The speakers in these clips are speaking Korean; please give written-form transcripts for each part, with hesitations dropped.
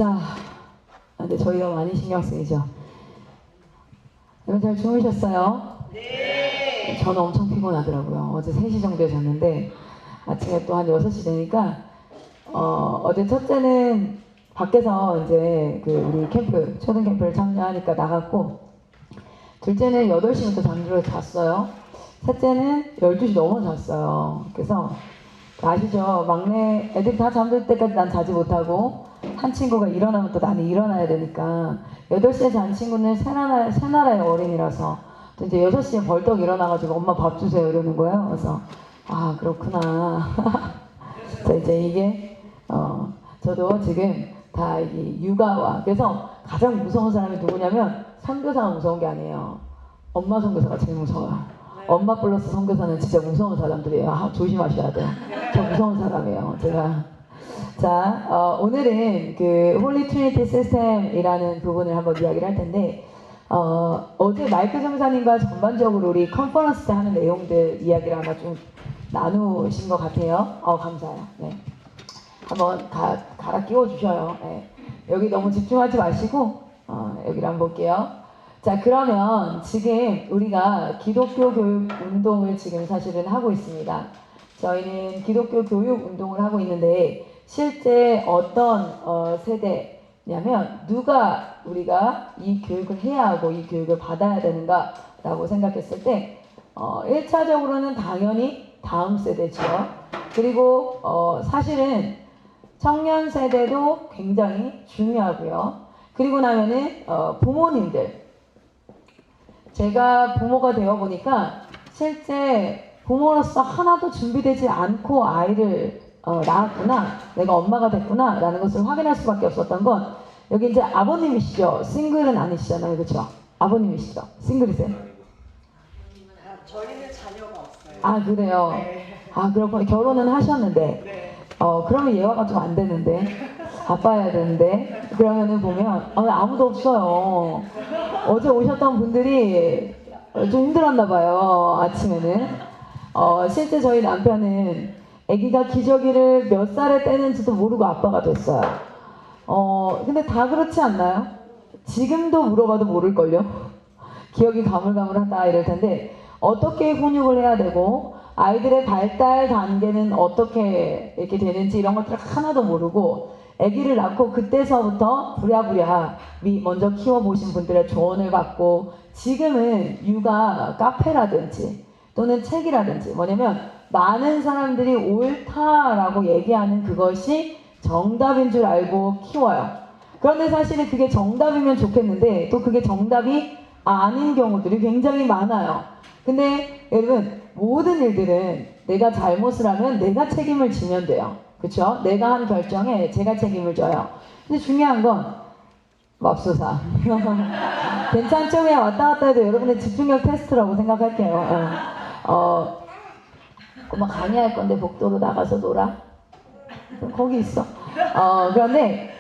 자, 근데 저희가 많이 신경 쓰이죠. 여러분 잘 주무셨어요? 네. 저는 엄청 피곤하더라고요. 어제 3시 정도에 잤는데 아침에 또 한 6시 되니까 어제 첫째는 밖에서 이제 그 우리 캠프, 초등 캠프를 참여하니까 나갔고, 둘째는 8시부터 잠들어 잤어요. 셋째는 12시 넘어 잤어요. 그래서 아시죠? 막내 애들이 다 잠들 때까지 난 자지 못하고, 한 친구가 일어나면 또 나는 일어나야 되니까 8시에 잔 친구는 새 나라의 어린이라서 또 이제 6시에 벌떡 일어나가지고 엄마 밥 주세요 이러는 거예요. 그래서 아 그렇구나. 자, 이제 이게 저도 지금 다 이 육아와, 그래서 가장 무서운 사람이 누구냐면 선교사가 무서운 게 아니에요. 엄마 선교사가 제일 무서워요. 엄마 플러스 선교사는 진짜 무서운 사람들이에요. 조심하셔야 돼요. 저 무서운 사람이에요. 제가. 자, 오늘은 그 홀리 트리니티 시스템이라는 부분을 한번 이야기를 할 텐데, 어제 마이크 전사님과 전반적으로 우리 컨퍼런스 때 하는 내용들 이야기를 아마 좀 나누신 것 같아요. 감사해요. 네. 한번 갈아 끼워 주셔요. 네. 여기 너무 집중하지 마시고 여기를 한번 볼게요. 자, 그러면 지금 우리가 기독교 교육 운동을 지금 사실은 하고 있습니다. 저희는 기독교 교육 운동을 하고 있는데, 실제 어떤 세대냐면 누가 우리가 이 교육을 해야 하고 이 교육을 받아야 되는가 라고 생각했을 때 1차적으로는 당연히 다음 세대죠. 그리고 사실은 청년 세대도 굉장히 중요하고요. 그리고 나면은 부모님들, 제가 부모가 되어 보니까 실제 부모로서 하나도 준비되지 않고 아이를 낳았구나, 내가 엄마가 됐구나 라는 것을 확인할 수밖에 없었던 건, 여기 이제 아버님이시죠. 싱글은 아니시잖아요. 그렇죠? 아버님이시죠? 싱글이세요? 저희는 자녀가 없어요. 아 그래요? 네. 아 그렇구나. 결혼은 하셨는데 네. 그러면 예화가 좀 안 되는데, 아빠여야 되는데, 그러면은 보면 아무도 없어요. 어제 오셨던 분들이 좀 힘들었나 봐요. 아침에는. 실제 저희 남편은 아기가 기저귀를 몇 살에 떼는지도 모르고 아빠가 됐어요. 근데 다 그렇지 않나요? 지금도 물어봐도 모를걸요? 기억이 가물가물하다 이럴 텐데, 어떻게 훈육을 해야 되고 아이들의 발달 단계는 어떻게 이렇게 되는지 이런 것들을 하나도 모르고, 아기를 낳고 그때서부터 부랴부랴 먼저 키워보신 분들의 조언을 받고, 지금은 육아 카페라든지 또는 책이라든지, 뭐냐면 많은 사람들이 옳다라고 얘기하는 그것이 정답인 줄 알고 키워요. 그런데 사실은 그게 정답이면 좋겠는데 또 그게 정답이 아닌 경우들이 굉장히 많아요. 근데 여러분, 모든 일들은 내가 잘못을 하면 내가 책임을 지면 돼요. 그렇죠? 내가 한 결정에 제가 책임을 져요. 근데 중요한 건 맙소사. 괜찮죠? 그냥 왔다 갔다 해도 여러분의 집중력 테스트라고 생각할게요. 엄마 강의할 건데 복도로 나가서 놀아? 거기 있어. 그런데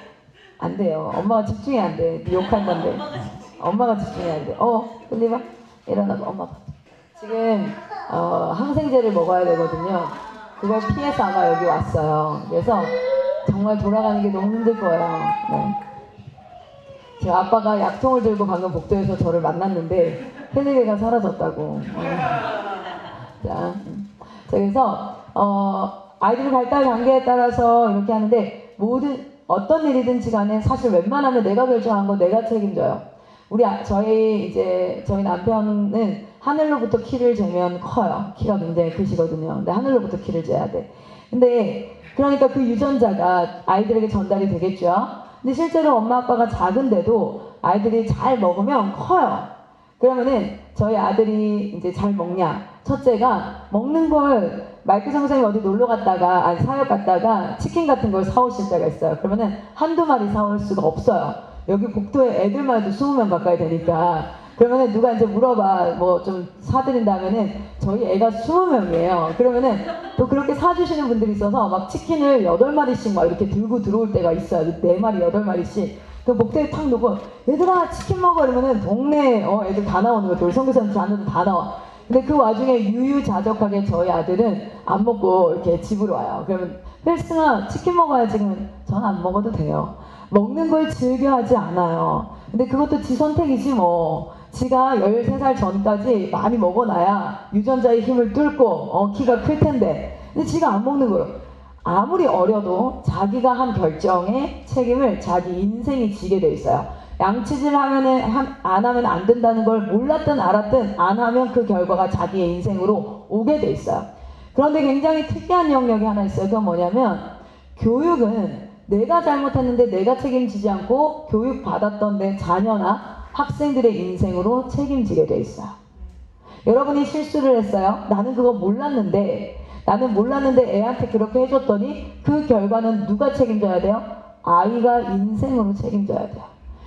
안 돼요. 엄마가 집중이 안 돼. 욕할 건데. 엄마가 집중이 안 돼. 근데 막 일어나고 엄마 지금 항생제를 먹어야 되거든요. 그걸 피해서 아마 여기 왔어요. 그래서 정말 돌아가는 게 너무 힘들 거예요. 네. 제 아빠가 약통을 들고 방금 복도에서 저를 만났는데 텔레비가 사라졌다고. 자, 그래서 아이들 발달 단계에 따라서 이렇게 하는데, 어떤 일이든지 간에 사실 웬만하면 내가 결정한 거 내가 책임져요. 저희 남편은 하늘로부터 키를 재면 커요. 키가 굉장히 크시거든요. 근데 하늘로부터 키를 재야 돼. 근데 그러니까 그 유전자가 아이들에게 전달이 되겠죠. 근데 실제로 엄마 아빠가 작은데도 아이들이 잘 먹으면 커요. 그러면은 저희 아들이 이제 잘 먹냐? 첫째가 먹는 걸, 마이크 선생님 어디 놀러 갔다가, 사역 갔다가 치킨 같은 걸 사오실 때가 있어요. 그러면은 한두 마리 사올 수가 없어요. 여기 복도에 애들만 해도 20명 가까이 되니까. 그러면은 누가 이제 물어봐, 뭐 좀 사드린다면은 저희 애가 20명이에요. 그러면은 또 그렇게 사주시는 분들이 있어서 막 치킨을 8마리씩 막 이렇게 들고 들어올 때가 있어요. 4마리, 8마리씩. 그 목대에 탁 놓고 얘들아 치킨 먹어 이러면은 동네 애들 다 나오는 거죠. 우리 선교사님 자녀들 다 나와. 근데 그 와중에 유유자적하게 저희 아들은 안 먹고 이렇게 집으로 와요. 그러면 헬스나 치킨 먹어야지. 그러면 전 안 먹어도 돼요. 먹는 걸 즐겨 하지 않아요. 근데 그것도 지 선택이지 뭐. 지가 13살 전까지 많이 먹어놔야 유전자의 힘을 뚫고 키가 클 텐데. 근데 지가 안 먹는 거예요. 아무리 어려도 자기가 한 결정에 책임을 자기 인생이 지게 돼 있어요. 양치질 하면은 안 하면 안 된다는 걸 몰랐든 알았든 안 하면 그 결과가 자기의 인생으로 오게 돼 있어요. 그런데 굉장히 특이한 영역이 하나 있어요. 그건 뭐냐면 교육은 내가 잘못했는데 내가 책임지지 않고 교육받았던 내 자녀나 학생들의 인생으로 책임지게 돼 있어요. 여러분이 실수를 했어요. 나는 그거 몰랐는데 애한테 그렇게 해줬더니 그 결과는 누가 책임져야 돼요? 아이가 인생으로 책임져야 돼요.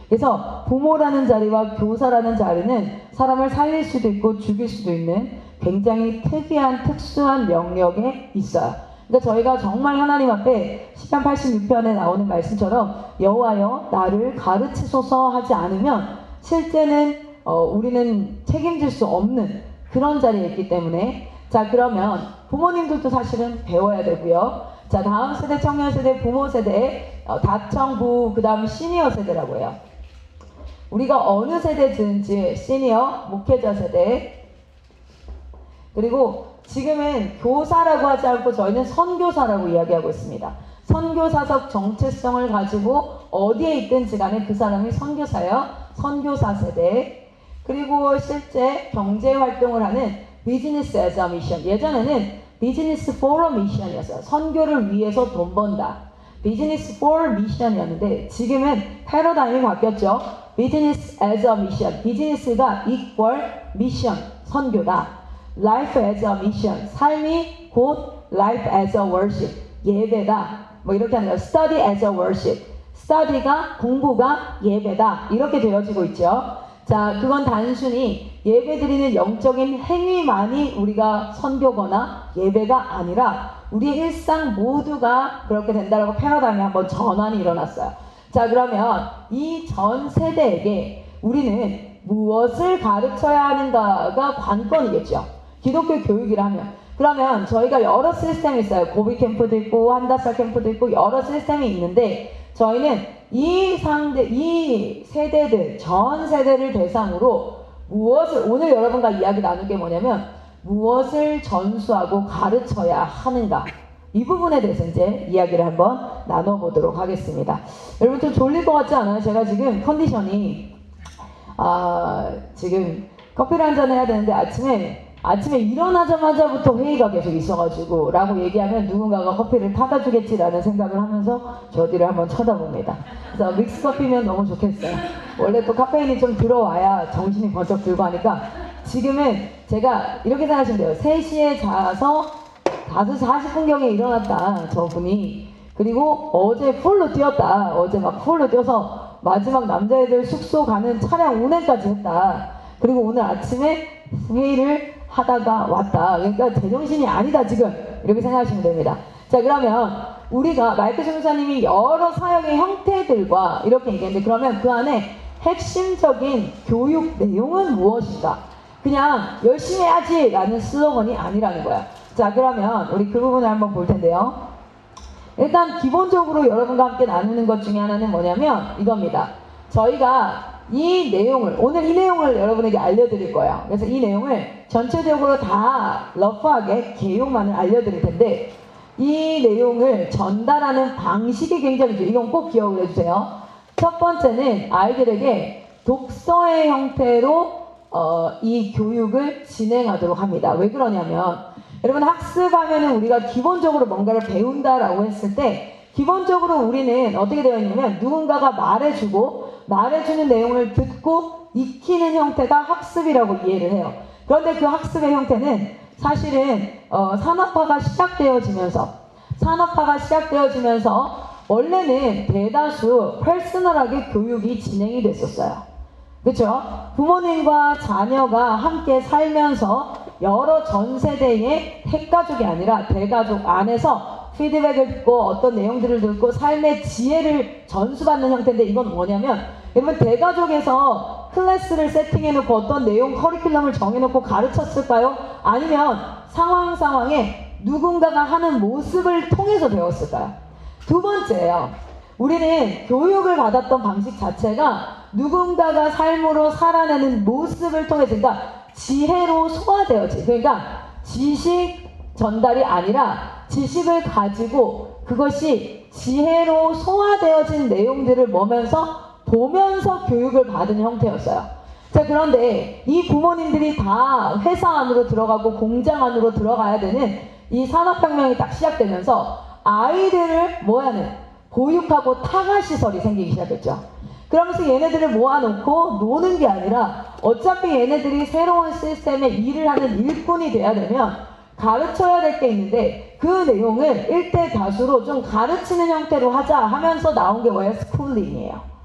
그래서 부모라는 자리와 교사라는 자리는 사람을 살릴 수도 있고 죽일 수도 있는 굉장히 특수한 영역에 있어요. 그러니까 저희가 정말 하나님 앞에 시편 86편에 나오는 말씀처럼 여호와여 나를 가르치소서 하지 않으면 실제는 우리는 책임질 수 없는 그런 자리에 있기 때문에 자 그러면 부모님들도 사실은 배워야 되고요. 자 다음 세대 청년 세대 부모 세대 다청부 그 다음 시니어 세대라고 해요. 우리가 어느 세대든지 시니어 목회자 세대 그리고 지금은 교사라고 하지 않고 저희는 선교사라고 이야기하고 있습니다. 선교사적 정체성을 가지고 어디에 있든지 간에 그 사람이 선교사예요. 선교사 세대. 그리고 실제 경제 활동을 하는 비즈니스 as a mission. 예전에는 비즈니스 for a mission이었어요. 선교를 위해서 돈 번다. 비즈니스 for mission이었는데 지금은 패러다임이 바뀌었죠. 비즈니스 as a mission. 비즈니스가 equal mission. 선교다. Life as a mission. 삶이 곧 life as a worship. 예배다. 뭐 이렇게 하는 거예요. Study as a worship. study가 공부가 예배다. 이렇게 되어지고 있죠. 자, 그건 단순히 예배드리는 영적인 행위만이 우리가 선교거나 예배가 아니라 우리의 일상 모두가 그렇게 된다라고 패러다임이 한번 전환이 일어났어요. 자, 그러면 이 전 세대에게 우리는 무엇을 가르쳐야 하는가가 관건이겠죠. 기독교 교육이라면. 그러면 저희가 여러 시스템이 있어요. 고비 캠프도 있고 한다살 캠프도 있고 여러 시스템이 있는데 저희는 이 세대들, 전 세대를 대상으로 무엇을, 오늘 여러분과 이야기 나눌 게 뭐냐면 무엇을 전수하고 가르쳐야 하는가. 이 부분에 대해서 이제 이야기를 한번 나눠보도록 하겠습니다. 여러분 좀 졸릴 것 같지 않아요? 제가 지금 컨디션이, 지금 커피를 한잔 해야 되는데 아침에 일어나자마자부터 회의가 계속 있어가지고 라고 얘기하면 누군가가 커피를 타다 주겠지라는 생각을 하면서 저 뒤를 한번 쳐다봅니다. 그래서 믹스커피면 너무 좋겠어요. 원래 또 카페인이 좀 들어와야 정신이 번쩍 들고 하니까 지금은 제가 이렇게 생각하시면 돼요. 3시에 자서 5시 40분경에 일어났다 저분이. 그리고 어제 풀로 뛰었다. 어제 막 풀로 뛰어서 마지막 남자애들 숙소 가는 차량 운행까지 했다. 그리고 오늘 아침에 회의를 하다가 왔다. 그러니까 제정신이 아니다 지금. 이렇게 생각하시면 됩니다. 자 그러면 우리가 마이크 전사님이 여러 사역의 형태들과 이렇게 얘기했는데 그러면 그 안에 핵심적인 교육 내용은 무엇인가? 그냥 열심히 해야지 라는 슬로건이 아니라는 거야. 자 그러면 우리 그 부분을 한번 볼 텐데요. 일단 기본적으로 여러분과 함께 나누는 것 중에 하나는 뭐냐면 이겁니다. 저희가 이 내용을 오늘 이 내용을 여러분에게 알려드릴 거예요. 그래서 이 내용을 전체적으로 다 러프하게 개요만을 알려드릴 텐데 이 내용을 전달하는 방식이 굉장히 중요해요. 이건 꼭 기억을 해주세요. 첫 번째는 아이들에게 독서의 형태로 이 교육을 진행하도록 합니다. 왜 그러냐면 여러분 학습하면은 우리가 기본적으로 뭔가를 배운다라고 했을 때 기본적으로 우리는 어떻게 되어 있냐면 누군가가 말해주는 내용을 듣고 익히는 형태가 학습이라고 이해를 해요. 그런데 그 학습의 형태는 사실은 산업화가 시작되어지면서 원래는 대다수 퍼스널하게 교육이 진행이 됐었어요. 그렇죠? 부모님과 자녀가 함께 살면서 여러 전 세대의 핵가족이 아니라 대가족 안에서 피드백을 듣고 어떤 내용들을 듣고 삶의 지혜를 전수받는 형태인데 이건 뭐냐면 여러분 대가족에서 클래스를 세팅해놓고 어떤 내용 커리큘럼을 정해놓고 가르쳤을까요? 아니면 상황에 누군가가 하는 모습을 통해서 배웠을까요? 두 번째예요. 우리는 교육을 받았던 방식 자체가 누군가가 삶으로 살아내는 모습을 통해서, 그러니까 지혜로 소화되어지, 그러니까 지식 전달이 아니라 지식을 가지고 그것이 지혜로 소화되어진 내용들을 보면서 교육을 받은 형태였어요. 자, 그런데 이 부모님들이 다 회사 안으로 들어가고 공장 안으로 들어가야 되는 이 산업혁명이 딱 시작되면서 아이들을 보육하고 타가시설이 생기기 시작했죠. 그러면서 얘네들을 모아놓고 노는 게 아니라 어차피 얘네들이 새로운 시스템에 일을 하는 일꾼이 돼야 되면 가르쳐야 될 게 있는데 그 내용을 일대 다수로 좀 가르치는 형태로 하자 하면서 나온 게 뭐예요? 스쿨링이에요.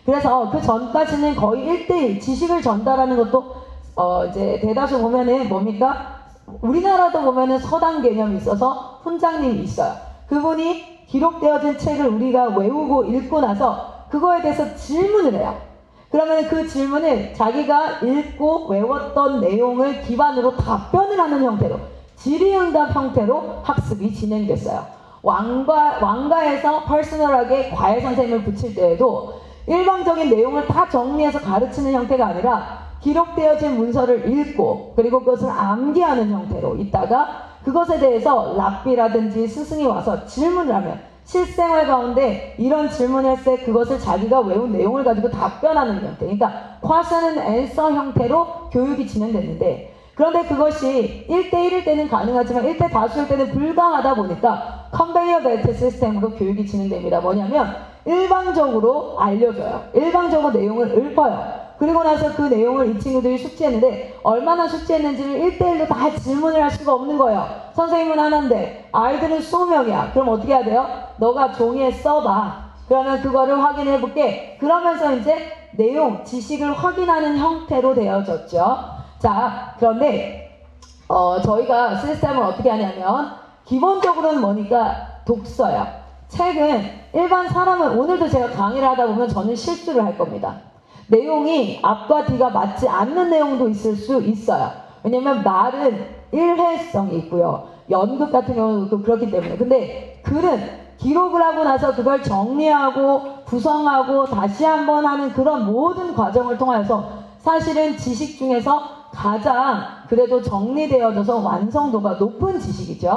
그래서 그 전까지는 거의 1대1 지식을 전달하는 것도 이제 대다수 보면은 뭡니까? 우리나라도 보면은 서당 개념이 있어서 훈장님이 있어요. 그분이 기록되어진 책을 우리가 외우고 읽고 나서 그거에 대해서 질문을 해요. 그러면 그 질문을 자기가 읽고 외웠던 내용을 기반으로 답변을 하는 형태로 질의응답 형태로 학습이 진행됐어요. 왕가에서 퍼스널하게 과외 선생님을 붙일 때에도 일방적인 내용을 다 정리해서 가르치는 형태가 아니라 기록되어진 문서를 읽고 그리고 그것을 암기하는 형태로 있다가 그것에 대해서 랍비라든지 스승이 와서 질문을 하면 실생활 가운데 이런 질문을 했을 때 그것을 자기가 외운 내용을 가지고 답변하는 형태, 그러니까 question and answer 형태로 교육이 진행됐는데, 그런데 그것이 1대1일 때는 가능하지만 1대 다수일 때는 불가하다 보니까 컨베이어 벨트 시스템으로 교육이 진행됩니다. 뭐냐면 일방적으로 알려줘요. 일방적으로 내용을 읊어요. 그리고 나서 그 내용을 이 친구들이 숙지했는데 얼마나 숙지했는지를 1대1로 다 질문을 할 수가 없는 거예요. 선생님은 하나인데 아이들은 20명이야. 그럼 어떻게 해야 돼요? 너가 종이에 써봐. 그러면 그거를 확인해 볼게. 그러면서 이제 내용, 지식을 확인하는 형태로 되어졌죠. 자, 그런데 저희가 시스템을 어떻게 하냐면 기본적으로는 뭐니까 독서예요. 책은 일반 사람은 오늘도 제가 강의를 하다 보면 저는 실수를 할 겁니다. 내용이 앞과 뒤가 맞지 않는 내용도 있을 수 있어요. 왜냐면 말은 일회성이 있고요. 연극 같은 경우도 그렇기 때문에. 근데 글은 기록을 하고 나서 그걸 정리하고 구성하고 다시 한번 하는 그런 모든 과정을 통해서 사실은 지식 중에서 가장 그래도 정리되어져서 완성도가 높은 지식이죠.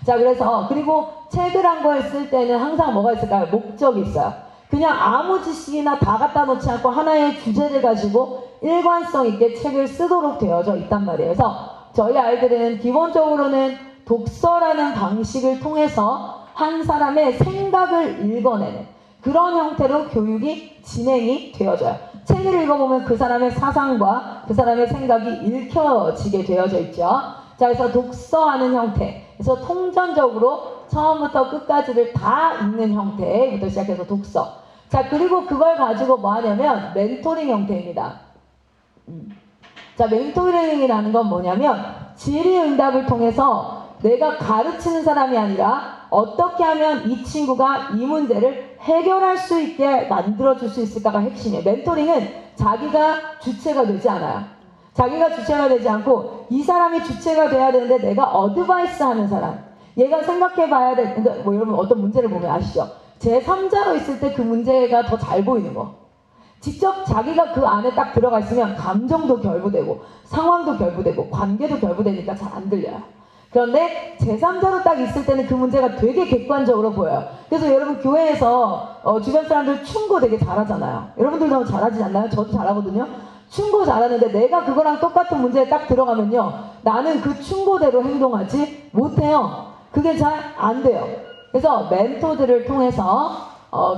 자, 그래서 그리고 책을 한 권 쓸 때는 항상 뭐가 있을까요? 목적이 있어요. 그냥 아무 지식이나 다 갖다 놓지 않고 하나의 주제를 가지고 일관성 있게 책을 쓰도록 되어져 있단 말이에요. 그래서 저희 아이들은 기본적으로는 독서라는 방식을 통해서 한 사람의 생각을 읽어내는 그런 형태로 교육이 진행이 되어져요. 책을 읽어보면 그 사람의 사상과 그 사람의 생각이 읽혀지게 되어져 있죠. 자, 그래서 독서하는 형태. 그래서 통전적으로 처음부터 끝까지를 다 읽는 형태부터 시작해서 독서. 자, 그리고 그걸 가지고 뭐 하냐면 멘토링 형태입니다. 자, 멘토링이라는 건 뭐냐면 질의응답을 통해서 내가 가르치는 사람이 아니라 어떻게 하면 이 친구가 이 문제를 해결할 수 있게 만들어줄 수 있을까가 핵심이에요. 멘토링은 자기가 주체가 되지 않아요. 자기가 주체가 되지 않고 이 사람이 주체가 돼야 되는데 내가 어드바이스 하는 사람, 얘가 생각해 봐야 될, 그러니까 뭐 여러분 어떤 문제를 보면 아시죠? 제3자로 있을 때 그 문제가 더 잘 보이는 거. 직접 자기가 그 안에 딱 들어가 있으면 감정도 결부되고 상황도 결부되고 관계도 결부되니까 잘 안 들려요. 그런데 제3자로 딱 있을 때는 그 문제가 되게 객관적으로 보여요. 그래서 여러분 교회에서 주변 사람들 충고 되게 잘하잖아요. 여러분들도 잘하지 않나요? 저도 잘하거든요. 충고 잘하는데 내가 그거랑 똑같은 문제에 딱 들어가면요, 나는 그 충고대로 행동하지 못해요. 그게 잘 안 돼요. 그래서 멘토들을 통해서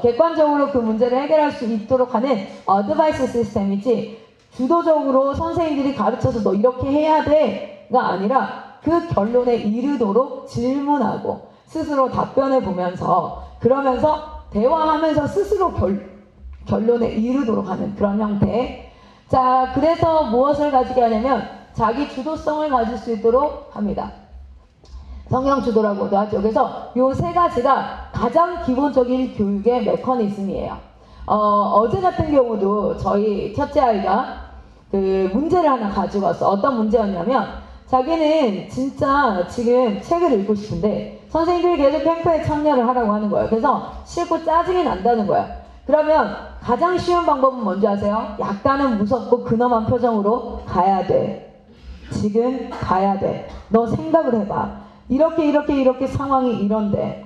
객관적으로 그 문제를 해결할 수 있도록 하는 어드바이스 시스템이지, 주도적으로 선생님들이 가르쳐서 너 이렇게 해야 돼가 아니라 그 결론에 이르도록 질문하고 스스로 답변해 보면서, 그러면서 대화하면서 스스로 결론에 이르도록 하는 그런 형태. 자, 그래서 무엇을 가지게 하냐면 자기 주도성을 가질 수 있도록 합니다. 성령 주도라고도 하죠. 그래서 요 세 가지가 가장 기본적인 교육의 메커니즘이에요. 어제 같은 경우도 저희 첫째 아이가 그 문제를 하나 가지고 왔어. 어떤 문제였냐면 자기는 진짜 지금 책을 읽고 싶은데 선생님들이 계속 캠프에 참여를 하라고 하는 거예요. 그래서 싫고 짜증이 난다는 거예요. 그러면 가장 쉬운 방법은 뭔지 아세요? 약간은 무섭고 근엄한 표정으로 가야 돼. 지금 가야 돼. 너 생각을 해봐. 이렇게 상황이 이런데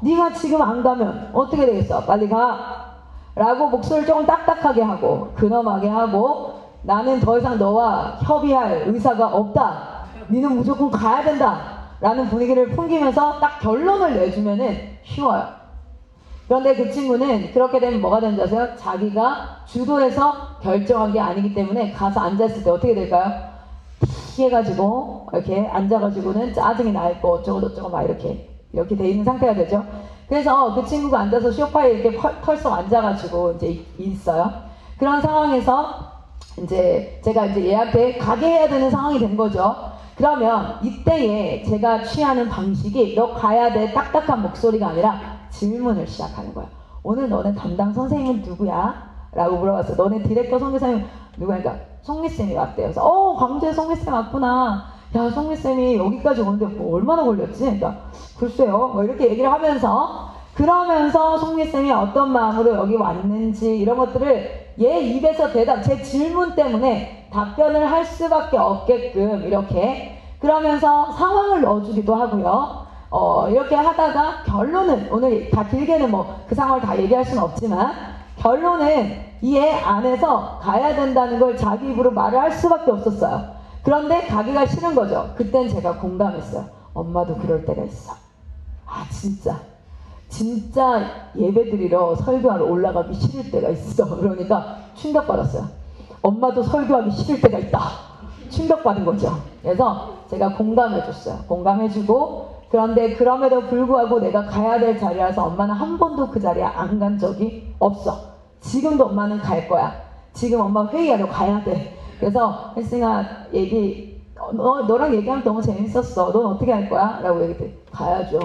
네가 지금 안 가면 어떻게 되겠어? 빨리 가. 라고 목소리를 조금 딱딱하게 하고 근엄하게 하고 나는 더 이상 너와 협의할 의사가 없다. 니는 무조건 가야 된다. 라는 분위기를 풍기면서 딱 결론을 내주면은 쉬워요. 그런데 그 친구는 그렇게 되면 뭐가 되는지 아세요? 자기가 주도해서 결정한 게 아니기 때문에 가서 앉았을 때 어떻게 될까요? 피해가지고 이렇게 앉아가지고는 짜증이 나 있고 어쩌고 막 이렇게 돼 있는 상태가 되죠. 그래서 그 친구가 앉아서 소파에 이렇게 털썩 앉아가지고 이제 있어요. 그런 상황에서 이제 제가 이제 얘한테 가게 해야 되는 상황이 된 거죠. 그러면 이때에 제가 취하는 방식이 너 가야 돼 딱딱한 목소리가 아니라 질문을 시작하는 거야. 오늘 너네 담당 선생님은 누구야? 라고 물어봤어. 너네 디렉터 송미쌤이 누구야? 그러니까 송미쌤이 왔대요. 그래서 광주에 송미쌤 왔구나. 야, 송미쌤이 여기까지 오는데 뭐 얼마나 걸렸지? 그러니까 글쎄요 뭐 이렇게 얘기를 하면서 그러면서 송미쌤이 어떤 마음으로 여기 왔는지 이런 것들을 얘 입에서 제 질문 때문에 답변을 할 수밖에 없게끔 이렇게 그러면서 상황을 넣어주기도 하고요. 이렇게 하다가 결론은 오늘 다 길게는 뭐 그 상황을 다 얘기할 수는 없지만 결론은 이 애 안에서 가야 된다는 걸 자기 입으로 말을 할 수밖에 없었어요. 그런데 가기가 싫은 거죠. 그땐 제가 공감했어요. 엄마도 그럴 때가 있어. 아 진짜 예배드리러 설교하러 올라가기 싫을 때가 있어. 그러니까 충격받았어요. 엄마도 설교하기 싫을 때가 있다. 충격받은 거죠. 그래서 제가 공감해줬어요. 공감해주고 그런데 그럼에도 불구하고 내가 가야 될 자리라서 엄마는 한 번도 그 자리에 안 간 적이 없어. 지금도 엄마는 갈 거야. 지금 엄마 회의하러 가야 돼. 그래서 혜승아 너랑 얘기하면 너무 재밌었어. 넌 어떻게 할 거야? 라고 얘기했더니 가야죠.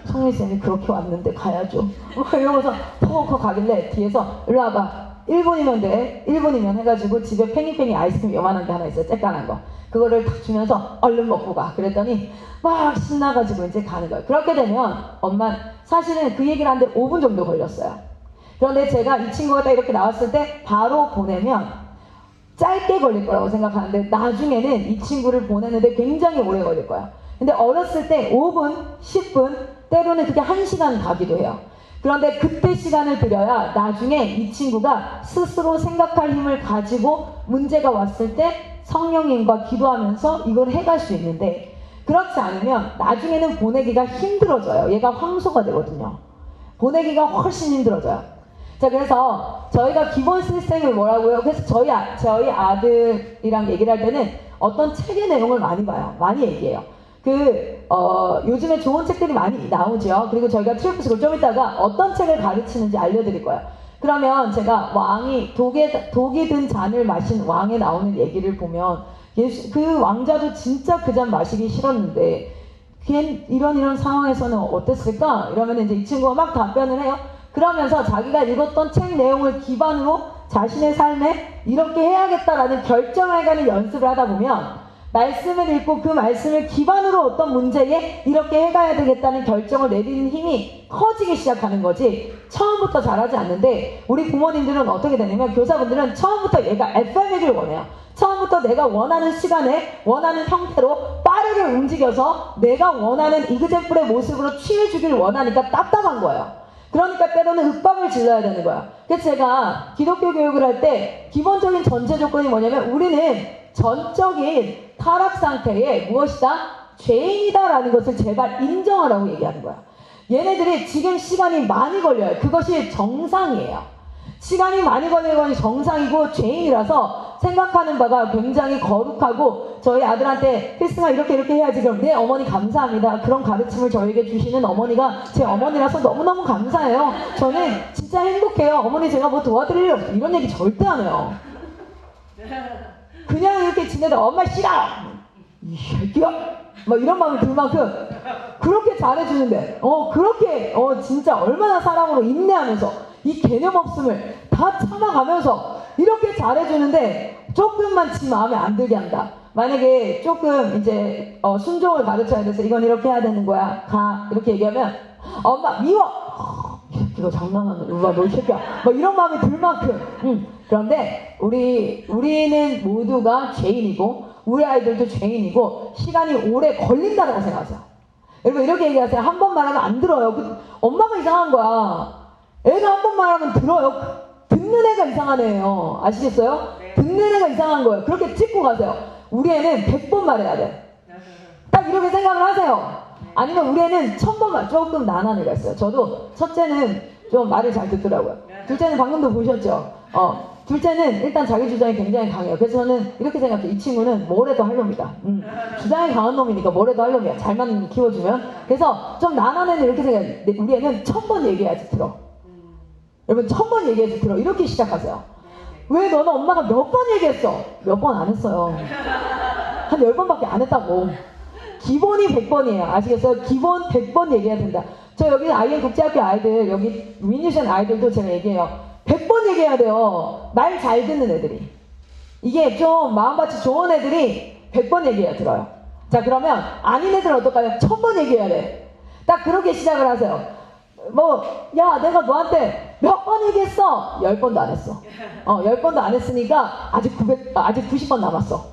송미쌤이 그렇게 왔는데 가야죠. 이러면서 턱 가길래 뒤에서 일로 와봐. 1분이면 돼. 1분이면 해가지고 집에 팽이팽이 아이스크림 요만한 게 하나 있어요. 쬐깐한 거. 그거를 탁 주면서 얼른 먹고 가. 그랬더니 막 신나가지고 이제 가는 거예요. 그렇게 되면 엄마 사실은 그 얘기를 하는데 5분 정도 걸렸어요. 그런데 제가 이 친구가 딱 이렇게 나왔을 때 바로 보내면 짧게 걸릴 거라고 생각하는데 나중에는 이 친구를 보내는데 굉장히 오래 걸릴 거예요. 근데 어렸을 때 5분, 10분, 때로는 그게 1시간 가기도 해요. 그런데 그때 시간을 들여야 나중에 이 친구가 스스로 생각할 힘을 가지고 문제가 왔을 때 성령님과 기도하면서 이걸 해갈 수 있는데 그렇지 않으면 나중에는 보내기가 힘들어져요. 얘가 황소가 되거든요. 보내기가 훨씬 힘들어져요. 자, 그래서 저희가 기본 시스템이 뭐라고요? 그래서 저희 아들이랑 얘기를 할 때는 어떤 책의 내용을 많이 봐요. 많이 얘기해요. 요즘에 좋은 책들이 많이 나오죠. 그리고 저희가 트리플스쿨 좀 이따가 어떤 책을 가르치는지 알려드릴 거예요. 그러면 제가 독이 든 잔을 마신 왕에 나오는 얘기를 보면 그 왕자도 진짜 그 잔 마시기 싫었는데 이런 상황에서는 어땠을까? 이러면 이제 이 친구가 막 답변을 해요. 그러면서 자기가 읽었던 책 내용을 기반으로 자신의 삶에 이렇게 해야겠다라는 결정을 해가는 연습을 하다 보면 말씀을 읽고 그 말씀을 기반으로 어떤 문제에 이렇게 해가야 되겠다는 결정을 내리는 힘이 커지기 시작하는 거지 처음부터 잘하지 않는데 우리 부모님들은 어떻게 되냐면 교사분들은 처음부터 얘가 FM이길 원해요. 처음부터 내가 원하는 시간에 원하는 형태로 빠르게 움직여서 내가 원하는 이그젠플의 모습으로 취해주길 원하니까 답답한 거예요. 그러니까 때로는 윽박을 질러야 되는 거야. 그래서 제가 기독교 교육을 할 때 기본적인 전제 조건이 뭐냐면 우리는 전적인 타락 상태에 무엇이다? 죄인이다라는 것을 제발 인정하라고 얘기하는 거야. 얘네들이 지금 시간이 많이 걸려요. 그것이 정상이에요. 시간이 많이 걸리는 건 정상이고 죄인이라서 생각하는 바가 굉장히 거룩하고 저희 아들한테 필승아 이렇게 해야지 그럼 네 어머니 감사합니다. 그런 가르침을 저에게 주시는 어머니가 제 어머니라서 너무너무 감사해요. 저는 진짜 행복해요. 어머니 제가 뭐 도와드릴 일 없어요. 이런 얘기 절대 안 해요. 그냥 이렇게 지내다 엄마 싫어! 이 새끼야! 막 이런 마음이 들 만큼 그렇게 잘해주는데 그렇게 진짜 얼마나 사랑으로 인내하면서 이 개념 없음을 다 참아가면서 이렇게 잘해주는데 조금만 지 마음에 안 들게 한다. 만약에 조금 이제 순종을 가르쳐야 돼서 이건 이렇게 해야 되는 거야. 가 이렇게 얘기하면 엄마 미워. 이거 장난하는 누가 너 새끼야. 뭐 이런 마음이 들 만큼. 그런데 우리는 모두가 죄인이고 우리 아이들도 죄인이고 시간이 오래 걸린다고 생각하세요. 여러분 이렇게 얘기하세요. 한 번 말하면 안 들어요. 엄마가 이상한 거야. 애가 한 번 말하면 들어요. 듣는 애가 이상한 애예요. 아시겠어요? 네. 듣는 애가 이상한 거예요. 그렇게 찍고 가세요. 우리 애는 100번 말해야 돼. 딱 이렇게 생각을 하세요. 아니면 우리 애는 1000번 조금 나난 애가 있어요. 저도 첫째는 좀 말을 잘 듣더라고요. 둘째는 방금도 보셨죠? 둘째는 일단 자기 주장이 굉장히 강해요. 그래서 저는 이렇게 생각해요. 이 친구는 뭐래도 할 놈이다. 주장이 강한 놈이니까 뭐래도 할 놈이야. 잘만 키워주면. 그래서 좀 나난 애는 이렇게 생각해요. 우리 애는 1000번 얘기해야지 들어. 여러분 1000번 얘기해야지 들어. 이렇게 시작하세요. 왜 너는 엄마가 몇 번 얘기했어? 몇 번 안 했어요. 한 10번밖에 안 했다고. 기본이 100번이에요. 아시겠어요? 기본 100번 얘기해야 된다. 저 여기 IN 국제학교 아이들, 여기 위니션 아이들도 제가 얘기해요. 100번 얘기해야 돼요. 말 잘 듣는 애들이. 이게 좀 마음밭이 좋은 애들이 100번 얘기해야 들어요. 자, 그러면 아닌 애들은 어떨까요? 1000번 얘기해야 돼. 딱 그렇게 시작을 하세요. 야, 내가 너한테 몇 번 얘기했어? 10번도 안 했어. 10번도 안 했으니까 아직 90번 남았어.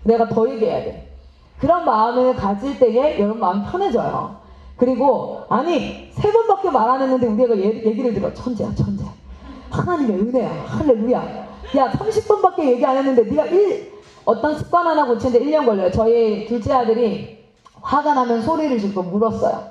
내가 더 얘기해야 돼. 그런 마음을 가질 때에 여러분 마음 편해져요. 그리고 아니 3번밖에 말 안 했는데 우리가 얘기를 들어. 천재야 천재. 하나님의 은혜야. 할렐루야. 야 30번밖에 얘기 안 했는데 네가 어떤 습관 하나 고치는데 1년 걸려요. 저희 둘째 아들이 화가 나면 소리를 지르고 물었어요.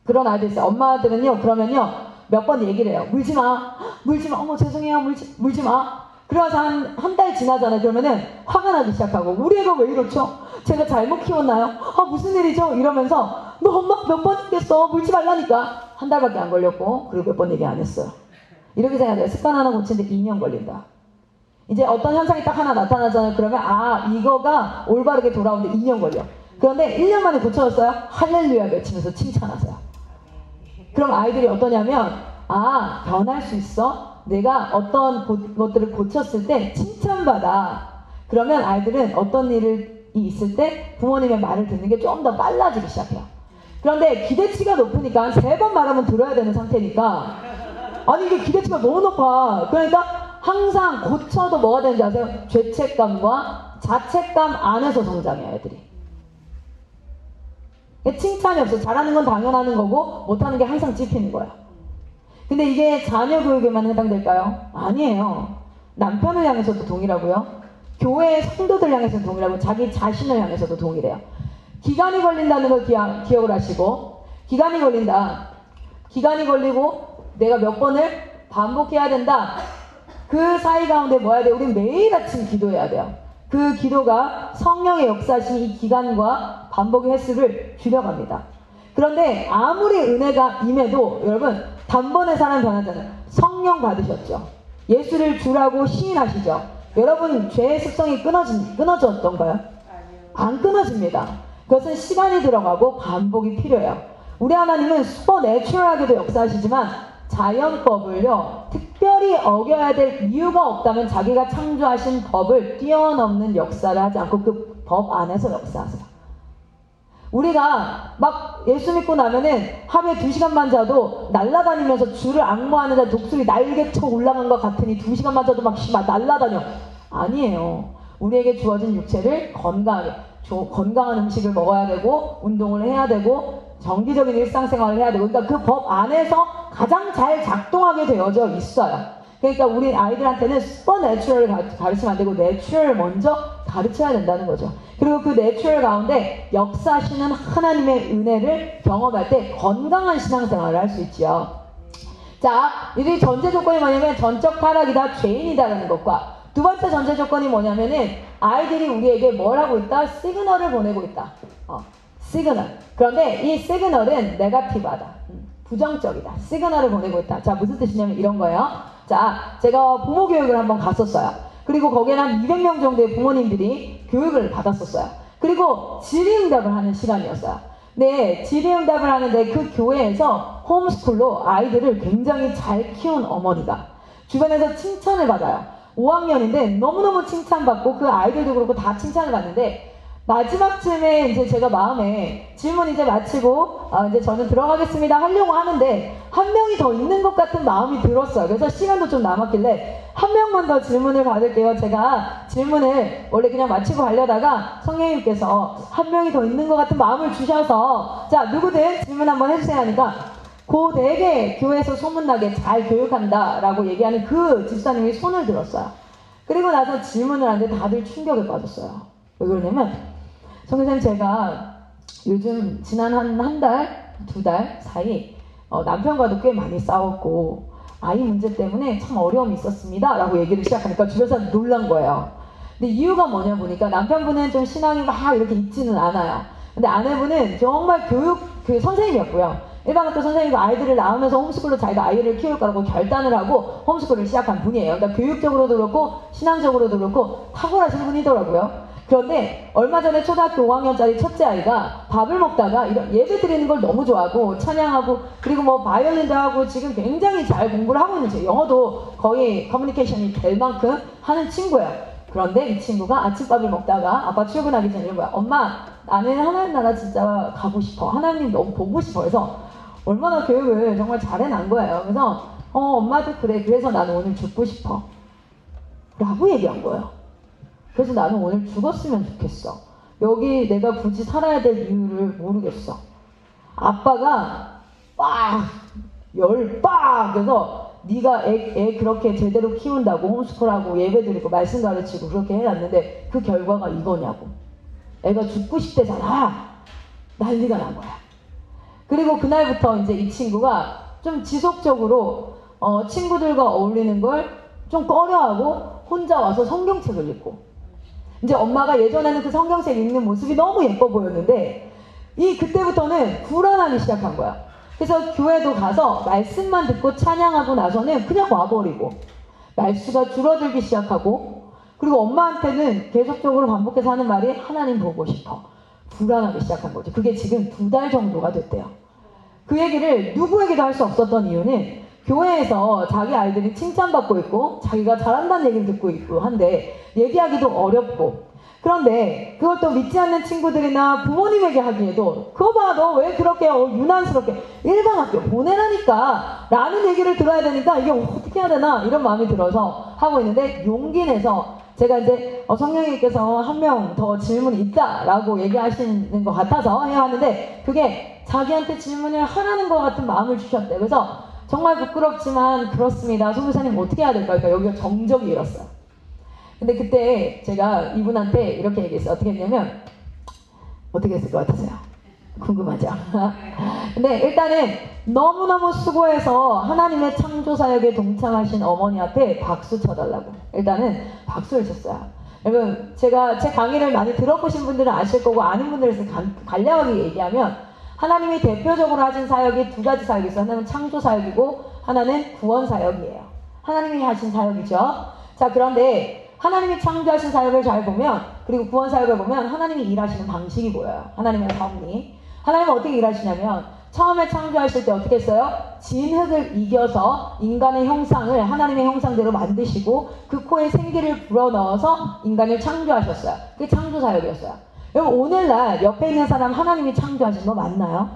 그런 아이들 있어요. 엄마들은요 그러면요 몇 번 얘기를 해요. 물지 마. 물지 마. 어머 죄송해요. 물지 마. 그러면서 한 달 지나잖아요. 그러면은 화가 나기 시작하고 우리 애가 왜 이렇죠? 제가 잘못 키웠나요? 무슨 일이죠? 이러면서 너 엄마 몇 번 얘기했어? 물지 말라니까. 한 달밖에 안 걸렸고 그리고 몇 번 얘기 안 했어요. 이렇게 생각해요. 습관 하나 고치는데 2년 걸린다. 이제 어떤 현상이 딱 하나 나타나잖아요. 그러면 이거가 올바르게 돌아오는데 2년 걸려. 그런데 1년 만에 고쳐졌어요? 할렐루야 외치면서 칭찬하세요. 그럼 아이들이 어떠냐면 변할 수 있어? 내가 어떤 것들을 고쳤을 때 칭찬받아. 그러면 아이들은 어떤 일이 있을 때 부모님의 말을 듣는 게 좀 더 빨라지기 시작해요. 그런데 기대치가 높으니까 3번 말하면 들어야 되는 상태니까 아니 이게 기대치가 너무 높아. 그러니까 항상 고쳐도 뭐가 되는지 아세요? 죄책감과 자책감 안에서 성장해요 애들이. 칭찬이 없어. 잘하는 건 당연하는 거고 못하는 게 항상 찝히는 거야. 근데 이게 자녀 교육에만 해당될까요? 아니에요. 남편을 향해서도 동일하고요. 교회 성도들 향해서도 동일하고 자기 자신을 향해서도 동일해요. 기간이 걸린다는 걸 기억을 하시고 기간이 걸린다. 기간이 걸리고 내가 몇 번을 반복해야 된다. 그 사이 가운데 뭐 해야 돼요? 우리 매일 아침 기도해야 돼요. 그 기도가 성령의 역사하신 이 기간과 반복의 횟수를 줄여갑니다. 그런데 아무리 은혜가 임해도 여러분 단번에 사람 변하잖아요. 성령 받으셨죠. 예수를 주라고 시인하시죠. 여러분 죄의 습성이 끊어졌던가요? 안 끊어집니다. 그것은 시간이 들어가고 반복이 필요해요. 우리 하나님은 슈퍼내추럴하게도 역사하시지만 자연법을요 특별히 어겨야 될 이유가 없다면 자기가 창조하신 법을 뛰어넘는 역사를 하지 않고 그 법 안에서 역사하세요. 우리가 막 예수 믿고 나면은 하루에 2시간만 자도 날아다니면서 주를 앙모하는 자 독수리 날개쳐 올라간 것 같으니 2시간만 자도 막 날아다녀. 아니에요. 우리에게 주어진 육체를 건강한 음식을 먹어야 되고 운동을 해야 되고 정기적인 일상생활을 해야 되고 그러니까 그 법 안에서 가장 잘 작동하게 되어져 있어요. 그러니까 우리 아이들한테는 슈퍼내추럴을 가르치면 안 되고 내추럴을 먼저 가르쳐야 된다는 거죠. 그리고 그 내추럴 가운데 역사하시는 하나님의 은혜를 경험할 때 건강한 신앙생활을 할 수 있지요. 자, 이 전제 조건이 뭐냐면 전적 타락이다, 죄인이다라는 것과 두 번째 전제 조건이 뭐냐면은 아이들이 우리에게 뭘 하고 있다? 시그널을 보내고 있다. 시그널. 그런데 이 시그널은 네거티브하다. 부정적이다. 시그널을 보내고 있다. 자, 무슨 뜻이냐면 이런 거예요. 자, 제가 부모 교육을 한번 갔었어요. 그리고 거기에는 한 200명 정도의 부모님들이 교육을 받았었어요. 그리고 질의응답을 하는 시간이었어요. 네, 질의응답을 하는데 그 교회에서 홈스쿨로 아이들을 굉장히 잘 키운 어머니가 주변에서 칭찬을 받아요. 5학년인데 너무너무 칭찬받고 그 아이들도 그렇고 다 칭찬을 받는데 마지막쯤에 이제 제가 마음에 질문 이제 마치고 이제 저는 들어가겠습니다 하려고 하는데 한 명이 더 있는 것 같은 마음이 들었어요. 그래서 시간도 좀 남았길래 한 명만 더 질문을 받을게요. 제가 질문을 원래 그냥 마치고 가려다가 성령님께서 한 명이 더 있는 것 같은 마음을 주셔서 자 누구든 질문 한번 해주세요 하니까 고되게 교회에서 소문나게 잘 교육한다 라고 얘기하는 그 집사님이 손을 들었어요. 그리고 나서 질문을 하는데 다들 충격에 빠졌어요. 왜 그러냐면 성교사님 제가 요즘 지난 한 달, 2달 사이 남편과도 꽤 많이 싸웠고 아이 문제 때문에 참 어려움이 있었습니다 라고 얘기를 시작하니까 주변 사람들이 놀란 거예요. 근데 이유가 뭐냐 보니까 남편분은 좀 신앙이 막 이렇게 있지는 않아요. 근데 아내분은 정말 교육 그 선생님이었고요. 일반학교 선생님도 아이들을 낳으면서 홈스쿨로 자기가 아이를 키울 거라고 결단을 하고 홈스쿨을 시작한 분이에요. 그러니까 교육적으로도 그렇고 신앙적으로도 그렇고 탁월하신 분이더라고요. 그런데 얼마 전에 초등학교 5학년짜리 첫째 아이가 밥을 먹다가 이런 예배 드리는 걸 너무 좋아하고 찬양하고 그리고 뭐 바이올린도 하고 지금 굉장히 잘 공부를 하고 있는 친구, 영어도 거의 커뮤니케이션이 될 만큼 하는 친구예요. 그런데 이 친구가 아침밥을 먹다가 아빠 출근하기 전에 이런 거야. 엄마 나는 하나님 나라 진짜 가고 싶어. 하나님 너무 보고 싶어. 해서 얼마나 교육을 정말 잘해난 거예요. 그래서 엄마도 그래. 그래서 나는 오늘 죽고 싶어 라고 얘기한 거예요. 그래서 나는 오늘 죽었으면 좋겠어. 여기 내가 굳이 살아야 될 이유를 모르겠어. 아빠가 그래서 네가 애 그렇게 제대로 키운다고 홈스쿨하고 예배드리고 말씀 가르치고 그렇게 해놨는데 그 결과가 이거냐고. 애가 죽고 싶대잖아. 난리가 난 거야. 그리고 그날부터 이제 이 친구가 좀 지속적으로 친구들과 어울리는 걸 좀 꺼려하고 혼자 와서 성경책을 읽고 이제 엄마가 예전에는 그 성경책 읽는 모습이 너무 예뻐 보였는데 그때부터는 불안하기 시작한 거야. 그래서 교회도 가서 말씀만 듣고 찬양하고 나서는 그냥 와버리고 말수가 줄어들기 시작하고 그리고 엄마한테는 계속적으로 반복해서 하는 말이 하나님 보고 싶어. 불안하기 시작한 거죠. 그게 지금 2달 정도가 됐대요. 그 얘기를 누구에게도 할 수 없었던 이유는 교회에서 자기 아이들이 칭찬받고 있고 자기가 잘한다는 얘기를 듣고 있고 한데 얘기하기도 어렵고 그런데 그걸 또 믿지 않는 친구들이나 부모님에게 하기에도 그거 봐 너 왜 그렇게 유난스럽게 일반학교 보내라니까 라는 얘기를 들어야 되니까 이게 어떻게 해야 되나 이런 마음이 들어서 하고 있는데 용기 내서 제가 이제 성령님께서 한 명 더 질문이 있다라고 얘기하시는 것 같아서 해야 하는데 그게 자기한테 질문을 하라는 것 같은 마음을 주셨대요. 그래서 정말 부끄럽지만 그렇습니다. 송교사님 어떻게 해야 될까요? 그러니까 여기가 정적이 일었어요. 근데 그때 제가 이분한테 이렇게 얘기했어요. 어떻게 했냐면 어떻게 했을 것 같으세요? 궁금하죠? 근데 일단은 너무너무 수고해서 하나님의 창조사역에 동참하신 어머니 앞에 박수 쳐달라고 일단은 박수를 쳤어요. 여러분 제가 제 강의를 많이 들어보신 분들은 아실 거고 아는 분들에서 간략하게 얘기하면 하나님이 대표적으로 하신 사역이 2가지 사역이 있어요. 하나는 창조 사역이고 하나는 구원 사역이에요. 하나님이 하신 사역이죠. 자 그런데 하나님이 창조하신 사역을 잘 보면 그리고 구원 사역을 보면 하나님이 일하시는 방식이 보여요. 하나님의 섭리. 하나님은 어떻게 일하시냐면 처음에 창조하실 때 어떻게 했어요? 진흙을 이겨서 인간의 형상을 하나님의 형상대로 만드시고 그 코에 생기를 불어넣어서 인간을 창조하셨어요. 그게 창조 사역이었어요. 여러분 오늘날 옆에 있는 사람 하나님이 창조하신 거 맞나요?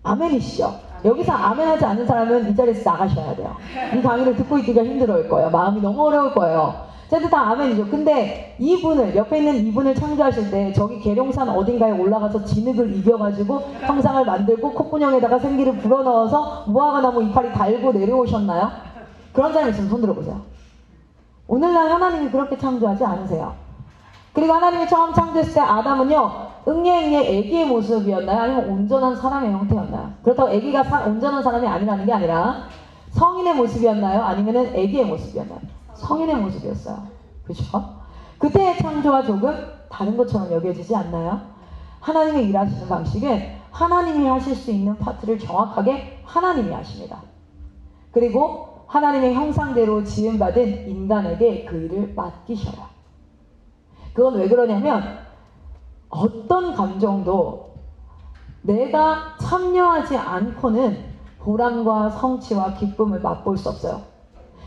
아멘이시죠? 여기서 아멘하지 않는 사람은 이 자리에서 나가셔야 돼요. 이 강의를 듣고 있기가 힘들 거예요. 마음이 너무 어려울 거예요. 쟤들 다 아멘이죠. 근데 이분을 옆에 있는 이분을 창조하실 때 저기 계룡산 어딘가에 올라가서 진흙을 이겨가지고 형상을 만들고 콧구멍에다가 생기를 불어넣어서 무화과나무 이파리 달고 내려오셨나요? 그런 사람 있으면 손 들어보세요. 오늘날 하나님이 그렇게 창조하지 않으세요. 그리고 하나님이 처음 창조했을 때 아담은요 응애응애 애기의 모습이었나요? 아니면 온전한 사람의 형태였나요? 그렇다고 애기가 온전한 사람이 아니라는 게 아니라 성인의 모습이었나요? 아니면 애기의 모습이었나요? 성인의 모습이었어요. 그렇죠? 그때의 창조와 조금 다른 것처럼 여겨지지 않나요? 하나님이 일하시는 방식은 하나님이 하실 수 있는 파트를 정확하게 하나님이 하십니다. 그리고 하나님의 형상대로 지음받은 인간에게 그 일을 맡기셔요. 그건 왜 그러냐면 어떤 감정도 내가 참여하지 않고는 보람과 성취와 기쁨을 맛볼 수 없어요.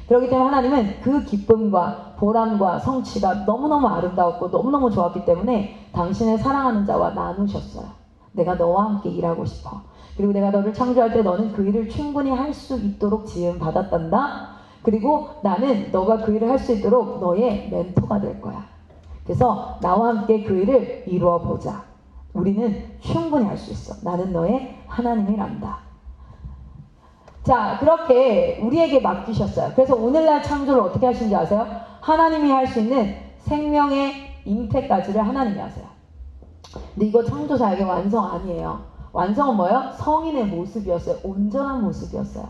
그렇기 때문에 하나님은 그 기쁨과 보람과 성취가 너무너무 아름다웠고 너무너무 좋았기 때문에 당신을 사랑하는 자와 나누셨어요. 내가 너와 함께 일하고 싶어. 그리고 내가 너를 창조할 때 너는 그 일을 충분히 할 수 있도록 지음 받았단다. 그리고 나는 너가 그 일을 할 수 있도록 너의 멘토가 될 거야. 그래서 나와 함께 그 일을 이루어 보자. 우리는 충분히 할 수 있어. 나는 너의 하나님이란다. 자, 그렇게 우리에게 맡기셨어요. 그래서 오늘날 창조를 어떻게 하신지 아세요? 하나님이 할 수 있는 생명의 잉태까지를 하나님이 하세요. 근데 이거 창조사역의 완성 아니에요. 완성은 뭐예요? 성인의 모습이었어요. 온전한 모습이었어요.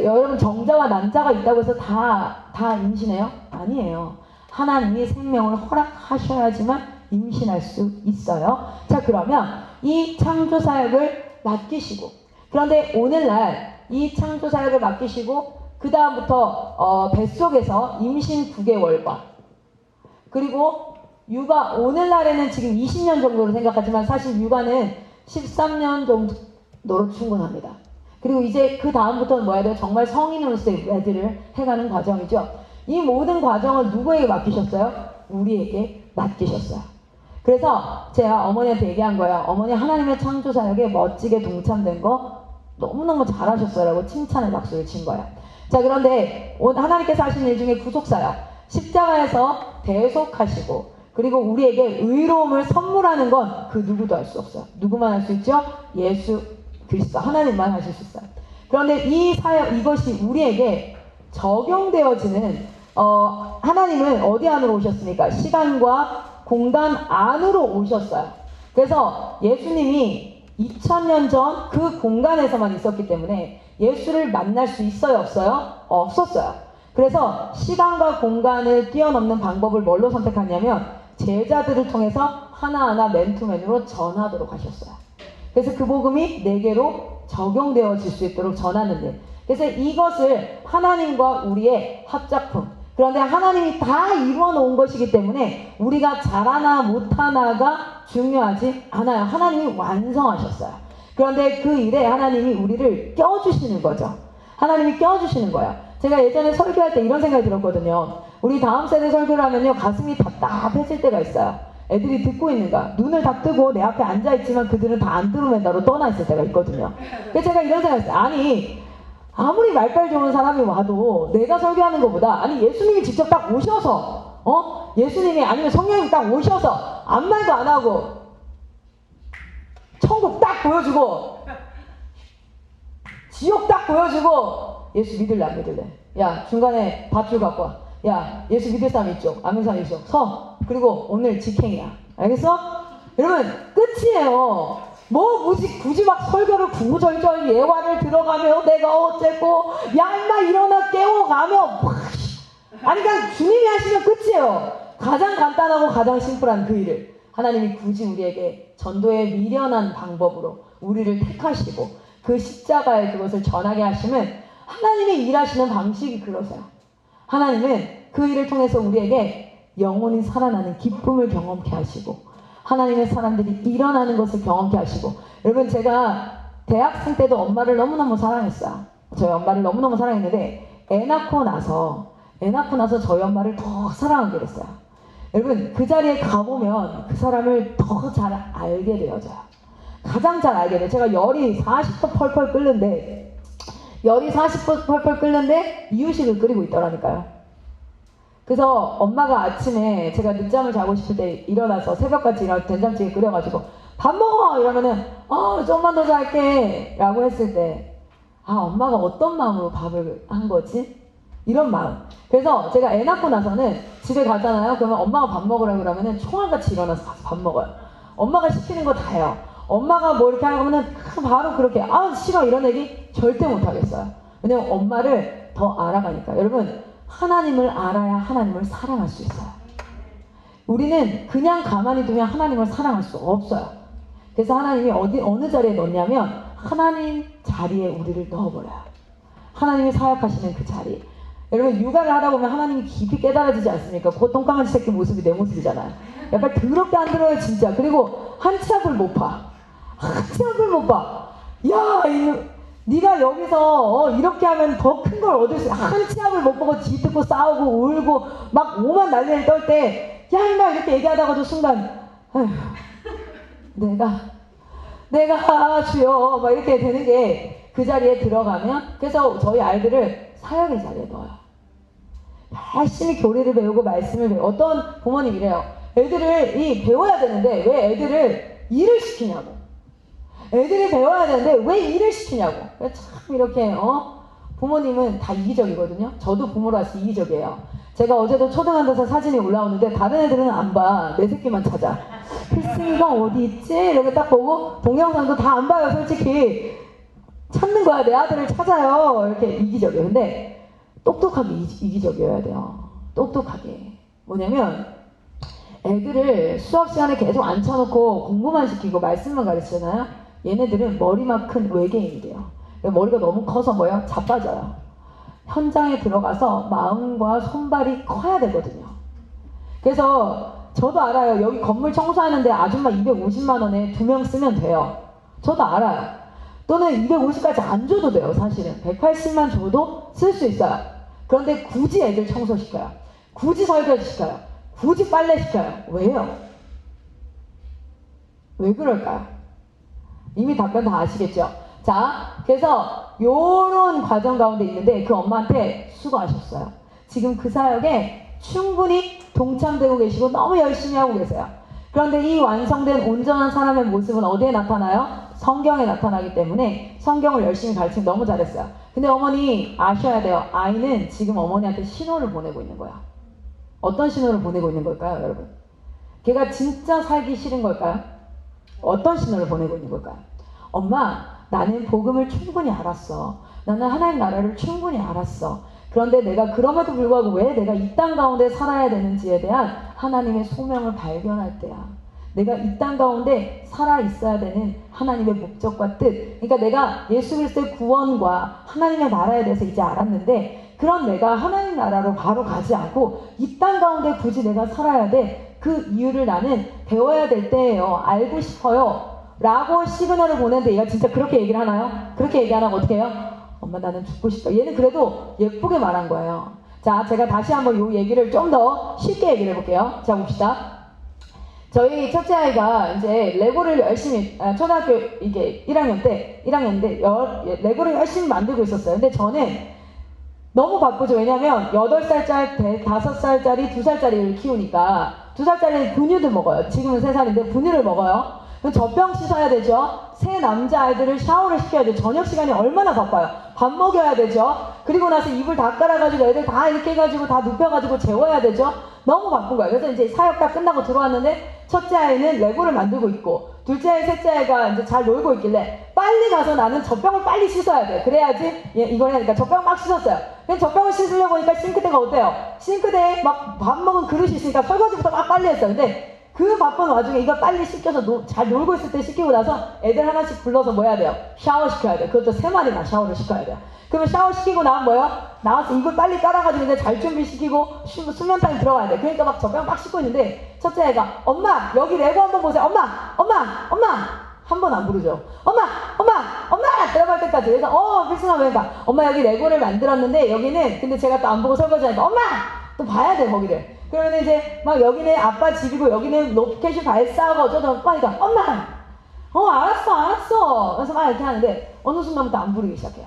여러분 정자와 난자가 있다고 해서 다 임신해요? 아니에요. 하나님이 생명을 허락하셔야지만 임신할 수 있어요. 자, 그러면 이 창조사역을 맡기시고, 그런데 오늘날 이 창조사역을 맡기시고 그 다음부터 뱃속에서 임신 9개월과 그리고 육아, 오늘날에는 지금 20년 정도로 생각하지만 사실 육아는 13년 정도로 충분합니다. 그리고 이제 그 다음부터는 뭐 해야 돼요? 정말 성인으로서의 레드를 해가는 과정이죠. 이 모든 과정을 누구에게 맡기셨어요? 우리에게 맡기셨어요. 그래서 제가 어머니한테 얘기한 거예요. 어머니, 하나님의 창조사역에 멋지게 동참된 거 너무너무 잘하셨어요 라고 칭찬의 박수를 친 거예요. 자, 그런데 하나님께서 하신 일 중에 구속사역, 십자가에서 대속하시고 그리고 우리에게 의로움을 선물하는 건 그 누구도 할 수 없어요. 누구만 할 수 있죠? 예수 그리스도 하나님만 하실 수 있어요. 그런데 이 사역, 이것이 우리에게 적용되어지는 하나님은 어디 안으로 오셨습니까? 시간과 공간 안으로 오셨어요. 그래서 예수님이 2000년 전 그 공간에서만 있었기 때문에 예수를 만날 수 있어요? 없어요? 없었어요. 그래서 시간과 공간을 뛰어넘는 방법을 뭘로 선택하냐면 제자들을 통해서 하나하나 맨투맨으로 전하도록 하셨어요. 그래서 그 복음이 내게로 적용되어질 수 있도록 전하는 일. 그래서 이것을 하나님과 우리의 합작품. 그런데 하나님이 다 이루어 놓은 것이기 때문에 우리가 잘하나 못하나가 중요하지 않아요. 하나님이 완성하셨어요. 그런데 그 일에 하나님이 우리를 껴주시는 거죠. 하나님이 껴주시는 거예요. 제가 예전에 설교할 때 이런 생각이 들었거든요. 우리 다음 세대 설교를 하면요, 가슴이 답답해질 때가 있어요. 애들이 듣고 있는가? 눈을 다 뜨고 내 앞에 앉아있지만 그들은 다 안 들으면다로 떠나 있을 때가 있거든요. 그래서 제가 이런 생각을 했어요. 아니, 아무리 말빨 좋은 사람이 와도 내가 설교하는 것보다, 아니, 예수님이 직접 딱 오셔서, 예수님이 아니면 성령님이 딱 오셔서 아무 말도 안 하고 천국 딱 보여주고 지옥 딱 보여주고 예수 믿을래 안 믿을래? 야, 중간에 밧줄 갖고 와. 야, 예수 믿을 사람 이쪽, 안 믿을 사람 이쪽 서. 그리고 오늘 직행이야. 알겠어? 여러분, 끝이에요. 뭐 굳이 막 설교를 구구절절 예화를 들어가며 내가 어쨌고 야 인마 일어나 깨워가며 아니 그냥 주님이 하시면 끝이에요. 가장 간단하고 가장 심플한 그 일을 하나님이 굳이 우리에게 전도에 미련한 방법으로 우리를 택하시고 그 십자가에 그것을 전하게 하시면 하나님의 일하시는 방식이 그러세요. 하나님은 그 일을 통해서 우리에게 영혼이 살아나는 기쁨을 경험케 하시고 하나님의 사람들이 일어나는 것을 경험케 하시고, 여러분, 제가 대학생 때도 엄마를 너무너무 사랑했어요. 저희 엄마를 너무너무 사랑했는데 애 낳고 나서 저희 엄마를 더 사랑하게 됐어요. 여러분, 그 자리에 가보면 그 사람을 더 잘 알게 되어져요. 가장 잘 알게 돼요. 제가 열이 40도 펄펄 끓는데 이유식을 끓이고 있더라니까요. 그래서 엄마가 아침에 제가 늦잠을 자고 싶을 때 일어나서 새벽같이 일어나서 된장찌개 끓여가지고 밥 먹어! 이러면은 좀만 더 잘게 라고 했을 때 엄마가 어떤 마음으로 밥을 한 거지? 이런 마음. 그래서 제가 애 낳고 나서는 집에 가잖아요. 그러면 엄마가 밥 먹으라고 그러면은 총알같이 일어나서 가서 밥 먹어요. 엄마가 시키는 거 다 해요. 엄마가 뭐 이렇게 하면은 바로 그렇게 싫어 이런 얘기 절대 못 하겠어요. 왜냐면 엄마를 더 알아가니까. 여러분, 하나님을 알아야 하나님을 사랑할 수 있어요. 우리는 그냥 가만히 두면 하나님을 사랑할 수 없어요. 그래서 하나님이 어느 자리에 넣냐면 하나님 자리에 우리를 넣어버려요. 하나님이 사역하시는 그 자리. 여러분, 육아를 하다 보면 하나님이 깊이 깨달아지지 않습니까? 그 똥강아지 새끼 모습이 내 모습이잖아요. 약간 더럽게 안 들어요 진짜. 그리고 한치 앞을 못 봐. 야, 네가 여기서 이렇게 하면 더 큰 걸 얻을 수 있어. 한 치약을 못 보고 뒤뜯고 싸우고 울고 막 오만 난리를 떨 때 야 임마 이렇게 얘기하다가도 순간 아휴 내가 주여 막 이렇게 되는 게 그 자리에 들어가면 그래서 저희 아이들을 사역의 자리에 넣어요. 열심히 교리를 배우고 말씀을 배우고 어떤 부모님 이래요. 애들을 배워야 되는데 왜 애들을 일을 시키냐고. 애들이 배워야 되는데 왜 일을 시키냐고. 참 이렇게 부모님은 다 이기적이거든요. 저도 부모라서 이기적이에요. 제가 어제도 초등학교에서 사진이 올라오는데 다른 애들은 안 봐. 내 새끼만 찾아. 필승이가 어디 있지? 이렇게 딱 보고 동영상도 다 안 봐요. 솔직히 찾는 거야. 내 아들을 찾아요. 이렇게 이기적이에요. 근데 똑똑하게 이기적이어야 돼요. 똑똑하게. 뭐냐면 애들을 수업 시간에 계속 앉혀놓고 공부만 시키고 말씀만 가르치잖아요. 얘네들은 머리만 큰 외계인이래요. 머리가 너무 커서 뭐예요? 자빠져요. 현장에 들어가서 마음과 손발이 커야 되거든요. 그래서 저도 알아요. 여기 건물 청소하는데 아줌마 250만 원에 2명 쓰면 돼요. 저도 알아요. 또는 250까지 안 줘도 돼요. 사실은 180만 줘도 쓸 수 있어요. 그런데 굳이 애들 청소시켜요. 굳이 설거지 시켜요. 굳이 빨래 시켜요. 왜요? 왜 그럴까요? 이미 답변 다 아시겠죠? 자, 그래서 요런 과정 가운데 있는데 그 엄마한테 수고하셨어요. 지금 그 사역에 충분히 동참되고 계시고 너무 열심히 하고 계세요. 그런데 이 완성된 온전한 사람의 모습은 어디에 나타나요? 성경에 나타나기 때문에 성경을 열심히 가르치면 너무 잘했어요. 근데 어머니 아셔야 돼요. 아이는 지금 어머니한테 신호를 보내고 있는 거야. 어떤 신호를 보내고 있는 걸까요, 여러분? 걔가 진짜 살기 싫은 걸까요? 어떤 신호를 보내고 있는 걸까요? 엄마, 나는 복음을 충분히 알았어. 나는 하나님 나라를 충분히 알았어. 그런데 내가 그럼에도 불구하고 왜 내가 이 땅 가운데 살아야 되는지에 대한 하나님의 소명을 발견할 때야. 내가 이 땅 가운데 살아 있어야 되는 하나님의 목적과 뜻. 그러니까 내가 예수 그리스도의 구원과 하나님의 나라에 대해서 이제 알았는데 그런 내가 하나님 나라로 바로 가지 않고 이 땅 가운데 굳이 내가 살아야 돼. 그 이유를 나는 배워야 될 때예요. 알고 싶어요. 라고 시그널을 보내는데 얘가 진짜 그렇게 얘기를 하나요? 그렇게 얘기 안 하고 어떻게 해요? 엄마 나는 죽고 싶다. 얘는 그래도 예쁘게 말한 거예요. 자, 제가 다시 한번 이 얘기를 좀 더 쉽게 얘기를 해볼게요. 자, 봅시다. 저희 첫째 아이가 이제 레고를 열심히, 초등학교 이게 1학년인데 레고를 열심히 만들고 있었어요. 근데 저는 너무 바쁘죠. 왜냐면 8살짜리, 5살짜리, 2살짜리를 키우니까 2살짜리는 분유도 먹어요. 지금은 3살인데 분유를 먹어요. 그럼 젖병 씻어야 되죠. 새 남자아이들을 샤워를 시켜야 돼요. 저녁 시간이 얼마나 바빠요. 밥 먹여야 되죠. 그리고 나서 이불 다 깔아가지고 애들 다 이렇게 해가지고 다 눕혀가지고 재워야 되죠. 너무 바쁜 거예요. 그래서 이제 사역 다 끝나고 들어왔는데 첫째 아이는 레고를 만들고 있고 둘째 아이, 셋째 아이가 이제 잘 놀고 있길래 빨리 가서 나는 젖병을 빨리 씻어야 돼. 그래야지 이걸 해야 되니까 젖병을 막 씻었어요. 근데 젖병을 씻으려고 하니까 싱크대가 어때요? 싱크대에 막 밥 먹은 그릇이 있으니까 설거지부터 막 빨리 했어요. 근데 그 바쁜 와중에 이거 빨리 씻겨서 잘 놀고 있을 때 씻기고 나서 애들 하나씩 불러서 뭐 해야 돼요? 샤워 시켜야 돼요. 그것도 3마리나 샤워를 시켜야 돼요. 그러면 샤워 시키고 나면 뭐예요? 나와서 이걸 빨리 깔아가지고 이제 잘 준비시키고 수면탕에 들어가야 돼. 그러니까 막 젖병 막 씻고 있는데 첫째 애가 엄마 여기 레고 한번 보세요. 엄마 한 번 안 부르죠. 엄마 들어갈 때까지. 그래서 필승아 왜가 엄마 여기 레고를 만들었는데 여기는 근데 제가 또 안 보고 설거지하니까 엄마 또 봐야 돼 거기를. 그러면 이제 막 여기는 아빠 집이고 여기는 로켓이 발사하고 어쩌다 빠니까 엄마 알았어 그래서 막 이렇게 하는데 어느 순간부터 안 부르기 시작해요.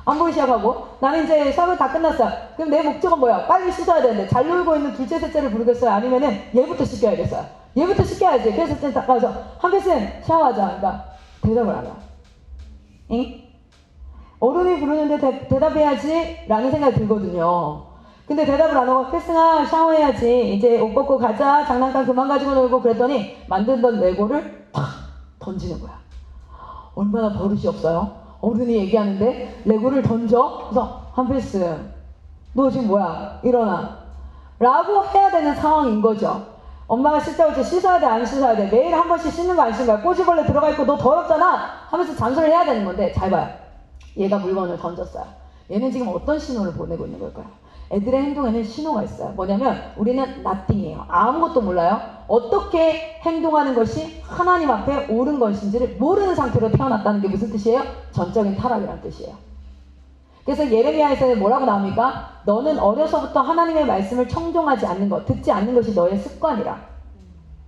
안 부르기 시작하고 나는 이제 수업이 다 끝났어요. 그럼 내 목적은 뭐야? 빨리 씻어야 되는데 잘 놀고 있는 둘째 셋째를 부르겠어요? 아니면은 얘부터 씻겨야겠어요? 얘부터 씻겨야지. 그래서 딱 가서 한필승 샤워하자. 그러니까 대답을 안 해요. 응? 어른이 부르는데 대답해야지 라는 생각이 들거든요. 근데 대답을 안 하고 필승아 샤워해야지 이제 옷 벗고 가자 장난감 그만 가지고 놀고 그랬더니 만들던 레고를 팍 던지는 거야. 얼마나 버릇이 없어요. 어른이 얘기하는데 레고를 던져. 그래서 한필승 너 지금 뭐야 일어나 라고 해야 되는 상황인 거죠. 엄마가 씻자고 할 때 씻어야 돼 안 씻어야 돼 매일 한 번씩 씻는 거 안 씻는 거야. 꼬집벌레 들어가 있고 너 더럽잖아 하면서 잔소리를 해야 되는 건데 잘 봐요. 얘가 물건을 던졌어요. 얘는 지금 어떤 신호를 보내고 있는 걸까요? 애들의 행동에는 신호가 있어요. 뭐냐면 우리는 nothing이에요. 아무것도 몰라요. 어떻게 행동하는 것이 하나님 앞에 옳은 것인지를 모르는 상태로 태어났다는 게 무슨 뜻이에요? 전적인 타락이라는 뜻이에요. 그래서 예레미야에서는 뭐라고 나옵니까? 너는 어려서부터 하나님의 말씀을 청종하지 않는 것, 듣지 않는 것이 너의 습관이라.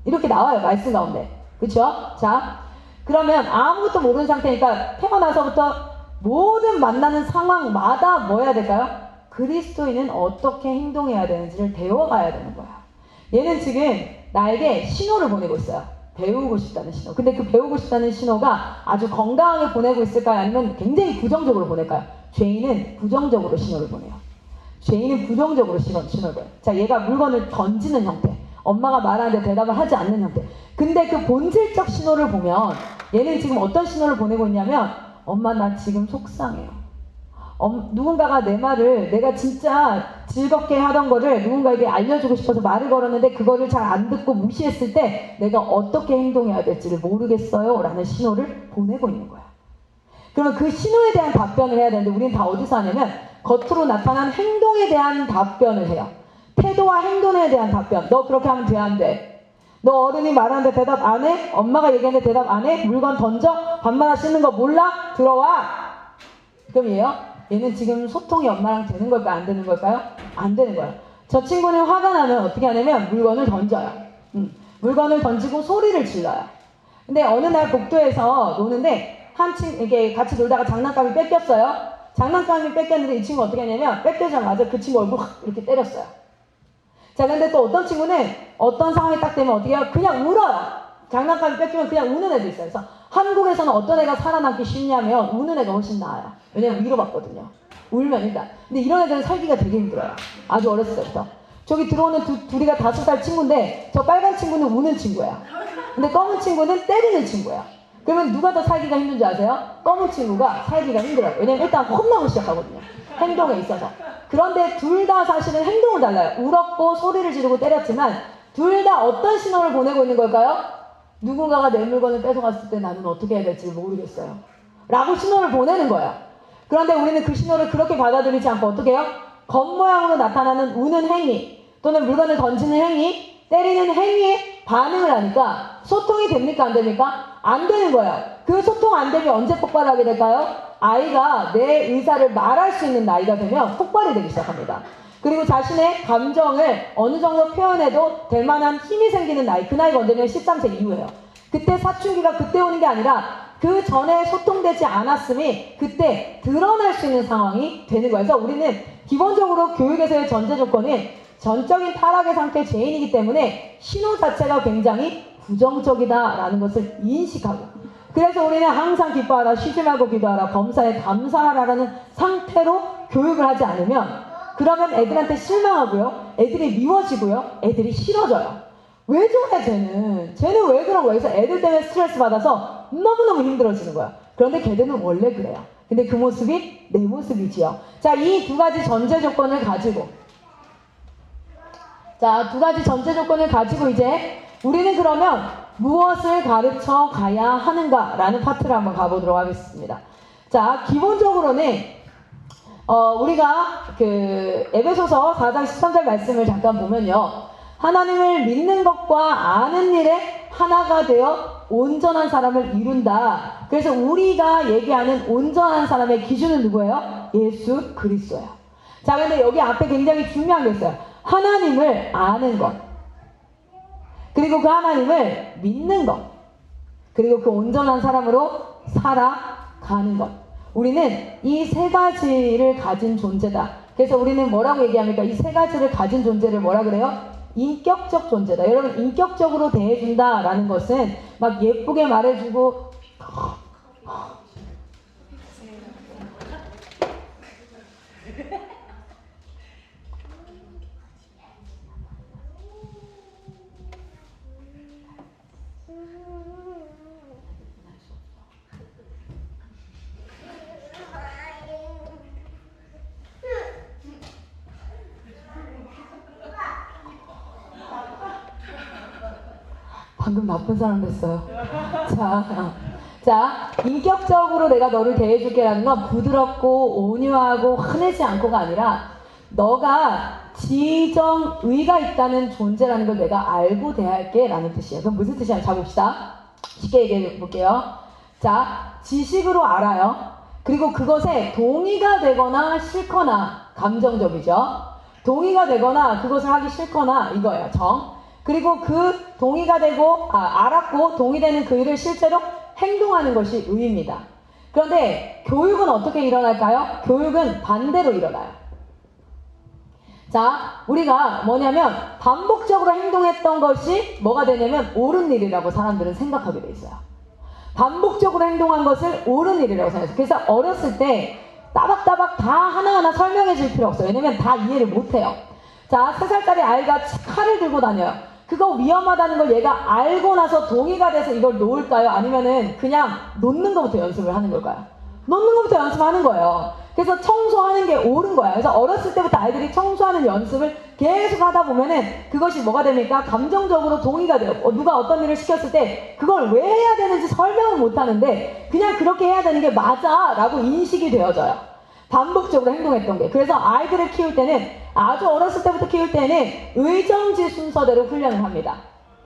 이렇게 나와요. 말씀 가운데. 그렇죠? 자, 그러면 아무것도 모르는 상태니까 태어나서부터 모든 만나는 상황마다 뭐 해야 될까요? 그리스도인은 어떻게 행동해야 되는지를 배워가야 되는 거야. 얘는 지금 나에게 신호를 보내고 있어요. 배우고 싶다는 신호. 근데 그 배우고 싶다는 신호가 아주 건강하게 보내고 있을까요? 아니면 굉장히 부정적으로 보낼까요? 죄인은 부정적으로 신호를 보내요. 죄인은 부정적으로 신호를 보내요. 자, 얘가 물건을 던지는 형태. 엄마가 말하는데 대답을 하지 않는 형태. 근데 그 본질적 신호를 보면 얘는 지금 어떤 신호를 보내고 있냐면 엄마 나 지금 속상해요. 누군가가 내 말을 내가 진짜 즐겁게 하던 거를 누군가에게 알려주고 싶어서 말을 걸었는데 그거를 잘 안 듣고 무시했을 때 내가 어떻게 행동해야 될지를 모르겠어요 라는 신호를 보내고 있는 거야. 그러면 그 신호에 대한 답변을 해야 되는데 우리는 다 어디서 하냐면 겉으로 나타난 행동에 대한 답변을 해요. 태도와 행동에 대한 답변. 너 그렇게 하면 돼 안 돼? 너 어른이 말하는데 대답 안 해? 엄마가 얘기하는데 대답 안 해? 물건 던져? 밥마다 씻는 거 몰라? 들어와! 그럼 얘는 지금 소통이 엄마랑 되는 걸까요? 안 되는 걸까요? 안 되는 거예요. 저 친구는 화가 나면 어떻게 하냐면 물건을 던져요. 물건을 던지고 소리를 질러요. 근데 어느 날 복도에서 노는데 이게 같이 놀다가 장난감이 뺏겼어요. 장난감이 뺏겼는데 이 친구 어떻게 하냐면 뺏겨자마자 그 친구 얼굴 확 이렇게 때렸어요. 자, 근데 또 어떤 친구는 어떤 상황이 딱 되면 어떻게 해요? 그냥 울어요. 장난감이 뺏기면 그냥 우는 애도 있어요. 그래서 한국에서는 어떤 애가 살아남기 쉽냐면 우는 애가 훨씬 나아요. 왜냐면 위로받거든요. 울면 일단. 근데 이런 애들은 살기가 되게 힘들어요. 아주 어렸을 때부터. 저기 들어오는 둘이가 5살 친구인데 저 빨간 친구는 우는 친구예요. 근데 검은 친구는 때리는 친구예요. 그러면 누가 더 살기가 힘든 줄 아세요? 검은 친구가 살기가 힘들어요. 왜냐면 일단 혼나고 시작하거든요. 행동에 있어서. 그런데 둘 다 사실은 행동은 달라요. 울었고 소리를 지르고 때렸지만 둘 다 어떤 신호를 보내고 있는 걸까요? 누군가가 내 물건을 뺏어갔을 때 나는 어떻게 해야 될지 모르겠어요. 라고 신호를 보내는 거예요. 그런데 우리는 그 신호를 그렇게 받아들이지 않고 어떻게 해요? 겉모양으로 나타나는 우는 행위 또는 물건을 던지는 행위, 때리는 행위에 반응을 하니까 소통이 됩니까? 안 됩니까? 안 되는 거예요. 그 소통 안 되면 언제 폭발하게 될까요? 아이가 내 의사를 말할 수 있는 나이가 되면 폭발이 되기 시작합니다. 그리고 자신의 감정을 어느 정도 표현해도 될 만한 힘이 생기는 나이, 그 나이가 언제냐면 13세 이후예요. 그때 사춘기가 그때 오는 게 아니라 그 전에 소통되지 않았음이 그때 드러날 수 있는 상황이 되는 거예요. 그래서 우리는 기본적으로 교육에서의 전제 조건은 전적인 타락의 상태 죄인이기 때문에 신호 자체가 굉장히 부정적이다라는 것을 인식하고, 그래서 우리는 항상 기뻐하라, 쉬지 말고 기도하라, 범사에 감사하라라는 상태로 교육을 하지 않으면 그러면 애들한테 실망하고요, 애들이 미워지고요, 애들이 싫어져요. 왜 저래 쟤는 왜 그런 거야? 그래서 애들 때문에 스트레스 받아서 너무너무 힘들어지는 거야. 그런데 걔들은 원래 그래요. 근데 그 모습이 내 모습이지요. 자, 이 두 가지 전제 조건을 가지고 이제 우리는 그러면 무엇을 가르쳐 가야 하는가라는 파트를 한번 가보도록 하겠습니다. 자, 기본적으로는 우리가 그 에베소서 4장 13절 말씀을 잠깐 보면요, 하나님을 믿는 것과 아는 일에 하나가 되어 온전한 사람을 이룬다. 그래서 우리가 얘기하는 온전한 사람의 기준은 누구예요? 예수 그리스도예요. 자, 근데 여기 앞에 굉장히 중요한 게 있어요. 하나님을 아는 것, 그리고 그 하나님을 믿는 것, 그리고 그 온전한 사람으로 살아가는 것. 우리는 이 세 가지를 가진 존재다. 그래서 우리는 뭐라고 얘기합니까? 이 세 가지를 가진 존재를 뭐라 그래요? 인격적 존재다. 여러분, 인격적으로 대해준다라는 것은 막 예쁘게 말해주고 방금 나쁜 사람 됐어요. 자, 인격적으로 내가 너를 대해줄게라는 건 부드럽고 온유하고 화내지 않고가 아니라 너가 지정의가 있다는 존재라는 걸 내가 알고 대할게 라는 뜻이에요. 그럼 무슨 뜻이냐 자 봅시다. 쉽게 얘기해 볼게요. 자, 지식으로 알아요. 그리고 그것에 동의가 되거나 싫거나 감정적이죠. 동의가 되거나 그것을 하기 싫거나 이거예요. 정. 그리고 그 동의가 되고 알았고 동의되는 그 일을 실제로 행동하는 것이 의입니다. 그런데 교육은 어떻게 일어날까요? 교육은 반대로 일어나요. 자, 우리가 뭐냐면 반복적으로 행동했던 것이 뭐가 되냐면 옳은 일이라고 사람들은 생각하게 돼 있어요. 반복적으로 행동한 것을 옳은 일이라고 생각해요. 그래서 어렸을 때 따박따박 다 하나하나 설명해 줄 필요 없어요. 왜냐면 다 이해를 못해요. 자, 3살짜리 아이가 칼을 들고 다녀요. 그거 위험하다는 걸 얘가 알고 나서 동의가 돼서 이걸 놓을까요? 아니면은 그냥 놓는 것부터 연습을 하는 걸까요? 놓는 것부터 연습하는 거예요. 그래서 청소하는 게 옳은 거야. 그래서 어렸을 때부터 아이들이 청소하는 연습을 계속 하다 보면은 그것이 뭐가 됩니까? 감정적으로 동의가 돼요. 누가 어떤 일을 시켰을 때 그걸 왜 해야 되는지 설명을 못 하는데 그냥 그렇게 해야 되는 게 맞아 라고 인식이 되어져요. 반복적으로 행동했던 게. 그래서 아이들을 키울 때는 아주 어렸을 때부터 키울 때는 의정지 순서대로 훈련을 합니다.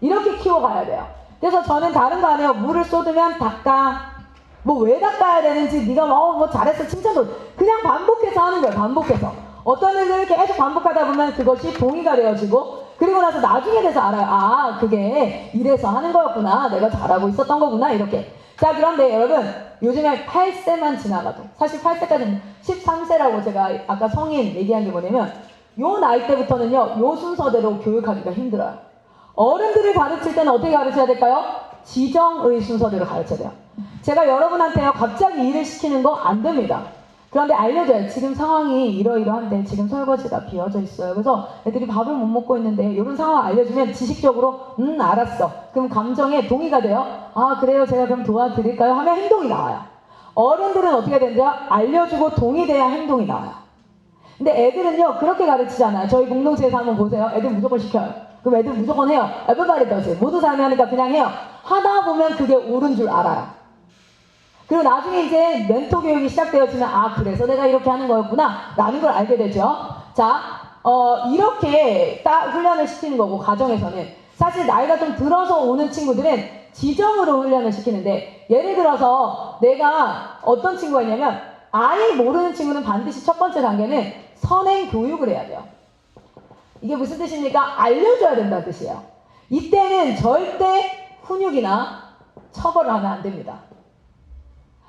이렇게 키워가야 돼요. 그래서 저는 다른 거 안 해요. 물을 쏟으면 닦아. 뭐 왜 닦아야 되는지 네가 뭐 잘했어 칭찬도 그냥 반복해서 하는 거예요. 반복해서 어떤 일을 계속 반복하다 보면 그것이 동의가 되어지고 그리고 나서 나중에 돼서 알아요. 아 그게 이래서 하는 거였구나. 내가 잘하고 있었던 거구나 이렇게. 자 그런데 여러분 요즘에 8세만 지나가도 사실 8세까지는 13세라고 제가 아까 성인 얘기한 게 뭐냐면 요 나이 때부터는요 요 순서대로 교육하기가 힘들어요. 어른들을 가르칠 때는 어떻게 가르쳐야 될까요? 지정의 순서대로 가르쳐야 돼요. 제가 여러분한테요 갑자기 일을 시키는 거 안 됩니다. 그런데 알려줘요. 지금 상황이 이러이러한데 지금 설거지가 비어져 있어요. 그래서 애들이 밥을 못 먹고 있는데 이런 상황 알려주면 지식적으로 알았어. 그럼 감정에 동의가 돼요. 아 그래요 제가 그럼 도와드릴까요? 하면 행동이 나와요. 어른들은 어떻게 되는데요? 알려주고 동의돼야 행동이 나와요. 근데 애들은요 그렇게 가르치잖아요. 저희 공동체에서 한번 보세요. 애들 무조건 시켜요. 그럼 애들 무조건 해요. everybody does it. 모두 사람이 하니까 그냥 해요. 하다 보면 그게 옳은 줄 알아요. 그리고 나중에 이제 멘토 교육이 시작되어지면 아 그래서 내가 이렇게 하는 거였구나 라는 걸 알게 되죠. 자 이렇게 딱 훈련을 시키는 거고 가정에서는 사실 나이가 좀 들어서 오는 친구들은 지정으로 훈련을 시키는데 예를 들어서 내가 어떤 친구가 있냐면 아예 모르는 친구는 반드시 첫 번째 단계는 선행 교육을 해야 돼요. 이게 무슨 뜻입니까? 알려줘야 된다는 뜻이에요. 이때는 절대 훈육이나 처벌을 하면 안 됩니다.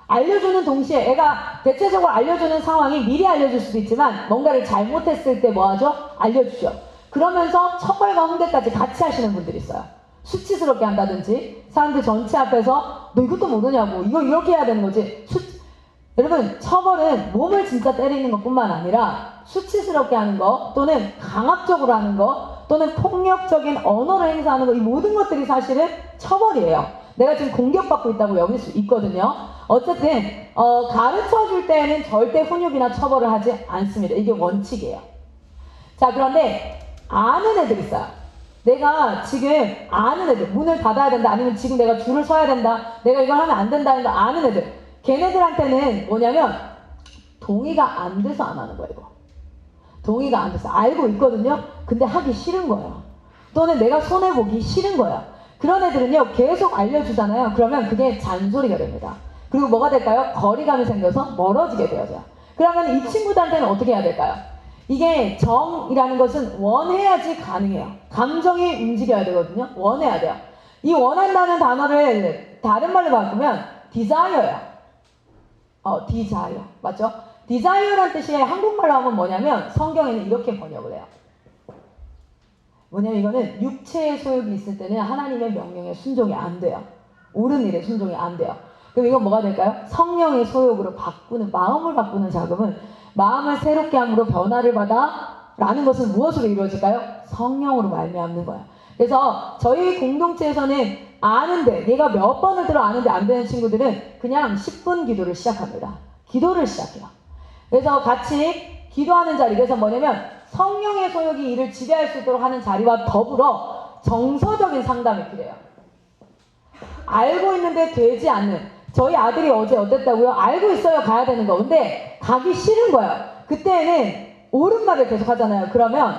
알려주는 동시에 애가 대체적으로 알려주는 상황이 미리 알려줄 수도 있지만 뭔가를 잘못했을 때 뭐하죠? 알려주죠. 그러면서 처벌과 훈계까지 같이 하시는 분들이 있어요. 수치스럽게 한다든지 사람들 전체 앞에서 너 이것도 모르냐고 이거 이렇게 해야 되는 거지. 여러분 처벌은 몸을 진짜 때리는 것뿐만 아니라 수치스럽게 하는 거 또는 강압적으로 하는 거 또는 폭력적인 언어를 행사하는 거 이 모든 것들이 사실은 처벌이에요. 내가 지금 공격받고 있다고 여길 수 있거든요. 어쨌든 가르쳐줄 때는 절대 훈육이나 처벌을 하지 않습니다. 이게 원칙이에요. 자 그런데 아는 애들 있어요. 내가 지금 아는 애들 문을 닫아야 된다 아니면 지금 내가 줄을 서야 된다 내가 이걸 하면 안 된다는 거 아는 애들 걔네들한테는 뭐냐면 동의가 안 돼서 안 하는 거예요. 이거. 동의가 안 돼서 알고 있거든요. 근데 하기 싫은 거예요. 또는 내가 손해보기 싫은 거예요. 그런 애들은요 계속 알려주잖아요. 그러면 그게 잔소리가 됩니다. 그리고 뭐가 될까요? 거리감이 생겨서 멀어지게 되어져요. 그러면 이 친구들한테는 어떻게 해야 될까요? 이게 정이라는 것은 원해야지 가능해요. 감정이 움직여야 되거든요. 원해야 돼요. 이 원한다는 단어를 다른 말로 바꾸면 desire예요. desire 맞죠? desire란 뜻이 한국말로 하면 뭐냐면 성경에는 이렇게 번역을 해요. 뭐냐면 이거는 육체의 소욕이 있을 때는 하나님의 명령에 순종이 안 돼요. 옳은 일에 순종이 안 돼요. 그럼 이건 뭐가 될까요? 성령의 소욕으로 바꾸는 마음을 바꾸는 작업은 마음을 새롭게 함으로 변화를 받아 라는 것은 무엇으로 이루어질까요? 성령으로 말미암는 거예요. 그래서 저희 공동체에서는 아는데 얘가 몇 번을 들어 아는데 안 되는 친구들은 그냥 10분 기도를 시작합니다. 기도를 시작해요. 그래서 같이 기도하는 자리 그래서 뭐냐면 성령의 소욕이 이를 지배할 수 있도록 하는 자리와 더불어 정서적인 상담이 필요해요. 알고 있는데 되지 않는 저희 아들이 어제 어땠다고요? 알고 있어요 가야 되는 거 근데 가기 싫은 거예요. 그때는 옳은 말을 계속 하잖아요. 그러면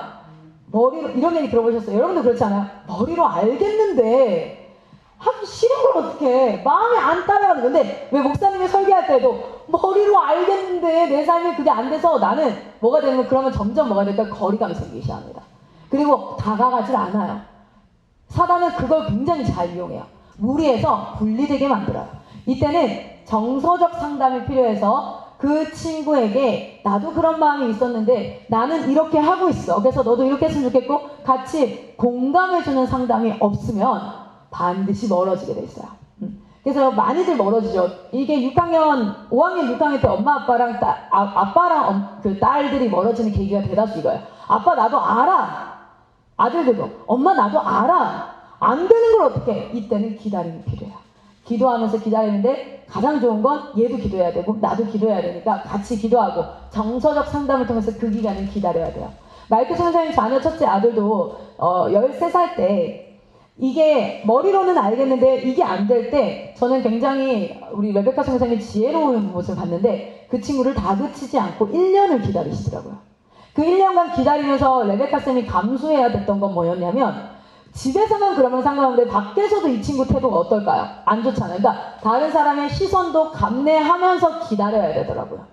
머리로, 이런 얘기 들어보셨어요? 여러분도 그렇지 않아요? 머리로 알겠는데 하기 싫은 걸 어떡해. 마음에 안 따라가는 건데, 왜 목사님이 설교할 때도 머리로 알겠는데 내 삶이 그게 안 돼서 나는 뭐가 되는 거, 그러면 점점 뭐가 될까? 거리감이 생기기 시작합니다. 그리고 다가가질 않아요. 사단은 그걸 굉장히 잘 이용해요. 무리해서 분리되게 만들어요. 이때는 정서적 상담이 필요해서 그 친구에게 나도 그런 마음이 있었는데 나는 이렇게 하고 있어. 그래서 너도 이렇게 했으면 좋겠고, 같이 공감해주는 상담이 없으면 반드시 멀어지게 돼 있어요. 그래서 많이들 멀어지죠. 이게 6학년, 5학년, 6학년 때 엄마 아빠랑 아빠랑 그 딸들이 멀어지는 계기가 대다수 이거예요. 아빠 나도 알아. 아들들도 엄마 나도 알아. 안 되는 걸 어떻게 해? 이때는 기다림이 필요해요. 기도하면서 기다리는데 가장 좋은 건 얘도 기도해야 되고 나도 기도해야 되니까 같이 기도하고 정서적 상담을 통해서 그 기간을 기다려야 돼요. 마이크 선생님 자녀 첫째 아들도 13살 때 이게 머리로는 알겠는데 이게 안 될 때 저는 굉장히 우리 레베카 선생님이 지혜로운 모습을 봤는데 그 친구를 다그치지 않고 1년을 기다리시더라고요. 그 1년간 기다리면서 레베카 쌤이 감수해야 됐던 건 뭐였냐면, 집에서만 그러면 상관없는데 밖에서도 이 친구 태도가 어떨까요? 안 좋잖아요. 그러니까 다른 사람의 시선도 감내하면서 기다려야 되더라고요.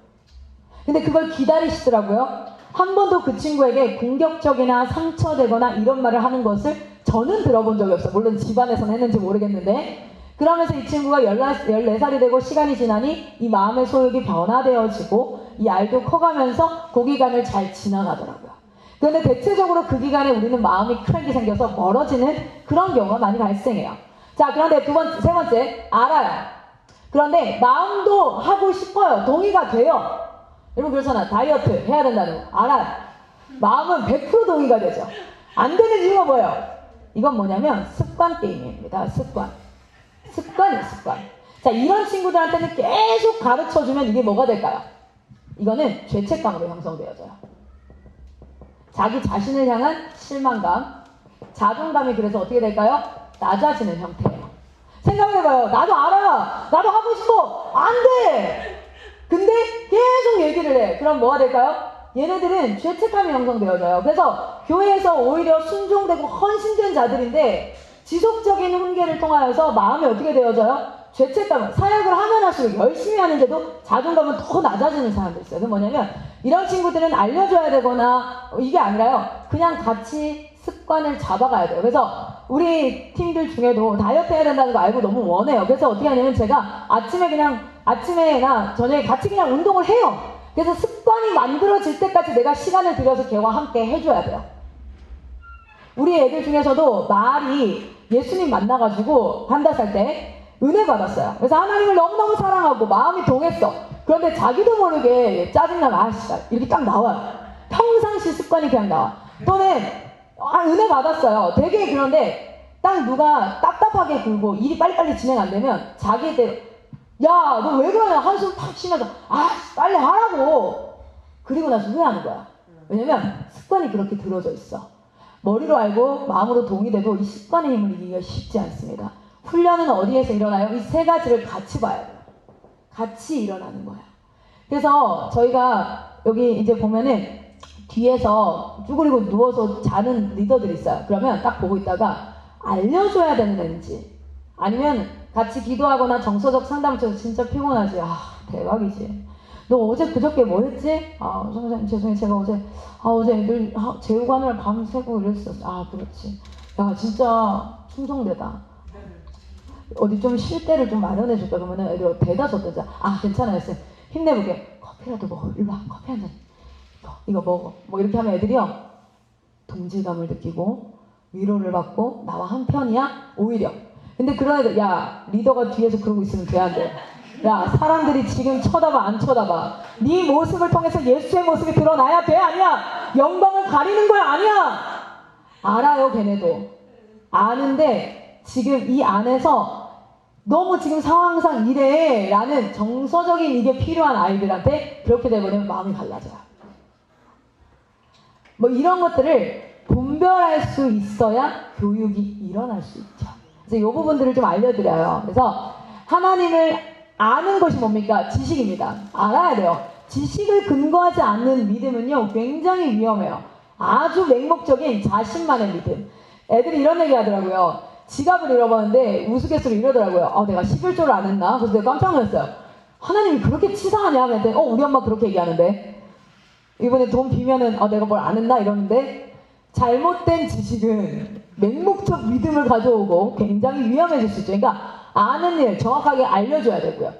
근데 그걸 기다리시더라고요. 한 번도 그 친구에게 공격적이나 상처되거나 이런 말을 하는 것을 저는 들어본 적이 없어요. 물론 집안에서는 했는지 모르겠는데, 그러면서 이 친구가 14살이 되고 시간이 지나니 이 마음의 소욕이 변화되어지고 이 아이도 커가면서 그 기간을 잘 지나가더라고요. 그런데 대체적으로 그 기간에 우리는 마음이 크랙이 생겨서 멀어지는 그런 경우가 많이 발생해요. 자, 그런데 세 번째, 알아요. 그런데 마음도 하고 싶어요. 동의가 돼요. 여러분 그렇잖아. 다이어트 해야 된다는 거 알아요. 마음은 100% 동의가 되죠. 안 되는 이유가 뭐예요? 이건 뭐냐면 습관 게임입니다. 습관. 자, 이런 친구들한테는 계속 가르쳐주면 이게 뭐가 될까요? 이거는 죄책감으로 형성되어져요. 자기 자신을 향한 실망감, 자존감이 그래서 어떻게 될까요? 낮아지는 형태예요. 생각을 해봐요. 나도 알아. 나도 하고 싶어. 안 돼. 근데 계속 얘기를 해. 그럼 뭐가 될까요? 얘네들은 죄책감이 형성되어져요. 그래서 교회에서 오히려 순종되고 헌신된 자들인데 지속적인 훈계를 통하여서 마음이 어떻게 되어져요? 죄책감을, 사역을 하면 할수록 열심히 하는데도 자존감은 더 낮아지는 사람들 있어요. 그게 뭐냐면 이런 친구들은 알려줘야 되거나 이게 아니라요. 그냥 같이 습관을 잡아가야 돼요. 그래서 우리 팀들 중에도 다이어트 해야 된다는 거 알고 너무 원해요. 그래서 어떻게 하냐면 제가 아침에나 저녁에 같이 그냥 운동을 해요. 그래서 습관이 만들어질 때까지 내가 시간을 들여서 걔와 함께 해줘야 돼요. 우리 애들 중에서도 말이 예수님 만나가지고 1살 때 은혜 받았어요. 그래서 하나님을 너무너무 사랑하고 마음이 동했어. 그런데 자기도 모르게 짜증나면 아씨 이렇게 딱 나와요. 평상시 습관이 그냥 나와. 또는 은혜 받았어요. 되게 그런데 딱 누가 답답하게 굴고 일이 빨리빨리 진행 안 되면 자기한테 야, 너 왜 그러냐? 한숨 탁 쉬면서 빨리 하라고. 그리고 나서 후회하는 거야. 왜냐면 습관이 그렇게 들어져 있어. 머리로 알고 마음으로 동의돼도 이 습관의 힘을 이기기가 쉽지 않습니다. 훈련은 어디에서 일어나요? 이 세 가지를 같이 봐야 돼요. 같이 일어나는 거예요. 그래서 저희가 여기 이제 보면은 뒤에서 쭈그리고 누워서 자는 리더들이 있어요. 그러면 딱 보고 있다가 알려줘야 되는 애인지 아니면 같이 기도하거나 정서적 상담을 쳐서 진짜 피곤하지. 대박이지. 너 어제 그저께 뭐 했지? 선생님 죄송해요. 제가 어제 애들 재우고 하느라 밤새고 이랬었어. 그렇지. 야 진짜 충성되다. 어디 좀 쉴 때를 좀 마련해 줄까? 그러면은 애들 대다섯 번째 괜찮아요. 힘내보게. 커피라도 먹어. 일로 와. 커피 한 잔. 이거 먹어. 뭐 이렇게 하면 애들이요. 동질감을 느끼고 위로를 받고 나와 한 편이야. 오히려. 근데 그런 애들 리더가 뒤에서 그러고 있으면 돼 안 돼? 사람들이 지금 쳐다봐 안 쳐다봐? 네 모습을 통해서 예수의 모습이 드러나야 돼 아니야? 영광을 가리는 거야 아니야? 알아요 걔네도. 아는데 지금 이 안에서 너무 지금 상황상 이래 라는 정서적인 이게 필요한 아이들한테 그렇게 되버리면 마음이 갈라져요. 뭐 이런 것들을 분별할 수 있어야 교육이 일어날 수 있죠. 그래서 이 부분들을 좀 알려드려요. 그래서 하나님을 아는 것이 뭡니까? 지식입니다. 알아야 돼요. 지식을 근거하지 않는 믿음은요, 굉장히 위험해요. 아주 맹목적인 자신만의 믿음. 애들이 이런 얘기 하더라고요. 지갑을 잃어버렸는데 우스갯소리 이러더라고요. 내가 11조를 안 했나? 그래서 내가 깜짝 놀랐어요. 하나님이 그렇게 치사하냐? 그랬더니 우리 엄마 그렇게 얘기하는데 이번에 돈 비면은 내가 뭘 안 했나? 이러는데 잘못된 지식은 맹목적 믿음을 가져오고 굉장히 위험해질 수 있죠. 그러니까 아는 일 정확하게 알려줘야 되고요.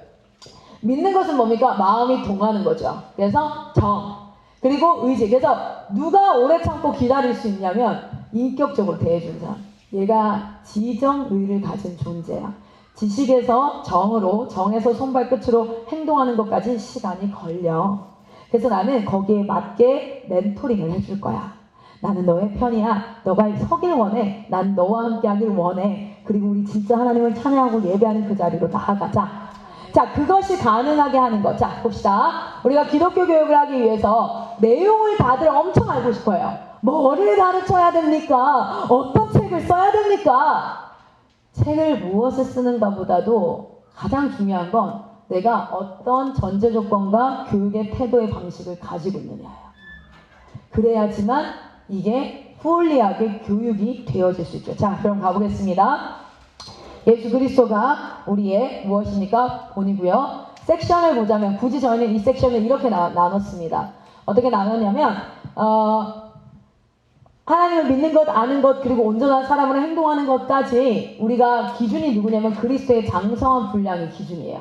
믿는 것은 뭡니까? 마음이 동하는 거죠. 그래서 정, 그리고 의지. 그래서 누가 오래 참고 기다릴 수 있냐면 인격적으로 대해주는 사람. 얘가 지정의를 가진 존재야. 지식에서 정으로, 정에서 손발끝으로 행동하는 것까지 시간이 걸려. 그래서 나는 거기에 맞게 멘토링을 해줄 거야. 나는 너의 편이야. 너가 서길 원해. 난 너와 함께 하길 원해. 그리고 우리 진짜 하나님을 찬양하고 예배하는 그 자리로 나아가자. 자, 그것이 가능하게 하는 것. 자, 봅시다. 우리가 기독교 교육을 하기 위해서 내용을 다들 엄청 알고 싶어요. 뭐를 가르쳐야 됩니까? 어떤 책을 써야 됩니까? 책을 무엇을 쓰는가 보다도 가장 중요한 건 내가 어떤 전제 조건과 교육의 태도의 방식을 가지고 있느냐예요. 그래야지만 이게 훌리하게 교육이 되어질 수 있죠. 자, 그럼 가보겠습니다. 예수 그리스도가 우리의 무엇입니까? 본이고요. 섹션을 보자면 굳이 저희는 이 섹션을 이렇게 나눴습니다. 어떻게 나눴냐면 하나님을 믿는 것, 아는 것, 그리고 온전한 사람으로 행동하는 것까지 우리가 기준이 누구냐면 그리스도의 장성한 분량이 기준이에요.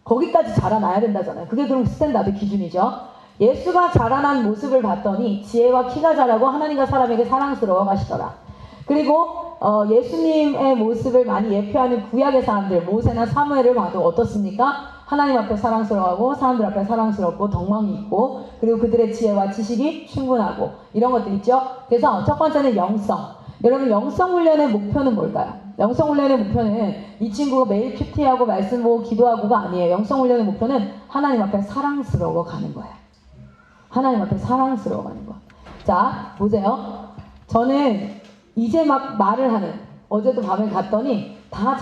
거기까지 자라나야 된다잖아요. 그게 그럼 스탠다드 기준이죠. 예수가 자라난 모습을 봤더니 지혜와 키가 자라고 하나님과 사람에게 사랑스러워 가시더라. 그리고 예수님의 모습을 많이 예표하는 구약의 사람들, 모세나 사무엘을 봐도 어떻습니까? 하나님 앞에 사랑스러워하고 사람들 앞에 사랑스럽고 덕망이 있고 그리고 그들의 지혜와 지식이 충분하고 이런 것들 있죠. 그래서 첫 번째는 영성. 여러분 영성 훈련의 목표는 뭘까요? 영성 훈련의 목표는 이 친구가 매일 큐티하고 말씀 보고 기도하고가 아니에요. 영성 훈련의 목표는 하나님 앞에 사랑스러워 가는 거예요. 하나님 앞에 사랑스러워 가는 거. 자, 보세요. 저는 이제 막 말을 하는, 어제도 밤에 갔더니 다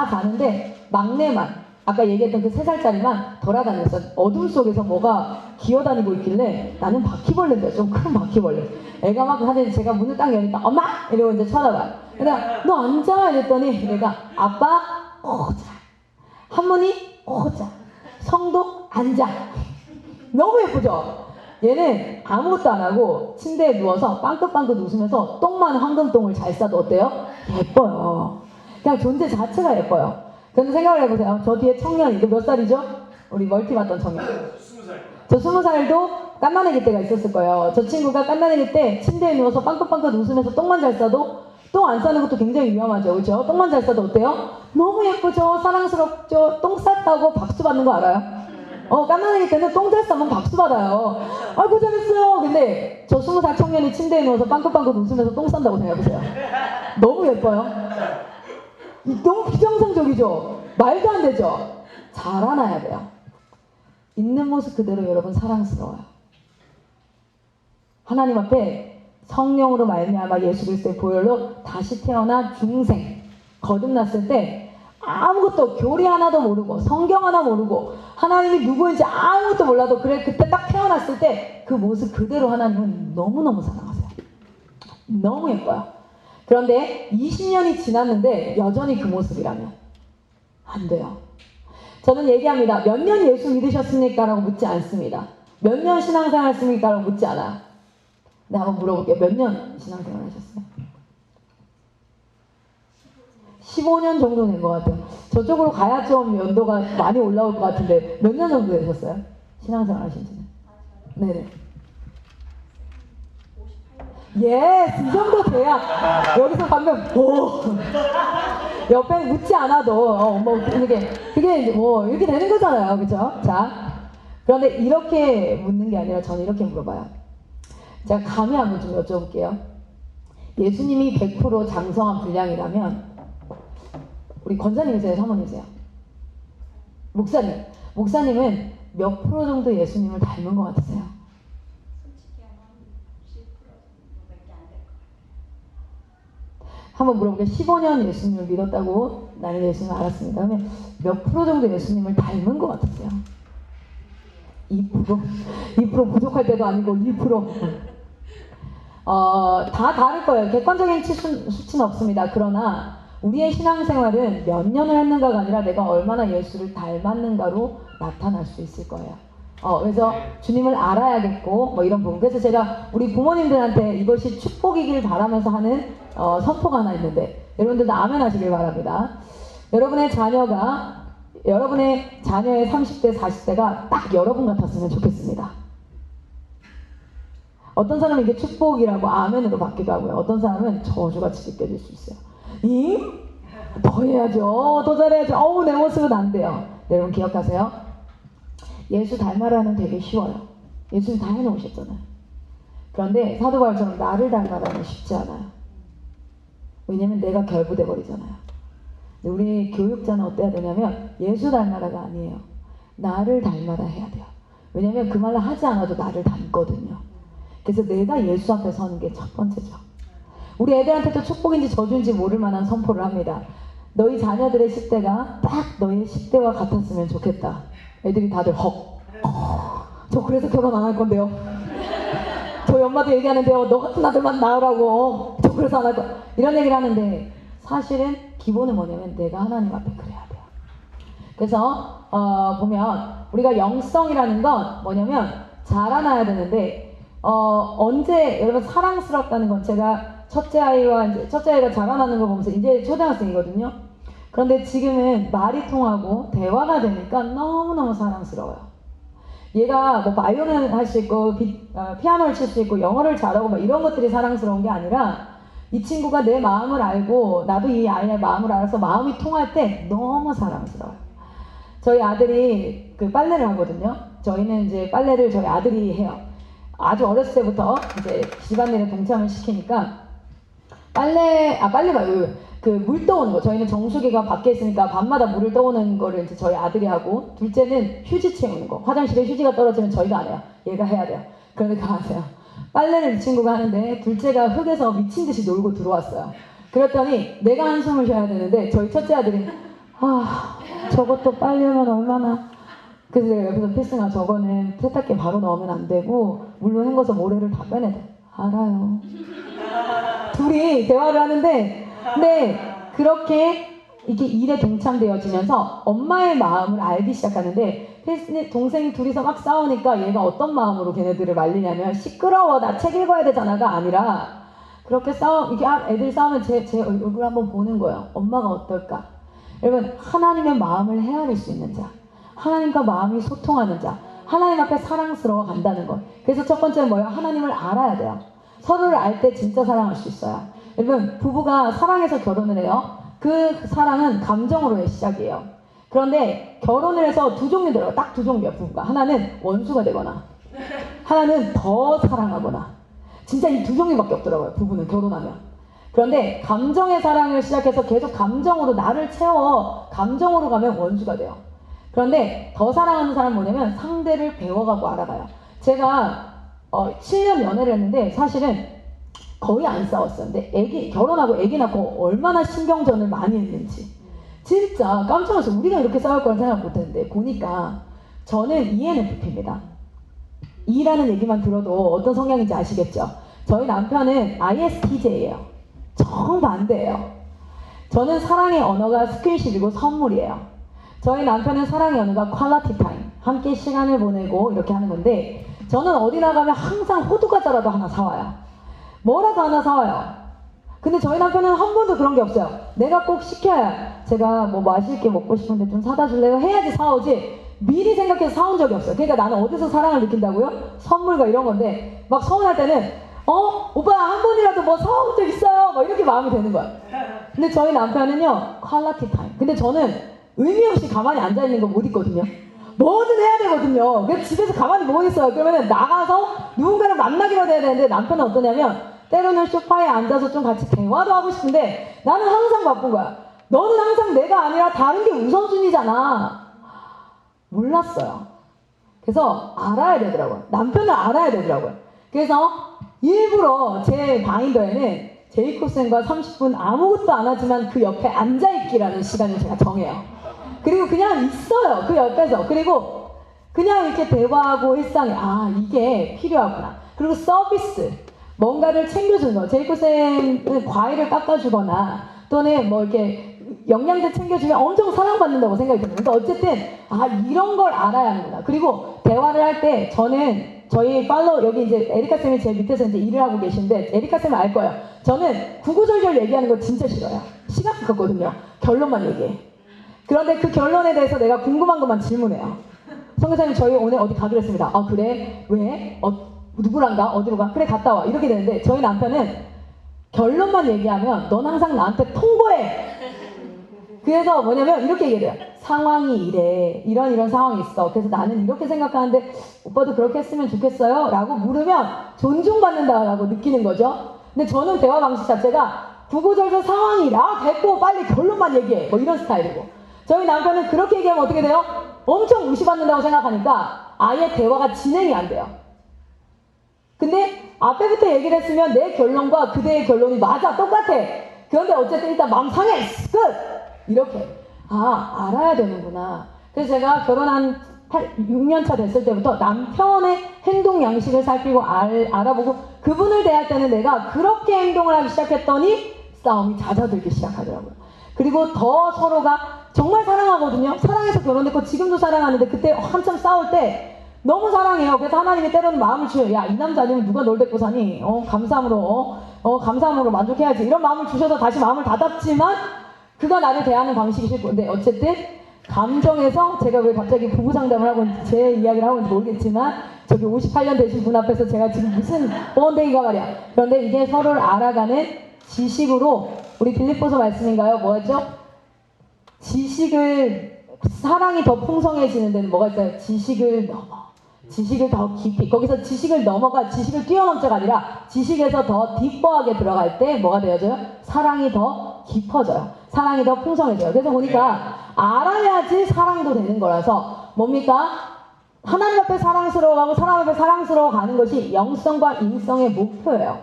자는데 막내만, 아까 얘기했던 그 3살짜리만 돌아다녔어. 어둠 속에서 뭐가 기어다니고 있길래 나는 바퀴벌레인데, 좀 큰 바퀴벌레. 애가 막 하는데 제가 문을 딱 여니까 엄마! 이러고 이제 쳐다봐요. 그러니까 너 앉아! 이랬더니 내가 아빠 오자, 할머니 오자, 성도 앉아. 너무 예쁘죠? 얘는 아무것도 안 하고 침대에 누워서 빵긋빵긋 웃으면서 똥만 황금똥을 잘 싸도 어때요? 예뻐요. 그냥 존재 자체가 예뻐요. 그런데 생각을 해보세요. 저 뒤에 청년, 이거 몇 살이죠? 우리 멀티 봤던 청년. 20살. 저 20살도 깐난애기 때가 있었을 거예요. 저 친구가 깐난애기 때 침대에 누워서 빵긋빵긋 웃으면서 똥만 잘 싸도, 똥 안 싸는 것도 굉장히 위험하죠. 그렇죠? 똥만 잘 싸도 어때요? 너무 예쁘죠? 사랑스럽죠? 똥 쌌다고 박수 받는 거 알아요? 깐난애기 때는 똥 잘 싸면 박수 받아요. 아이고 잘했어요. 근데 저 20살 청년이 침대에 누워서 빵긋빵긋 웃으면서 똥 싼다고 생각해보세요. 너무 예뻐요. 너무 비정상적이죠? 말도 안 되죠? 자라나야 돼요. 있는 모습 그대로 여러분 사랑스러워요. 하나님 앞에 성령으로 말미암아 예수 그리스도의 보혈로 다시 태어난 중생, 거듭났을 때 아무것도 교리 하나도 모르고 성경 하나 모르고 하나님이 누구인지 아무것도 몰라도 그래 그때 딱 태어났을 때 그 모습 그대로 하나님은 너무너무 사랑하세요. 너무 예뻐요. 그런데 20년이 지났는데 여전히 그 모습이라면 안 돼요. 저는 얘기합니다. 몇 년 예수 믿으셨습니까? 라고 묻지 않습니다. 몇 년 신앙생활 했습니까? 라고 묻지 않아요. 네, 한번 물어볼게요. 몇 년 신앙생활 하셨어요? 15년 정도 된 것 같아요. 저쪽으로 가야 좀 연도가 많이 올라올 것 같은데 몇 년 정도 되셨어요? 신앙생활 하신 지는? 네네. 예, 이 정도 돼야 여기서 방금 옆에 묻지 않아도 뭐 그게 뭐 이렇게 되는 거잖아요, 그렇죠? 자, 그런데 이렇게 묻는 게 아니라 저는 이렇게 물어봐요. 제가 감히 한번 좀 여쭤볼게요. 예수님이 100% 장성한 분량이라면 우리 권사님이세요, 사모님이세요? 목사님은 몇 프로 정도 예수님을 닮은 것 같으세요? 한번 물어볼게요. 15년 예수님을 믿었다고 나는 예수님을 알았습니다. 그러면 몇 프로 정도 예수님을 닮은 것 같으세요? 2% 부족할 때도 아니고 1%. 다 다를 거예요. 객관적인 수치는 없습니다. 그러나 우리의 신앙생활은 몇 년을 했는가가 아니라 내가 얼마나 예수를 닮았는가로 나타날 수 있을 거예요. 그래서 주님을 알아야겠고 뭐 이런 부분. 그래서 제가 우리 부모님들한테 이것이 축복이길 바라면서 하는 선포가 하나 있는데 여러분들도 아멘 하시길 바랍니다. 여러분의 자녀의 30대 40대가 딱 여러분 같았으면 좋겠습니다. 어떤 사람은 이게 축복이라고 아멘으로 받기도 하고요. 어떤 사람은 저주같이 느껴질 수 있어요. 더 해야죠. 더 잘해야죠. 내 모습은 안 돼요. 여러분 기억하세요. 예수 닮아라는 되게 쉬워요. 예수님 다 해놓으셨잖아요. 그런데 사도 바울처럼 나를 닮아라는 쉽지 않아요. 왜냐면 내가 결부돼 버리잖아요. 우리 교육자는 어때야 되냐면 예수 닮아라가 아니에요. 나를 닮아라 해야 돼요. 왜냐면 그 말을 하지 않아도 나를 닮거든요. 그래서 내가 예수 앞에 서는 게 첫 번째죠. 우리 애들한테도 축복인지 저주인지 모를 만한 선포를 합니다. 너희 자녀들의 10대가 딱 너희 10대와 같았으면 좋겠다. 애들이 다들 저 그래서 결혼 안 할 건데요. 저희 엄마도 얘기하는데요. 너 같은 아들만 낳으라고. 저 그래서 안 할 거야. 이런 얘기를 하는데 사실은 기본은 뭐냐면 내가 하나님 앞에 그래야 돼요. 그래서 보면 우리가 영성이라는 건 뭐냐면 자라나야 되는데 언제 여러분 사랑스럽다는 건 제가 첫째 아이가 자라나는 걸 보면서 이제 초등학생이거든요. 그런데 지금은 말이 통하고 대화가 되니까 너무너무 사랑스러워요. 얘가 뭐 바이올린을 할 수 있고 피아노를 칠 수 있고 영어를 잘하고 막 이런 것들이 사랑스러운 게 아니라 이 친구가 내 마음을 알고 나도 이 아이의 마음을 알아서 마음이 통할 때 너무 사랑스러워요. 저희 아들이 그 빨래를 하거든요. 저희는 이제 빨래를 저희 아들이 해요. 아주 어렸을 때부터 이제 집안일에 동참을 시키니까 빨래가 그 물 떠오는 거. 저희는 정수기가 밖에 있으니까 밤마다 물을 떠오는 거를 이제 저희 아들이 하고, 둘째는 휴지 채우는 거. 화장실에 휴지가 떨어지면 저희가 안 해요. 얘가 해야 돼요. 그러니까 하세요. 빨래를 이 친구가 하는데 둘째가 흙에서 미친 듯이 놀고 들어왔어요. 그랬더니 내가 한숨을 쉬어야 되는데 저희 첫째 아들이 저것도 빨래면 얼마나. 그래서 내가 옆에서 필승아 저거는 세탁기에 바로 넣으면 안 되고 물로 헹궈서 모래를 다 빼내야 돼. 알아요. 둘이 대화를 하는데 근데 그렇게 이게 일에 동참되어지면서 엄마의 마음을 알기 시작하는데 동생이 둘이서 막 싸우니까 얘가 어떤 마음으로 걔네들을 말리냐면 시끄러워 나 책 읽어야 되잖아가 아니라 그렇게 이게 애들 싸우면 제 얼굴 한번 보는 거예요. 엄마가 어떨까? 여러분 하나님의 마음을 헤아릴 수 있는 자, 하나님과 마음이 소통하는 자, 하나님 앞에 사랑스러워 간다는 것. 그래서 첫 번째는 뭐예요? 하나님을 알아야 돼요. 서로를 알 때 진짜 사랑할 수 있어요. 여러분 부부가 사랑해서 결혼을 해요. 그 사랑은 감정으로의 시작이에요. 그런데 결혼을 해서 두 종류더라고요. 딱 두 종류야 부부가. 하나는 원수가 되거나 하나는 더 사랑하거나. 진짜 이 두 종류밖에 없더라고요. 부부는 결혼하면. 그런데 감정의 사랑을 시작해서 계속 감정으로 나를 채워 감정으로 가면 원수가 돼요. 그런데 더 사랑하는 사람은 뭐냐면 상대를 배워가고 알아가요. 제가 7년 연애를 했는데 사실은 거의 안 싸웠어요. 근데 결혼하고 애기 낳고 얼마나 신경전을 많이 했는지 진짜 깜짝 놀랐어요. 우리가 이렇게 싸울 거란 생각 못했는데 보니까 저는 ENFP입니다. E라는 얘기만 들어도 어떤 성향인지 아시겠죠? 저희 남편은 ISTJ예요. 정반대예요. 저는 사랑의 언어가 스킨십이고 선물이에요. 저희 남편은 사랑의 언어가 퀄리티 타임, 함께 시간을 보내고 이렇게 하는 건데 저는 어디 나가면 항상 호두 과자라도 하나 사와요. 뭐라도 하나 사와요. 근데 저희 남편은 한 번도 그런 게 없어요. 내가 꼭 시켜야 제가 뭐 맛있게 먹고 싶은데 좀 사다 줄래요? 해야지 사오지 미리 생각해서 사온 적이 없어요. 그러니까 나는 어디서 사랑을 느낀다고요? 선물과 이런 건데 막 서운할 때는 오빠 한 번이라도 뭐 사온 적 있어요? 막 이렇게 마음이 되는 거야. 근데 저희 남편은요 퀄리티 타임. 근데 저는 의미 없이 가만히 앉아있는 거 못 있거든요. 뭐든 해야 되거든요. 그래서 집에서 가만히 못 있어요. 그러면 나가서 누군가를 만나기라도 해야 되는데 남편은 어떠냐면 때로는 소파에 앉아서 좀 같이 대화도 하고 싶은데 나는 항상 바쁜 거야. 너는 항상 내가 아니라 다른 게 우선순위잖아. 몰랐어요. 그래서 알아야 되더라고요. 남편을 알아야 되더라고요. 그래서 일부러 제 바인더에는 제이콥슨과 30분 아무것도 안 하지만 그 옆에 앉아있기라는 시간을 제가 정해요. 그리고 그냥 있어요. 그 옆에서. 그리고 그냥 이렇게 대화하고 일상에 이게 필요하구나. 그리고 서비스, 뭔가를 챙겨주는 거. 제이코쌤은 과일을 깎아주거나 또는 뭐 이렇게 영양제 챙겨주면 엄청 사랑받는다고 생각이 듭니다. 그러니까 어쨌든 이런 걸 알아야 하는구나. 그리고 대화를 할 때 저는 저희 팔로우 여기 이제 에리카 쌤이 제 밑에서 이제 일을 하고 계신데 에리카 쌤은 알 거예요. 저는 구구절절 얘기하는 거 진짜 싫어요. 시간 끄거든요. 결론만 얘기해. 그런데 그 결론에 대해서 내가 궁금한 것만 질문해요. 선교사님 저희 오늘 어디 가기로 했습니다. 그래? 왜? 누구랑가? 어디로 가? 그래 갔다 와. 이렇게 되는데 저희 남편은 결론만 얘기하면 넌 항상 나한테 통보해. 그래서 뭐냐면 이렇게 얘기해요. 상황이 이래. 이런 상황이 있어. 그래서 나는 이렇게 생각하는데 오빠도 그렇게 했으면 좋겠어요? 라고 물으면 존중받는다라고 느끼는 거죠. 근데 저는 대화 방식 자체가 구구절절 상황이라 됐고 빨리 결론만 얘기해. 뭐 이런 스타일이고. 저희 남편은 그렇게 얘기하면 어떻게 돼요? 엄청 무시받는다고 생각하니까 아예 대화가 진행이 안 돼요. 근데 앞에부터 얘기를 했으면 내 결론과 그대의 결론이 맞아. 똑같아. 그런데 어쨌든 일단 마음 상해. 끝! 이렇게 알아야 되는구나. 그래서 제가 결혼한 6년차 됐을 때부터 남편의 행동 양식을 살피고 알아보고 그분을 대할 때는 내가 그렇게 행동을 하기 시작했더니 싸움이 잦아들기 시작하더라고요. 그리고 더 서로가 정말 사랑하거든요. 사랑해서 결혼했고 지금도 사랑하는데 그때 한참 싸울 때 너무 사랑해요. 그래서 하나님이 때로는 마음을 주셔요. 야, 이 남자 아니면 누가 널 데리고 사니? 감사함으로 만족해야지. 이런 마음을 주셔서 다시 마음을 닫았지만 그가 나를 대하는 방식이 싫고. 근데 어쨌든 감정에서 제가 왜 갑자기 부부 상담을 하고 제 이야기를 하고 있는지 모르겠지만 저기 58년 되신 분 앞에서 제가 지금 무슨 뻔데기가 말이야. 그런데 이게 서로를 알아가는 지식으로 우리 빌립보서 말씀인가요? 뭐였죠? 사랑이 더 풍성해지는 데는 뭐가 있어요? 지식을 더 깊이. 거기서 지식을 넘어가 지식을 뛰어넘자가 아니라 지식에서 더 딥버하게 들어갈 때 뭐가 되어져요? 사랑이 더 깊어져요. 사랑이 더 풍성해져요. 그래서 보니까 알아야지 사랑도 되는 거라서 뭡니까? 하나님 앞에 사랑스러워가고 사람 앞에 사랑스러워가는 것이 영성과 인성의 목표예요.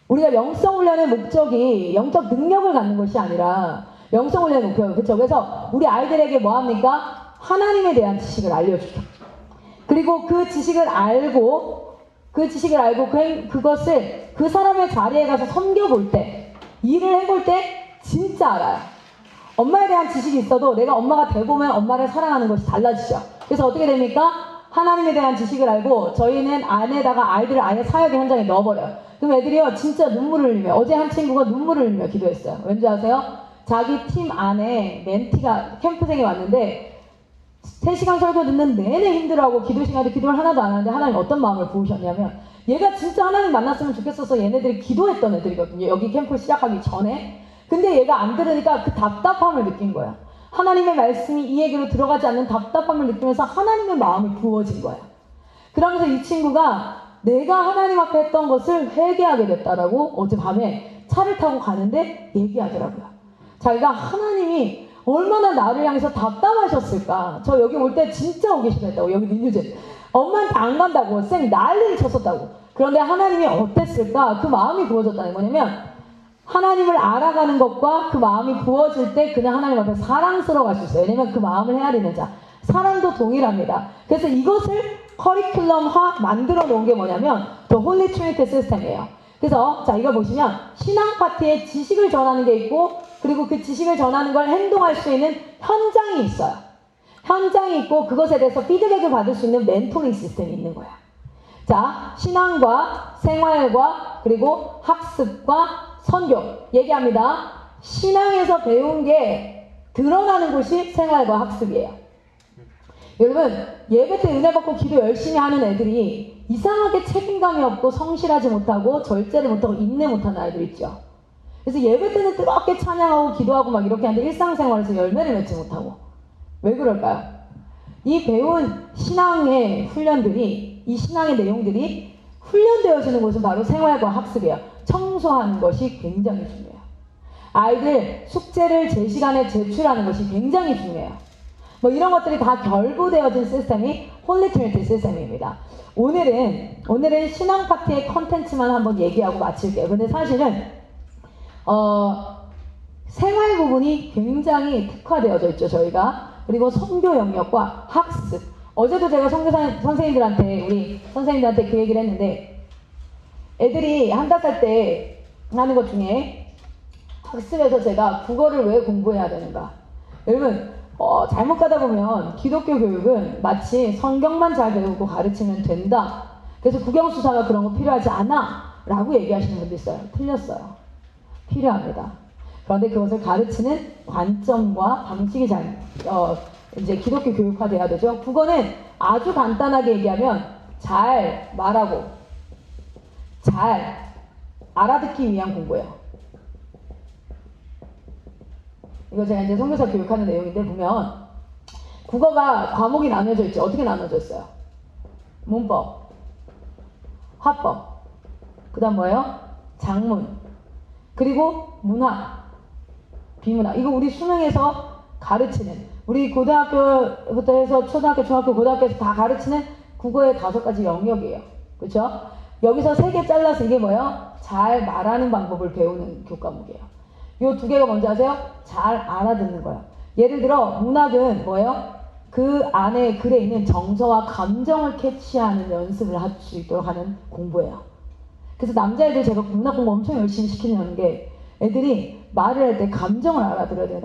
우리가 영성 훈련의 목적이 영적 능력을 갖는 것이 아니라 영성 훈련의 목표예요. 그렇죠? 그래서 우리 아이들에게 뭐합니까? 하나님에 대한 지식을 알려주죠. 그리고 그 지식을 알고 그것을 그 사람의 자리에 가서 섬겨볼 때, 일을 해볼 때 진짜 알아요. 엄마에 대한 지식이 있어도 내가 엄마가 되보면 엄마를 사랑하는 것이 달라지죠. 그래서 어떻게 됩니까? 하나님에 대한 지식을 알고 저희는 안에다가 아이들을 아예 사역의 현장에 넣어버려요. 그럼 애들이요 진짜 눈물을 흘리며, 어제 한 친구가 눈물을 흘리며 기도했어요. 왠지 아세요? 자기 팀 안에 멘티가 캠프생이 왔는데 3시간 설교 듣는 내내 힘들어하고 기도 시간에 기도를 하나도 안 하는데 하나님 어떤 마음을 부으셨냐면 얘가 진짜 하나님 만났으면 좋겠어서 얘네들이 기도했던 애들이거든요. 여기 캠프 시작하기 전에. 근데 얘가 안 들으니까 그 답답함을 느낀 거야. 하나님의 말씀이 이 얘기로 들어가지 않는 답답함을 느끼면서 하나님의 마음을 부어진 거야. 그러면서 이 친구가 내가 하나님 앞에 했던 것을 회개하게 됐다라고 어젯밤에 차를 타고 가는데 얘기하더라고요. 자기가 하나님이 얼마나 나를 향해서 답답하셨을까. 저 여기 올 때 진짜 오기 싫었다고. 여기 민유진 엄마한테 안 간다고 쌩 난리를 쳤었다고. 그런데 하나님이 어땠을까. 그 마음이 부어졌다는 뭐냐면 하나님을 알아가는 것과 그 마음이 부어질 때 그는 하나님 앞에 사랑스러워갈 수 있어요. 왜냐면 그 마음을 헤아리는 자. 사랑도 동일합니다. 그래서 이것을 커리큘럼화 만들어 놓은 게 뭐냐면 The Holy Trinity 시스템이에요. 그래서 자 이걸 보시면 신앙 파트에 지식을 전하는 게 있고 그리고 그 지식을 전하는 걸 행동할 수 있는 현장이 있어요. 현장이 있고 그것에 대해서 피드백을 받을 수 있는 멘토링 시스템이 있는 거야. 자, 신앙과 생활과 그리고 학습과 선교 얘기합니다. 신앙에서 배운 게 드러나는 곳이 생활과 학습이에요. 여러분 예배 때 은혜 받고 기도 열심히 하는 애들이 이상하게 책임감이 없고 성실하지 못하고 절제를 못하고 인내 못하는 아이들 있죠. 그래서 예배 때는 뜨겁게 찬양하고 기도하고 막 이렇게 하는데 일상생활에서 열매를 맺지 못하고. 왜 그럴까요? 이 배운 신앙의 훈련들이, 이 신앙의 내용들이 훈련되어지는 곳은 바로 생활과 학습이에요. 청소하는 것이 굉장히 중요해요. 아이들 숙제를 제 시간에 제출하는 것이 굉장히 중요해요. 뭐 이런 것들이 다 결부되어진 시스템이 홀리 트리니티 시스템입니다. 오늘은 신앙 파트의 컨텐츠만 한번 얘기하고 마칠게요. 근데 사실은 생활 부분이 굉장히 특화되어져 있죠, 저희가. 그리고 선교 영역과 학습, 어제도 제가 선생님들한테 우리 선생님들한테 그 얘기를 했는데 애들이 한달 살 때 하는 것 중에 학습에서 제가 국어를 왜 공부해야 되는가? 여러분 잘못 가다 보면 기독교 교육은 마치 성경만 잘 배우고 가르치면 된다. 그래서 국영수사가 그런 거 필요하지 않아 라고 얘기하시는 분도 있어요. 틀렸어요. 필요합니다. 그런데 그것을 가르치는 관점과 방식이 이제 기독교 교육화돼야 되죠. 국어는 아주 간단하게 얘기하면 잘 말하고 잘 알아듣기 위한 공부예요. 이거 제가 이제 선교사 교육하는 내용인데 보면 국어가 과목이 나눠져 있죠. 어떻게 나눠져 있어요? 문법, 화법, 그 다음 뭐예요? 장문, 그리고 문학, 비문학. 이거 우리 수능에서 가르치는, 우리 고등학교부터 해서 초등학교, 중학교, 고등학교에서 다 가르치는 국어의 5가지 영역이에요. 그렇죠? 여기서 3개 잘라서 이게 뭐예요? 잘 말하는 방법을 배우는 교과목이에요. 이 2개가 뭔지 아세요? 잘 알아듣는 거예요. 예를 들어 문학은 뭐예요? 그 안에 글에 있는 정서와 감정을 캐치하는 연습을 할 수 있도록 하는 공부예요. 그래서 남자애들 제가 문학 공부 엄청 열심히 시키는 게 애들이 말을 할 때 감정을 알아들어야 돼요.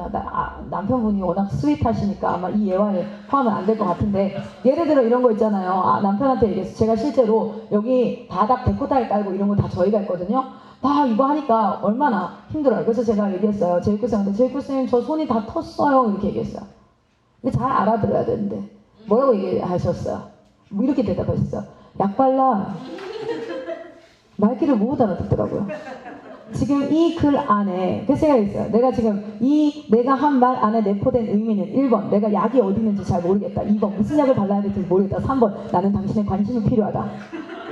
남편분이 워낙 스윗하시니까 아마 이 예화에 포함은 안 될 것 같은데 예를 들어 이런 거 있잖아요. 남편한테 얘기해서 제가 실제로 여기 바닥 데코타일 깔고 이런 거 다 저희가 했거든요. 다 이거 하니까 얼마나 힘들어요. 그래서 제가 얘기했어요. 제이쿠쌤한테 제이쿠쌤 저 손이 다 텄어요. 이렇게 얘기했어요. 근데 잘 알아들어야 되는데 뭐라고 얘기하셨어요? 뭐 이렇게 대답하셨어요. 약 발라. 말귀를 못 알아듣더라고요. 지금 이 글 안에 그 생각이 있어요. 내가 지금 내가 한 말 안에 내포된 의미는 1번 내가 약이 어디 있는지 잘 모르겠다. 2번 무슨 약을 발라야 될지 모르겠다. 3번 나는 당신의 관심이 필요하다.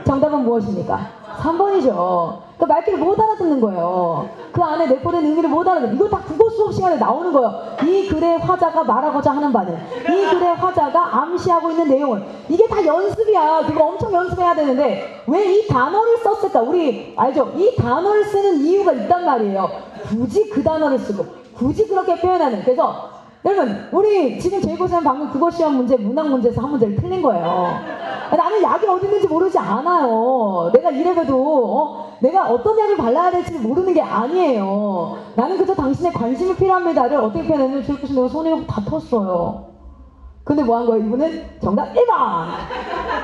정답은 무엇입니까? 3번이죠. 그러니까 말귀를 못 알아듣는 거예요. 그 안에 내포된 의미를 못 알아듣는. 이거 다 국어 수업 시간에 나오는 거예요. 이 글의 화자가 말하고자 하는 바는, 이 글의 화자가 암시하고 있는 내용을, 이게 다 연습이야. 그거 엄청 연습해야 되는데 왜 이 단어를 썼을까? 우리 알죠? 이 단어를 쓰는 이유가 있단 말이에요. 굳이 그 단어를 쓰고 굳이 그렇게 표현하는. 그래서 여러분 우리 지금 제이코쌤 방금 국어시험 문제 문학 문제에서 한 문제를 틀린 거예요. 나는 약이 어디 있는지 모르지 않아요. 내가 이래봬도 내가 어떤 약을 발라야 될지 모르는 게 아니에요. 나는 그저 당신의 관심이 필요합니다를 어떻게 표현했냐면 제이코쌤 내가 손이 다 텄어요. 근데 뭐 한 거예요? 이분은 정답 1번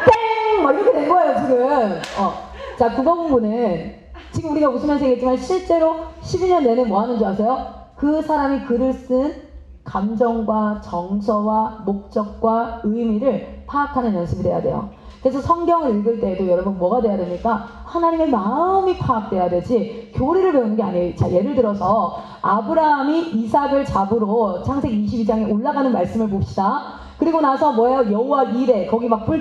땡! 막 이렇게 된 거예요 지금. 자, 국어 공부는 지금 우리가 웃으면서 얘기했지만 실제로 12년 내내 뭐 하는 줄 아세요? 그 사람이 글을 쓴 감정과 정서와 목적과 의미를 파악하는 연습이 돼야 돼요. 그래서 성경을 읽을 때에도 여러분 뭐가 돼야 됩니까? 하나님의 마음이 파악돼야 되지 교리를 배우는 게 아니에요. 자, 예를 들어서 아브라함이 이삭을 잡으러 창세기 22장에 올라가는 말씀을 봅시다. 그리고 나서 뭐예요? 여호와 이레 거기 막 뿔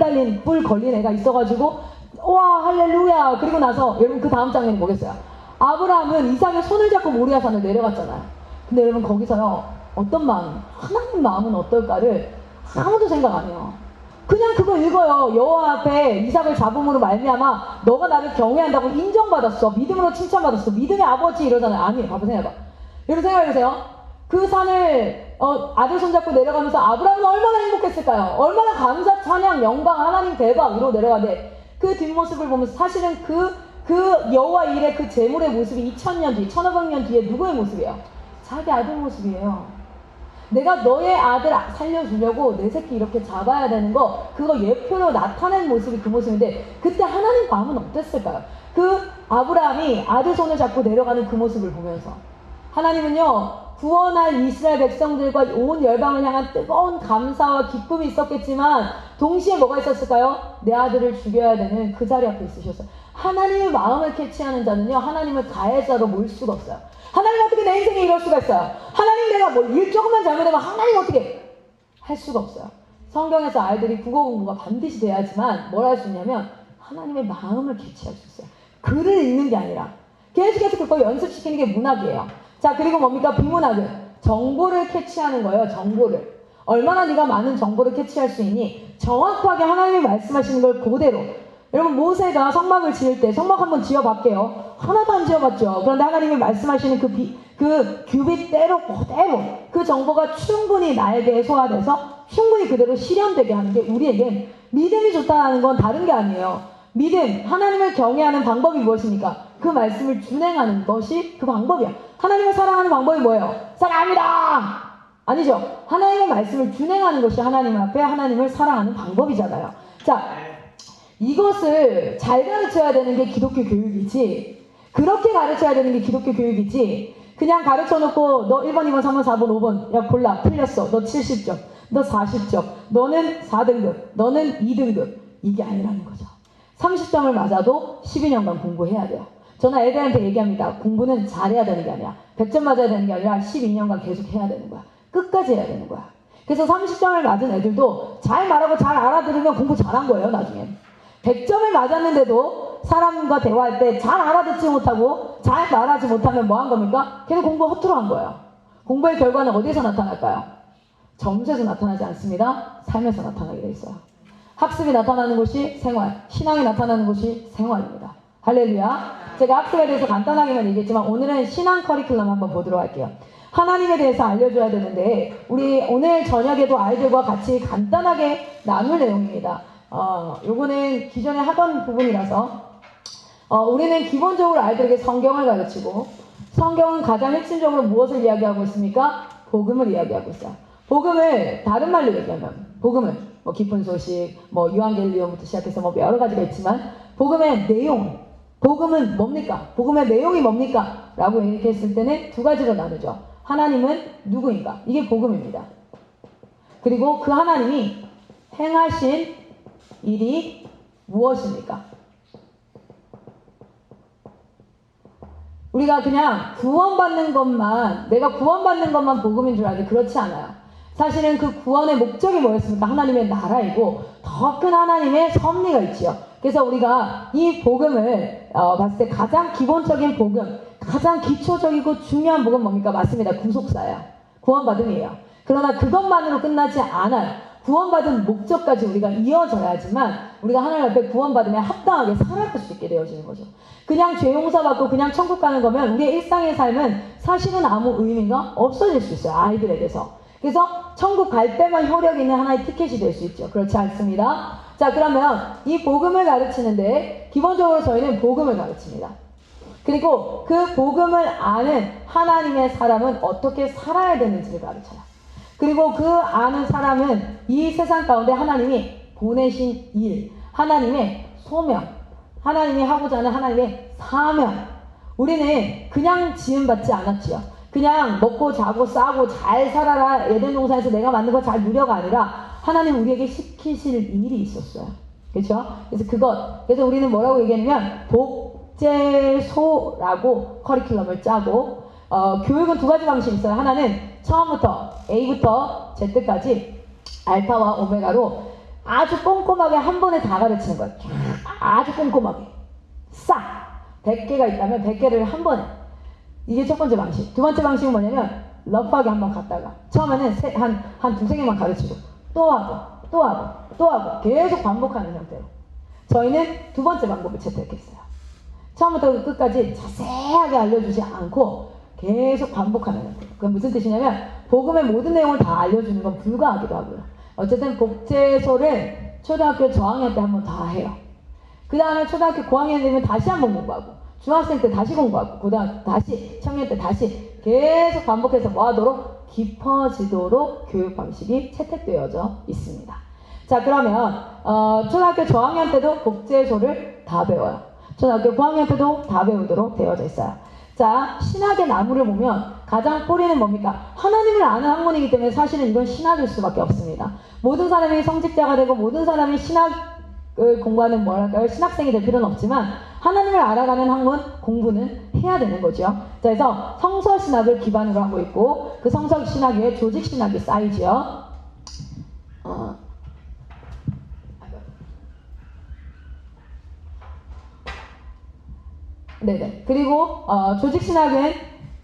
걸린 애가 있어가지고 와 할렐루야. 그리고 나서 여러분 그 다음 장에는 뭐겠어요? 아브라함은 이삭의 손을 잡고 모리아 산을 내려갔잖아요. 근데 여러분 거기서요 어떤 마음, 하나님 마음은 어떨까를 아무도 생각 안 해요. 그냥 그거 읽어요. 여호와 앞에 이삭을 잡음으로 말미암아 너가 나를 경외한다고 인정받았어. 믿음으로 칭찬받았어. 믿음의 아버지 이러잖아요. 아니에요. 봐봐 생각해봐. 여러분 생각해보세요. 그 산을 아들 손잡고 내려가면서 아브라함은 얼마나 행복했을까요? 얼마나 감사, 찬양, 영광, 하나님 대박 이러고 내려가는데 그 뒷모습을 보면서 사실은 그 여호와 일의 그 재물의 모습이 2000년 뒤, 1500년 뒤에 누구의 모습이에요? 자기 아들 모습이에요. 내가 너의 아들 살려주려고 내 새끼 이렇게 잡아야 되는 거 그거 예표로 나타낸 모습이 그 모습인데 그때 하나님 마음은 어땠을까요? 그 아브라함이 아들 손을 잡고 내려가는 그 모습을 보면서 하나님은요 구원할 이스라엘 백성들과 온 열방을 향한 뜨거운 감사와 기쁨이 있었겠지만 동시에 뭐가 있었을까요? 내 아들을 죽여야 되는 그 자리 앞에 있으셨어요. 하나님의 마음을 캐치하는 자는요 하나님을 가해자로 몰 수가 없어요. 하나님 어떻게 내 인생에 이럴 수가 있어요? 하나님 내가 뭐 일 조금만 잘못하면 하나님 어떻게 할 수가 없어요. 성경에서 아이들이 국어 공부가 반드시 돼야지만 뭘 할 수 있냐면 하나님의 마음을 캐치할 수 있어요. 글을 읽는 게 아니라 계속해서 그걸 연습시키는 게 문학이에요. 자 그리고 뭡니까? 비문학은 정보를 캐치하는 거예요. 정보를 얼마나 네가 많은 정보를 캐치할 수 있니? 정확하게 하나님이 말씀하시는 걸 그대로 여러분 모세가 성막을 지을 때 성막 한번 지어봤게요. 하나도 안 지어봤죠. 그런데 하나님이 말씀하시는 그 규빗대로 그대로 그 정보가 충분히 나에게 소화돼서 충분히 그대로 실현되게 하는 게 우리에겐 믿음이 좋다는 건 다른 게 아니에요. 믿음, 하나님을 경외하는 방법이 무엇입니까? 그 말씀을 준행하는 것이 그 방법이야. 하나님을 사랑하는 방법이 뭐예요? 사랑합니다! 아니죠. 하나님의 말씀을 준행하는 것이 하나님 앞에 하나님을 사랑하는 방법이잖아요. 자, 이것을 잘 가르쳐야 되는 게 기독교 교육이지, 그렇게 가르쳐야 되는 게 기독교 교육이지, 그냥 가르쳐 놓고 너 1번, 2번, 3번, 4번, 5번 야 골라 틀렸어. 너 70점, 너 40점, 너는 4등급, 너는 2등급. 이게 아니라는 거죠. 30점을 맞아도 12년간 공부해야 돼요. 저는 애들한테 얘기합니다. 공부는 잘해야 되는 게 아니야. 100점 맞아야 되는 게 아니라 12년간 계속 해야 되는 거야. 끝까지 해야 되는 거야. 그래서 30점을 맞은 애들도 잘 말하고 잘 알아들으면 공부 잘한 거예요, 나중엔. 100점을 맞았는데도 사람과 대화할 때 잘 알아듣지 못하고 잘 말하지 못하면 뭐 한 겁니까? 걔는 공부 허투루 한 거예요. 공부의 결과는 어디에서 나타날까요? 점수에서 나타나지 않습니다. 삶에서 나타나게 돼 있어요. 학습이 나타나는 곳이 생활, 신앙이 나타나는 곳이 생활입니다. 할렐루야. 제가 학습에 대해서 간단하게만 얘기했지만 오늘은 신앙 커리큘럼 한번 보도록 할게요. 하나님에 대해서 알려줘야 되는데 우리 오늘 저녁에도 아이들과 같이 간단하게 나눌 내용입니다. 요거는 기존에 하던 부분이라서 우리는 기본적으로 아이들에게 성경을 가르치고, 성경은 가장 핵심적으로 무엇을 이야기하고 있습니까? 복음을 이야기하고 있어요. 복음을 다른 말로 얘기하면, 복음은 뭐 기쁜 소식, 뭐 유한겔리온부터 시작해서 뭐 여러 가지가 있지만 복음의 내용, 복음은 뭡니까? 복음의 내용이 뭡니까? 라고 얘기했을 때는 두 가지로 나누죠. 하나님은 누구인가? 이게 복음입니다. 그리고 그 하나님이 행하신 일이 무엇입니까? 우리가 그냥 구원받는 것만, 내가 구원받는 것만 복음인 줄 알지 그렇지 않아요. 사실은 그 구원의 목적이 뭐였습니까? 하나님의 나라이고 더 큰 하나님의 섭리가 있지요. 그래서 우리가 이 복음을 봤을 때 가장 기본적인 복음, 가장 기초적이고 중요한 복음 뭡니까? 맞습니다. 구속사예요. 구원받음이에요. 그러나 그것만으로 끝나지 않아요. 구원받은 목적까지 우리가 이어져야지만 우리가 하나님 앞에 구원받으면 합당하게 살아갈 수 있게 되어지는 거죠. 그냥 죄 용서받고 그냥 천국 가는 거면 우리의 일상의 삶은 사실은 아무 의미가 없어질 수 있어요. 아이들에게서. 그래서 천국 갈 때만 효력 있는 하나의 티켓이 될 수 있죠. 그렇지 않습니다. 자, 그러면 이 복음을 가르치는데 기본적으로 저희는 복음을 가르칩니다. 그리고 그 복음을 아는 하나님의 사람은 어떻게 살아야 되는지를 가르쳐요. 그리고 그 아는 사람은 이 세상 가운데 하나님이 보내신 일, 하나님의 소명, 하나님이 하고자 하는 하나님의 사명. 우리는 그냥 지음받지 않았지요. 그냥 먹고 자고 싸고 잘 살아라 에덴 동산에서 내가 만든 거 잘 누려가 아니라 하나님 우리에게 시키실 일이 있었어요. 그렇죠? 그래서 우리는 뭐라고 얘기하냐면 복제소라고 커리큘럼을 짜고 교육은 두 가지 방식이 있어요. 하나는 처음부터 A부터 Z까지 알파와 오메가로 아주 꼼꼼하게 한 번에 다 가르치는 거예요. 아주 꼼꼼하게 싹 100개가 있다면 100개를 한 번에. 이게 첫 번째 방식. 두 번째 방식은 뭐냐면 러프하게 한 번 갔다가 처음에는 한 두세 개만 가르치고 또 하고 계속 반복하는 형태로. 저희는 두 번째 방법을 채택했어요. 처음부터 끝까지 자세하게 알려주지 않고 계속 반복하는 형태로. 그건 무슨 뜻이냐면 복음의 모든 내용을 다 알려주는 건 불가하기도 하고요. 어쨌든 복제소를 초등학교 저학년 때 한번 다 해요. 그 다음에 초등학교 고학년 되면 다시 한번 공부하고 중학생 때 다시 공부하고 고등학교 다시 청년 때 다시 계속 반복해서 뭐하도록 깊어지도록 교육 방식이 채택되어져 있습니다. 자, 그러면 초등학교 저학년 때도 복제소를 다 배워요. 초등학교 고학년 때도 다 배우도록 되어져 있어요. 자, 신학의 나무를 보면 가장 뿌리는 뭡니까? 하나님을 아는 학문이기 때문에 사실은 이건 신학일 수밖에 없습니다. 모든 사람이 성직자가 되고 모든 사람이 신학을 공부하는 뭐랄까요? 신학생이 될 필요는 없지만 하나님을 알아가는 학문 공부는 해야 되는 거죠. 자, 그래서 성서신학을 기반으로 하고 있고 그 성서신학 위에 조직신학이 쌓이죠. 네네. 그리고 조직신학은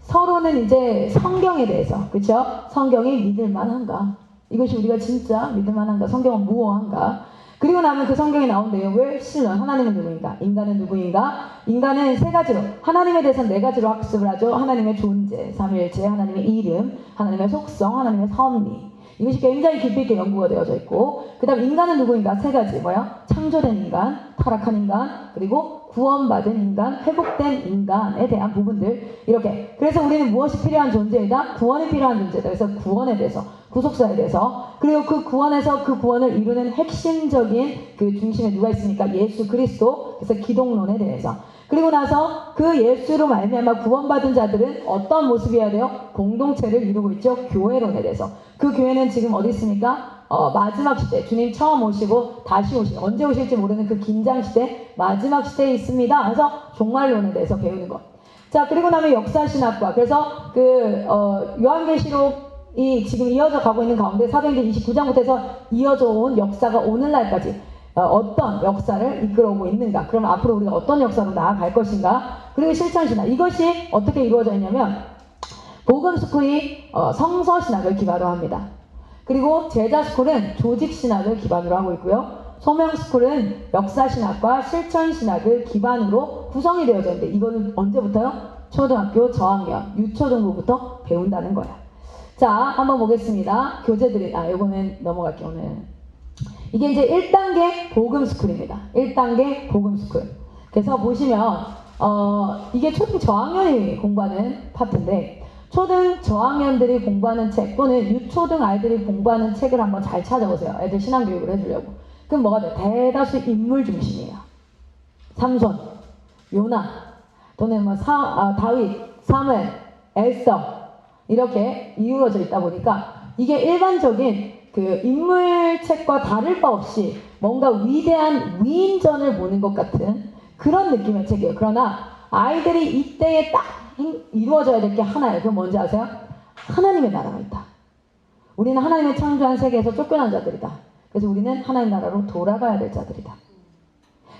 서로는 이제 성경에 대해서, 그렇죠? 성경이 믿을만한가? 이것이 우리가 진짜 믿을만한가? 성경은 무엇한가? 그리고 나면 그 성경에 나온 내용을 실론, 하나님은 누구인가? 인간은 누구인가? 인간은 세 가지로, 하나님에 대해서는 네 가지로 학습을 하죠. 하나님의 존재, 삼위일체, 하나님의 이름, 하나님의 속성, 하나님의 섭리. 이것이 굉장히 깊이 있게 연구가 되어져 있고, 그 다음 인간은 누구인가? 세 가지. 뭐야? 창조된 인간, 타락한 인간, 그리고 구원받은 인간, 회복된 인간에 대한 부분들. 이렇게. 그래서 우리는 무엇이 필요한 존재이다? 구원이 필요한 존재다. 그래서 구원에 대해서, 구속사에 대해서, 그리고 그 구원에서 그 구원을 이루는 핵심적인 그 중심에 누가 있습니까? 예수 그리스도. 그래서 기독론에 대해서. 그리고 나서 그 예수로 말미암아 구원받은 자들은 어떤 모습이어야 돼요? 공동체를 이루고 있죠. 교회론에 대해서. 그 교회는 지금 어디 있습니까? 마지막 시대, 주님 처음 오시고 다시 언제 오실지 모르는 그 긴장 시대, 마지막 시대에 있습니다. 그래서 종말론에 대해서 배우는 것. 자, 그리고 나면 역사신학과. 그래서 요한계시록이 지금 이어져 가고 있는 가운데 사도행전 29장부터 해서 이어져 온 역사가 오늘날까지 어떤 역사를 이끌어오고 있는가. 그럼 앞으로 우리가 어떤 역사로 나아갈 것인가. 그리고 실천신학. 이것이 어떻게 이루어져 있냐면 복음스쿨이 성서신학을 기반으로 합니다. 그리고 제자스쿨은 조직신학을 기반으로 하고 있고요. 소명스쿨은 역사신학과 실천신학을 기반으로 구성이 되어져 있는데 이거는 언제부터요? 초등학교 저학년, 유초등부부터 배운다는 거야. 자, 한번 보겠습니다. 교재들이, 요거는 넘어갈게요, 오늘. 이게 이제 1단계 복음스쿨입니다. 1단계 복음스쿨. 그래서 보시면, 이게 초등 저학년이 공부하는 파트인데, 초등 저학년들이 공부하는 책 또는 유초등 아이들이 공부하는 책을 한번 잘 찾아보세요. 애들 신앙교육을 해주려고. 그럼 뭐가 돼요? 대다수 인물 중심이에요. 삼손, 요나, 또는 뭐 다윗, 사무엘, 엘서 이렇게 이루어져 있다 보니까 이게 일반적인 그 인물책과 다를 바 없이 뭔가 위대한 위인전을 보는 것 같은 그런 느낌의 책이에요. 그러나 아이들이 이때에 딱 이루어져야 될 게 하나예요. 그건 뭔지 아세요? 하나님의 나라가 있다. 우리는 하나님의 창조한 세계에서 쫓겨난 자들이다. 그래서 우리는 하나님 나라로 돌아가야 될 자들이다.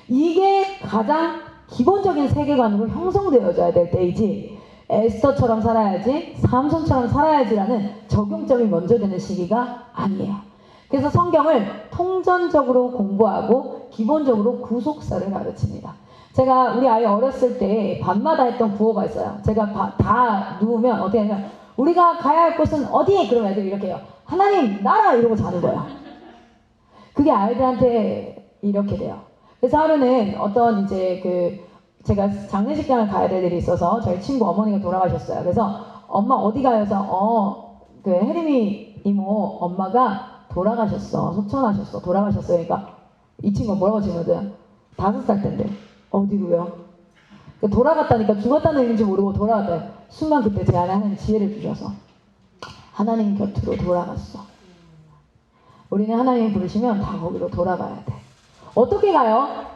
이게 가장 기본적인 세계관으로 형성되어져야 될 때이지 에스더처럼 살아야지, 삼손처럼 살아야지라는 적용점이 먼저 되는 시기가 아니에요. 그래서 성경을 통전적으로 공부하고 기본적으로 구속사를 가르칩니다. 제가 우리 아이 어렸을 때 밤마다 했던 구호가 있어요. 제가 다 누우면 어떻게 하냐면 우리가 가야 할 곳은 어디? 그러면 애들이 이렇게 해요. 하나님 나라 이러고 자는 거예요. 그게 아이들한테 이렇게 돼요. 그래서 하루는 어떤 이제 제가 장례식장을 가야 될 일이 있어서 저희 친구 어머니가 돌아가셨어요. 그래서 엄마 어디 가요? 그래서 혜림이 이모 엄마가 돌아가셨어. 속천하셨어. 돌아가셨어요. 그러니까 이 친구가 뭐라고 질문해요? 5살 때인데 어디로요? 돌아갔다니까 죽었다는 의미인지 모르고 돌아갔대요. 순간 그때 제 안에 하나님 지혜를 주셔서 하나님 곁으로 돌아갔어. 우리는 하나님이 부르시면 다 거기로 돌아가야 돼. 어떻게 가요?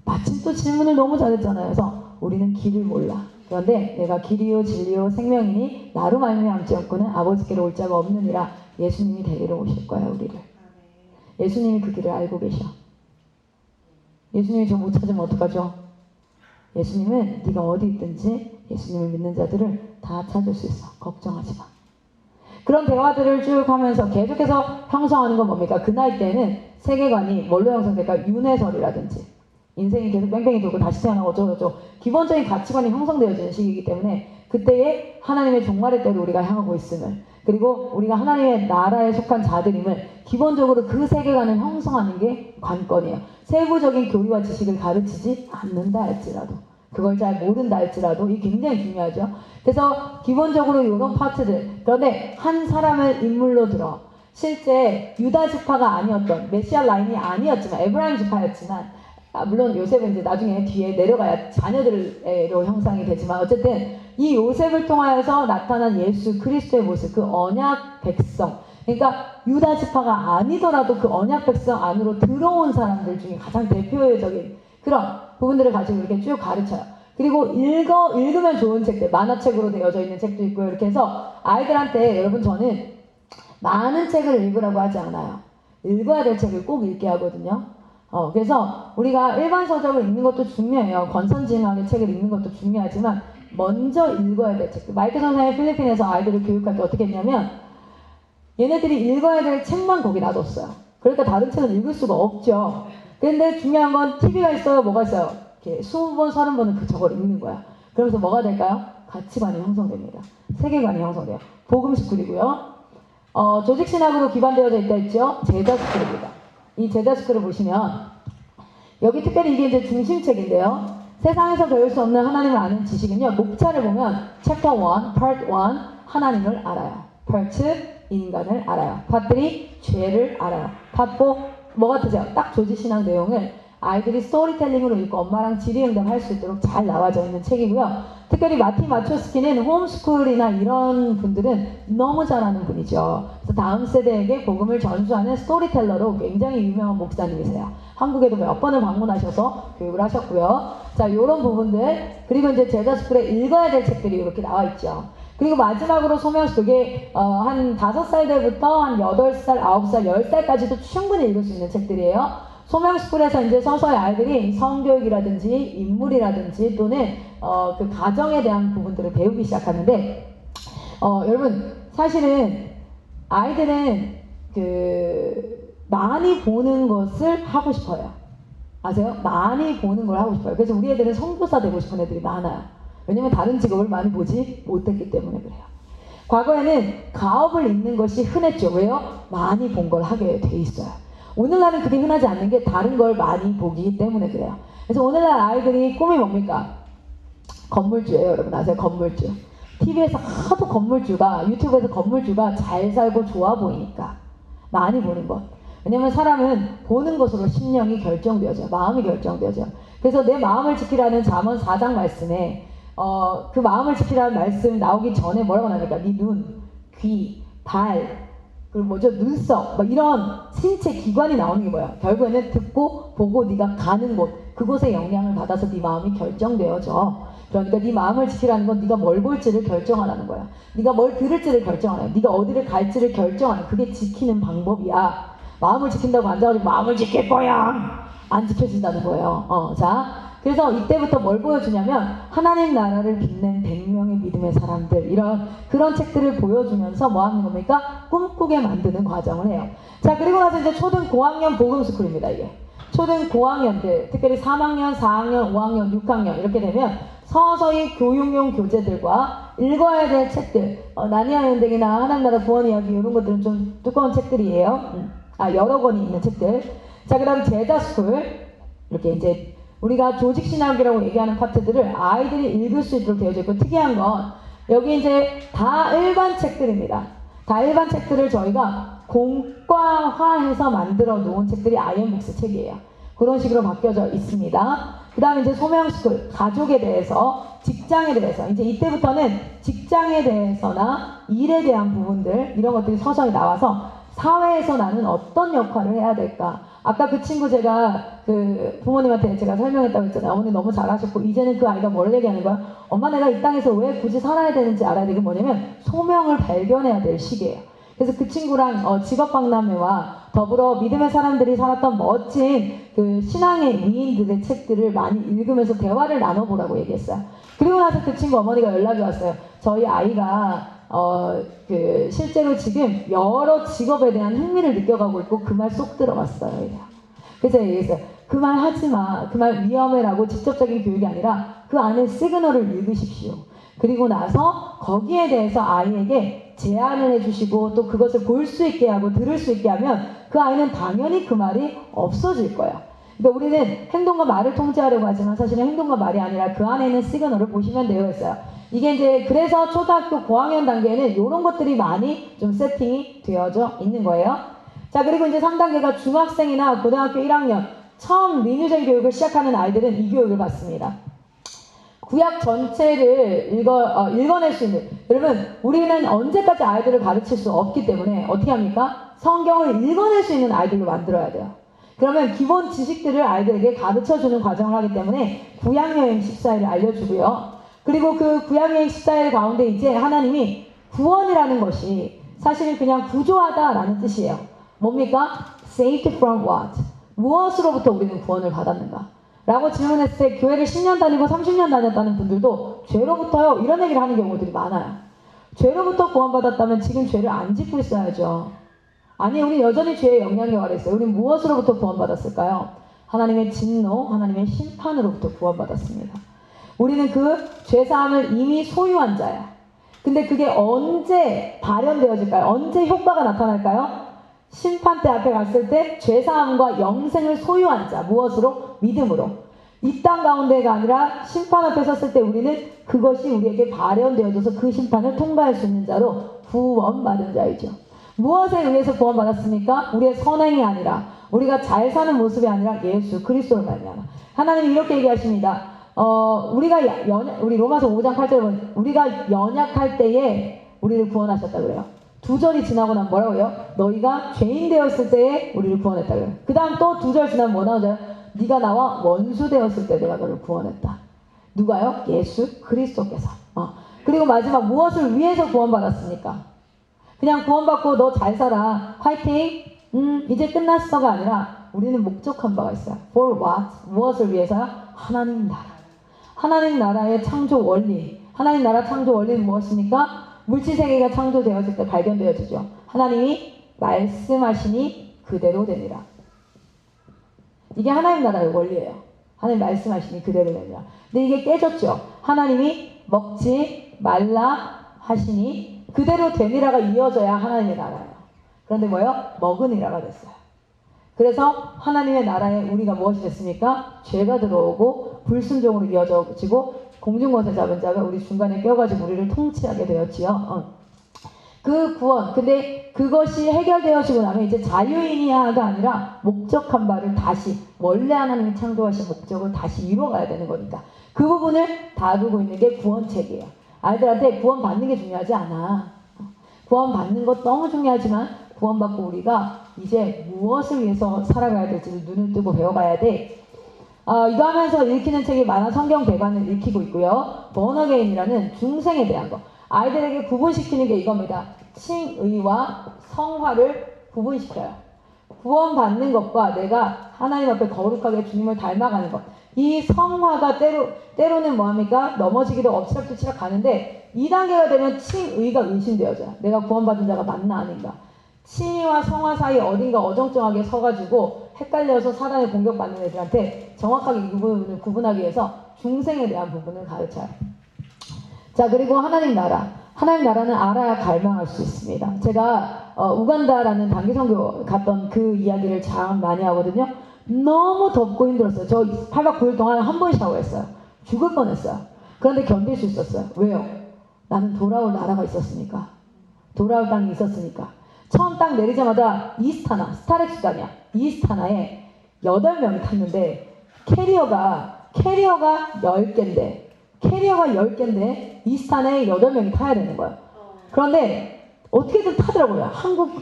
마침 또 질문을 너무 잘했잖아요. 그래서 우리는 길을 몰라. 그런데 내가 길이요 진리요 생명이니 나로 말미암지없고는 아버지께로 올 자가 없느니라. 예수님이 데리러 오실 거야 우리를. 예수님이 그 길을 알고 계셔. 예수님이 저 못 찾으면 어떡하죠? 예수님은 네가 어디 있든지 예수님을 믿는 자들을 다 찾을 수 있어. 걱정하지 마. 그런 대화들을 쭉 하면서 계속해서 형성하는 건 뭡니까? 그 나이 때는 세계관이 뭘로 형성될까? 윤회설이라든지 인생이 계속 뺑뺑이 돌고 다시 태어나고 어쩌고저쩌고 기본적인 가치관이 형성되어지는 시기이기 때문에 그때에 하나님의 종말의 때로 우리가 향하고 있음을, 그리고 우리가 하나님의 나라에 속한 자들임을 기본적으로 그 세계관을 형성하는 게 관건이에요. 세부적인 교리와 지식을 가르치지 않는다 할지라도, 그걸 잘 모른다 할지라도 이게 굉장히 중요하죠. 그래서 기본적으로 이런 파트들. 그런데 한 사람을 인물로 들어 실제 유다 지파가 아니었던, 메시아 라인이 아니었지만 에브라임 지파였지만, 물론 요셉은 이제 나중에 뒤에 내려가야 자녀들로 형상이 되지만 어쨌든 이 요셉을 통하여서 나타난 예수 그리스도의 모습, 그 언약 백성, 그러니까 유다 지파가 아니더라도 그 언약 백성 안으로 들어온 사람들 중에 가장 대표적인 그런 부분들을 가지고 이렇게 쭉 가르쳐요. 그리고 읽으면 좋은 책들, 만화책으로 되어져 있는 책도 있고요. 이렇게 해서 아이들한테, 여러분 저는 많은 책을 읽으라고 하지 않아요. 읽어야 될 책을 꼭 읽게 하거든요. 그래서 우리가 일반 서적을 읽는 것도 중요해요. 권선징악의 책을 읽는 것도 중요하지만 먼저 읽어야 될 책들. 마이크 선생님이 필리핀에서 아이들을 교육할 때 어떻게 했냐면 얘네들이 읽어야 될 책만 거기 놔뒀어요. 그러니까 다른 책은 읽을 수가 없죠. 근데 중요한 건 TV가 있어요, 뭐가 있어요? 이렇게 20번, 30번은 저걸 읽는 거야. 그러면서 뭐가 될까요? 가치관이 형성됩니다. 세계관이 형성돼요. 복음스쿨이고요. 조직신학으로 기반되어져 있다 했죠? 제자스쿨입니다. 이 제자스쿨을 보시면 여기 특별히 이게 이제 중심책인데요. 세상에서 배울 수 없는 하나님을 아는 지식은요. 목차를 보면 챕터 1, part 1 하나님을 알아요. part 2 인간을 알아요. part 3 죄를 알아요. part 4 뭐 같으세요? 딱 조직신학 내용을 아이들이 스토리텔링으로 읽고 엄마랑 질의응답 할 수 있도록 잘 나와져 있는 책이고요. 특별히 마티 마초스키는 홈스쿨이나 이런 분들은 너무 잘하는 분이죠. 그래서 다음 세대에게 복음을 전수하는 스토리텔러로 굉장히 유명한 목사님이세요. 한국에도 몇 번을 방문하셔서 교육을 하셨고요. 자, 이런 부분들 그리고 이제 제자스쿨에 읽어야 될 책들이 이렇게 나와 있죠. 그리고 마지막으로 소명스 그게 한 5살 때부터 한 8살, 9살, 10살까지도 충분히 읽을 수 있는 책들이에요. 소명스쿨에서 이제 서서히 아이들이 성교육이라든지 인물이라든지 또는 그 가정에 대한 부분들을 배우기 시작하는데 여러분 사실은 아이들은 그 많이 보는 것을 하고 싶어요. 아세요? 많이 보는 걸 하고 싶어요. 그래서 우리 애들은 선교사 되고 싶은 애들이 많아요. 왜냐면 다른 직업을 많이 보지 못했기 때문에 그래요. 과거에는 가업을 잇는 것이 흔했죠. 왜요? 많이 본 걸 하게 돼 있어요. 오늘날은 그게 흔하지 않는 게 다른 걸 많이 보기 때문에 그래요. 그래서 오늘날 아이들이 꿈이 뭡니까? 건물주예요, 여러분. 아세요? 건물주. TV에서 하도 건물주가, 유튜브에서 건물주가 잘 살고 좋아 보이니까 많이 보는 것. 왜냐면 사람은 보는 것으로 심령이 결정되어져요. 마음이 결정되어져요. 그래서 내 마음을 지키라는 잠언 4장 말씀에 그 마음을 지키라는 말씀 나오기 전에 뭐라고 나옵니까? 네 눈, 귀, 발, 그리고 뭐죠? 눈썹, 뭐 이런 신체 기관이 나오는 게 뭐야? 결국에는 듣고 보고 네가 가는 곳, 그곳에 영향을 받아서 네 마음이 결정되어져. 그러니까 네 마음을 지키라는 건 네가 뭘 볼지를 결정하라는 거야. 네가 뭘 들을지를 결정하는 거야. 네가 어디를 갈지를 결정하는 그게 지키는 방법이야. 마음을 지킨다고 앉아가지고 마음을 지킬 거야. 안 지켜진다는 거예요. 자. 그래서 이때부터 뭘 보여주냐면 하나님 나라를 빛낸 100명의 믿음의 사람들 이런 그런 책들을 보여주면서 뭐 하는 겁니까? 꿈꾸게 만드는 과정을 해요. 자, 그리고 나서 이제 초등 고학년 복음스쿨입니다. 이게 초등 고학년들 특별히 3학년, 4학년, 5학년, 6학년 이렇게 되면 서서히 교육용 교재들과 읽어야 될 책들 나니아 연대기나 하나님 나라 구원 이야기 이런 것들은 좀 두꺼운 책들이에요. 여러 권이 있는 책들. 자, 그 다음 제자스쿨 이렇게 이제 우리가 조직신학이라고 얘기하는 파트들을 아이들이 읽을 수 있도록 되어져 있고 특이한 건 여기 이제 다 일반 책들입니다. 다 일반 책들을 저희가 공과화해서 만들어 놓은 책들이 아이엠북스 책이에요. 그런 식으로 바뀌어져 있습니다. 그 다음에 이제 소명스쿨, 가족에 대해서, 직장에 대해서 이제 이때부터는 직장에 대해서나 일에 대한 부분들 이런 것들이 서서히 나와서 사회에서 나는 어떤 역할을 해야 될까? 아까 그 친구 제가 그 부모님한테 제가 설명했다고 했잖아요. 어머니 너무 잘하셨고 이제는 그 아이가 뭘 얘기하는 거야? 엄마 내가 이 땅에서 왜 굳이 살아야 되는지 알아야 되고 뭐냐면 소명을 발견해야 될 시기예요. 그래서 그 친구랑 직업박람회와 더불어 믿음의 사람들이 살았던 멋진 그 신앙의 위인들의 책들을 많이 읽으면서 대화를 나눠보라고 얘기했어요. 그리고 나서 그 친구 어머니가 연락이 왔어요. 저희 아이가 그 실제로 지금 여러 직업에 대한 흥미를 느껴가고 있고 그 말 쏙 들어갔어요. 그래서 얘기했어요. 그 말 하지 마. 그 말 위험해라고 직접적인 교육이 아니라 그 안에 시그널을 읽으십시오. 그리고 나서 거기에 대해서 아이에게 제안을 해주시고 또 그것을 볼 수 있게 하고 들을 수 있게 하면 그 아이는 당연히 그 말이 없어질 거예요. 그러니까 우리는 행동과 말을 통제하려고 하지만 사실은 행동과 말이 아니라 그 안에 있는 시그널을 보시면 되어 있어요. 이게 이제 그래서 초등학교 고학년 단계에는 이런 것들이 많이 좀 세팅이 되어져 있는 거예요. 자, 그리고 이제 3단계가 중학생이나 고등학교 1학년 처음 리뉴전 교육을 시작하는 아이들은 이 교육을 받습니다. 구약 전체를 읽어낼 수 있는 여러분 우리는 언제까지 아이들을 가르칠 수 없기 때문에 어떻게 합니까? 성경을 읽어낼 수 있는 아이들로 만들어야 돼요. 그러면 기본 지식들을 아이들에게 가르쳐주는 과정을 하기 때문에 구약여행 14일을 알려주고요. 그리고 그 구약여행 14일 가운데 이제 하나님이 구원이라는 것이 사실 그냥 구조하다라는 뜻이에요. 뭡니까? Saved from what? 무엇으로부터 우리는 구원을 받았는가? 라고 질문했을 때 교회를 10년 다니고 30년 다녔다는 분들도 죄로부터요 이런 얘기를 하는 경우들이 많아요. 죄로부터 구원받았다면 지금 죄를 안 짓고 있어야죠. 아니, 우리 여전히 죄의 영향력 아래 있어요. 우리 무엇으로부터 구원받았을까요? 하나님의 진노, 하나님의 심판으로부터 구원받았습니다. 우리는 그 죄사함을 이미 소유한 자야. 근데 그게 언제 발현되어질까요? 언제 효과가 나타날까요? 심판대 앞에 갔을 때 죄사함과 영생을 소유한 자. 무엇으로? 믿음으로. 이 땅 가운데가 아니라 심판 앞에 섰을 때 우리는 그것이 우리에게 발현되어져서 그 심판을 통과할 수 있는 자로 구원받은 자이죠. 무엇에 의해서 구원받았습니까? 우리의 선행이 아니라, 우리가 잘 사는 모습이 아니라 예수 그리스도를 말미암아. 하나님이 이렇게 얘기하십니다. 우리 로마서 5장 8절에 보면 우리가 연약할 때에 우리를 구원하셨다 그래요. 2절이 지나고 나면 뭐라고요? 너희가 죄인 되었을 때에 우리를 구원했다 그래요. 그 다음 또 2절 지나면 뭐 나오죠? 네가 나와 원수 되었을 때 내가 너를 구원했다. 누가요? 예수 그리스도께서. 그리고 마지막 무엇을 위해서 구원받았습니까? 그냥 구원받고 너 잘 살아, 화이팅, 이제 끝났어가 아니라 우리는 목적한 바가 있어요. For what? 무엇을 위해서요? 하나님 나라. 하나님 나라의 창조 원리. 하나님 나라 창조 원리는 무엇입니까? 물질세계가 창조되어질 때 발견되어지죠. 하나님이 말씀하시니 그대로 되니라. 이게 하나님 나라의 원리예요. 하나님 말씀하시니 그대로 되니라. 근데 이게 깨졌죠. 하나님이 먹지 말라 하시니 그대로 되니라가 이어져야 하나님의 나라예요. 그런데 뭐예요? 먹으니라가 됐어요. 그래서 하나님의 나라에 우리가 무엇이 됐습니까? 죄가 들어오고 불순종으로 이어져지고 공중권세 잡은 자가 우리 중간에 껴가지고 우리를 통치하게 되었지요. 그 구원. 근데 그것이 해결되어지고 나면 이제 자유인이야가 아니라 목적한 바를 다시, 원래 하나님이 창조하신 목적을 다시 이루어가야 되는 거니까. 그 부분을 다루고 있는 게 구원책이에요. 아이들한테 구원 받는 게 중요하지 않아. 구원 받는 것 너무 중요하지만 구원받고 우리가 이제 무엇을 위해서 살아가야 될지를 눈을 뜨고 배워가야 돼. 이거 하면서 읽히는 책이 많아. 성경 개관을 읽히고 있고요. 번어게인이라는 중생에 대한 거. 아이들에게 구분시키는 게 이겁니다. 칭의와 성화를 구분시켜요. 구원받는 것과 내가 하나님 앞에 거룩하게 주님을 닮아가는 것. 이 성화가 때로는 뭐합니까? 넘어지기도 엎치락뒤치락 가는데 2단계가 되면 칭의가 의심되어져요. 내가 구원받은 자가 맞나 아닌가. 칭의와 성화 사이 어딘가 어정쩡하게 서가지고 헷갈려서 사단에 공격받는 애들한테 정확하게 이 부분을 구분하기 위해서 중생에 대한 부분을 가르쳐요. 자, 그리고 하나님 나라. 하나님 나라는 알아야 갈망할 수 있습니다. 제가 우간다라는 단기 선교 갔던 그 이야기를 참 많이 하거든요. 너무 덥고 힘들었어요. 저 8박 9일 동안 한 번 샤워했어요. 죽을 뻔했어요. 그런데 견딜 수 있었어요. 왜요? 나는 돌아올 나라가 있었으니까. 돌아올 땅이 있었으니까. 처음 딱 내리자마자 이스타나, 스타렉 수단이야. 이스타나에 8명이 탔는데 캐리어가 10개인데 이스타나에 8명이 타야 되는 거예요. 그런데 어떻게든 타더라고요. 한국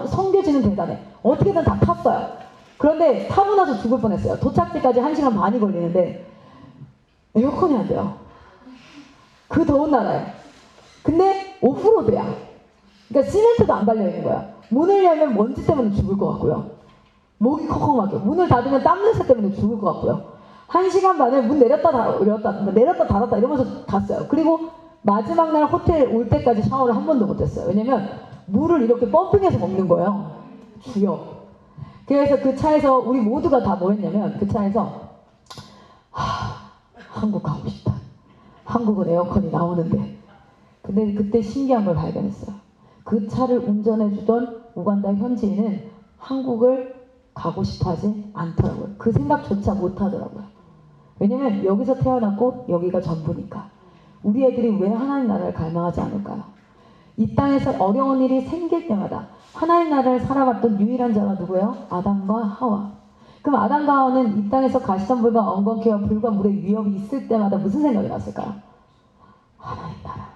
선교지는 대단해. 어떻게든 다 탔어요. 그런데 타고 나서 죽을 뻔했어요. 도착지까지 1시간 반이 걸리는데 에어컨이 안 돼요. 그 더운 나라에. 근데 오프로드야. 그러니까 시멘트도 안 발려있는 거야. 문을 열면 먼지 때문에 죽을 것 같고요. 목이 컥컥 막혀. 문을 닫으면 땀 냄새 때문에 죽을 것 같고요. 1시간 반에 문 내렸다 닫았다 이러면서 갔어요. 그리고 마지막 날 호텔 올 때까지 샤워를 한 번도 못했어요. 왜냐면 물을 이렇게 펌핑해서 먹는 거예요. 주여. 그래서 그 차에서 우리 모두가 다 뭐 했냐면 그 차에서 한국 가고 싶다. 한국은 에어컨이 나오는데. 근데 그때 신기한 걸 발견했어요. 그 차를 운전해주던 우간다 현지인은 한국을 가고 싶어 하지 않더라고요. 그 생각조차 못 하더라고요. 왜냐면 여기서 태어났고 여기가 전부니까. 우리 애들이 왜 하나님 나라를 갈망하지 않을까요? 이 땅에서 어려운 일이 생길 때마다 하나님 나라를 살아왔던 유일한 자가 누구예요? 아담과 하와. 그럼 아담과 하와는 이 땅에서 가시덤불과 엉겅퀴와 불과 물의 위협이 있을 때마다 무슨 생각이 났을까요? 하나님 나라.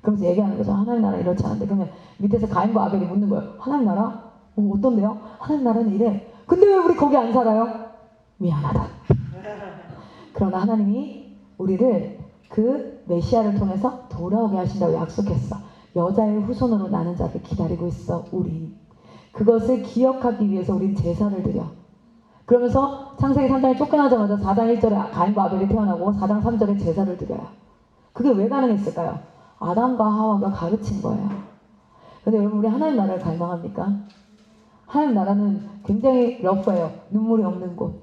그러면서 얘기하는 거죠. 하나님 나라 이렇지 않은데. 그러면 밑에서 가인과 아벨이 묻는 거예요. 하나님 나라? 어떤데요? 하나님 나라는 이래. 근데 왜 우리 거기 안 살아요? 미안하다. 그러나 하나님이 우리를 그 메시아를 통해서 돌아오게 하신다고 약속했어. 여자의 후손으로 나는 자를 기다리고 있어. 우리 그것을 기억하기 위해서 우린 제사를 드려. 그러면서 창세기 3장에 쫓겨나자마자 4장 1절에 가인과 아벨이 태어나고 4장 3절에 제사를 드려요. 그게 왜 가능했을까요? 아담과 하와가 가르친 거예요. 근데 여러분 우리 하나님 나라를 갈망합니까? 하나님 나라는 굉장히 러프해요. 눈물이 없는 곳.